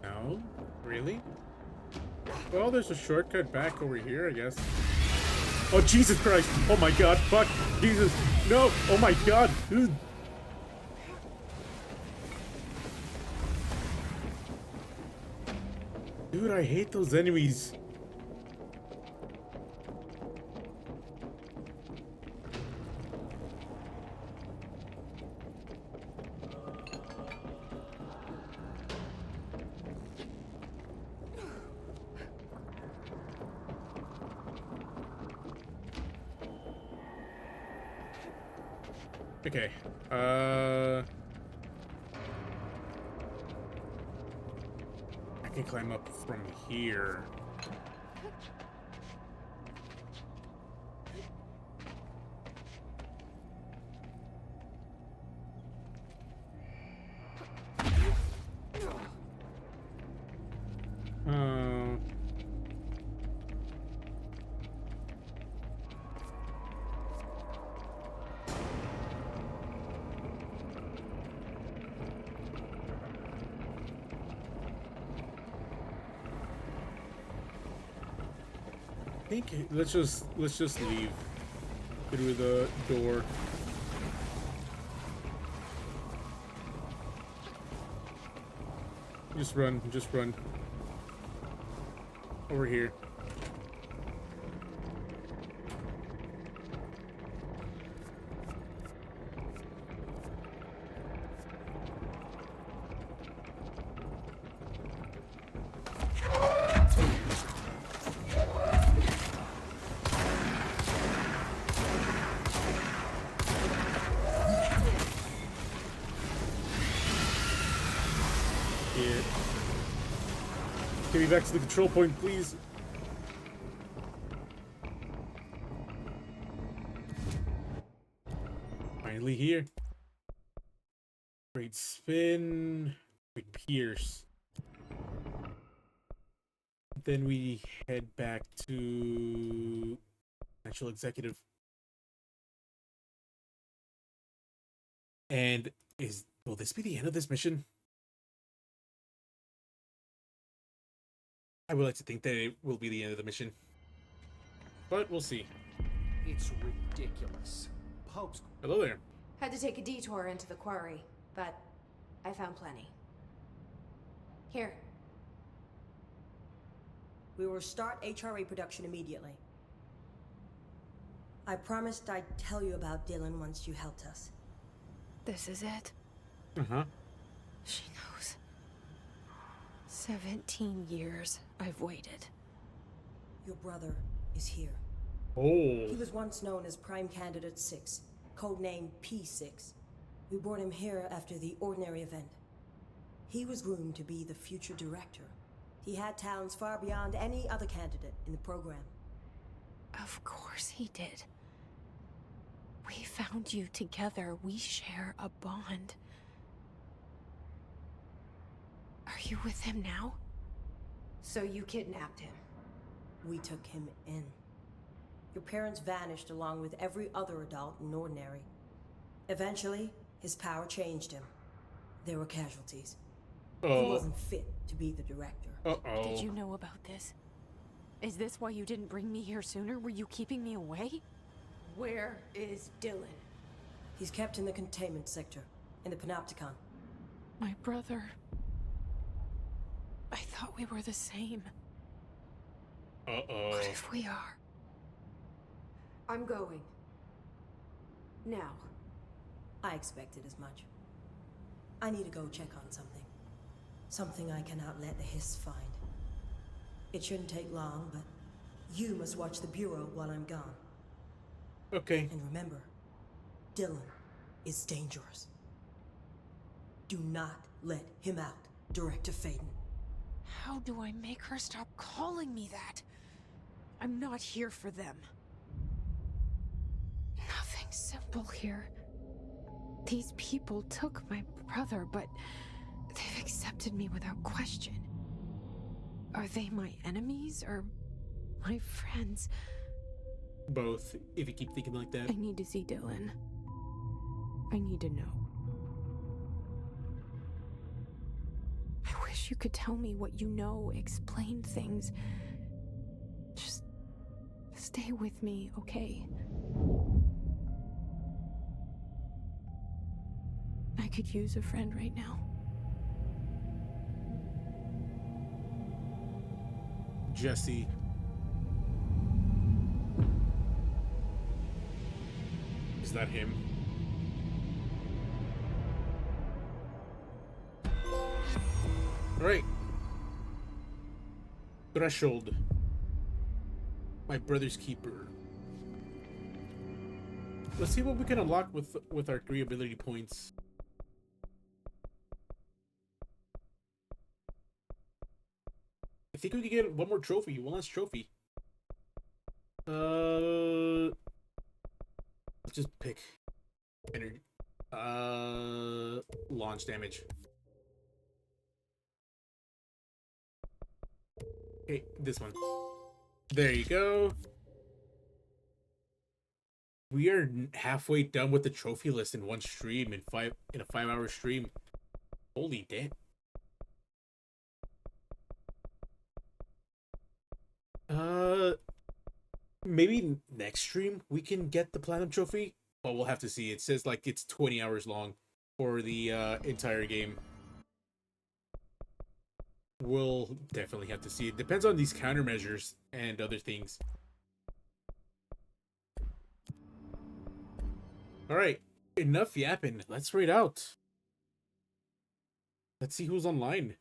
No? Really? Well, there's a shortcut back over here, I guess. Oh, Jesus Christ! Oh my God! Fuck! Jesus! No! Oh my God! Dude! Dude, I hate those enemies. Okay, I can climb up from here. I think let's just leave through the door. Just run over here. Get me back to the control point, please. Finally here. Great spin. Great pierce. Then we head back to Financial Executive. And will this be the end of this mission? I would like to think that it will be the end of the mission, but we'll see. It's ridiculous. Pope's... Hello there. Had to take a detour into the quarry, but I found plenty. Here. We will start HRA production immediately. I promised I'd tell you about Dylan once you helped us. This is it? Uh-huh. She knows. 17 years I've waited. Your brother is here. Oh. He was once known as Prime Candidate 6, codenamed P6. We brought him here after the Ordinary event. He was groomed to be the future director. He had talents far beyond any other candidate in the program. Of course he did. We found you together. We share a bond. Are you with him now? So you kidnapped him? We took him in. Your parents vanished along with every other adult in Ordinary. Eventually, his power changed him. There were casualties. He wasn't fit to be the director. Did you know about this? Is this why you didn't bring me here sooner? Were you keeping me away? Where is Dylan? He's kept in the containment sector, in the Panopticon. My brother. I thought we were the same. Uh-oh. What if we are? I'm going. Now. I expected as much. I need to go check on something. Something I cannot let the Hiss find. It shouldn't take long, but you must watch the Bureau while I'm gone. Okay. And remember, Dylan is dangerous. Do not let him out, Director Faden. How do I make her stop calling me that? I'm not here for them. Nothing simple here. These people took my brother, but they've accepted me without question. Are they my enemies or my friends? Both, if you keep thinking like that. I need to see Dylan. I need to know. I wish you could tell me what you know, explain things. Just stay with me, okay? I could use a friend right now. Jesse. Is that him? Alright. Threshold. My brother's keeper. Let's see what we can unlock with our 3 ability points. I think we could get one more trophy, one last trophy. Let's just pick energy. Launch damage. Okay, this one. There you go. We are halfway done with the trophy list in one stream, in a 5-hour stream. Holy damn. Maybe next stream we can get the platinum trophy, but we'll have to see. It says like it's 20 hours long for the entire game. We'll definitely have to see. It depends on these countermeasures and other things. Alright, enough yapping. Let's raid out. Let's see who's online.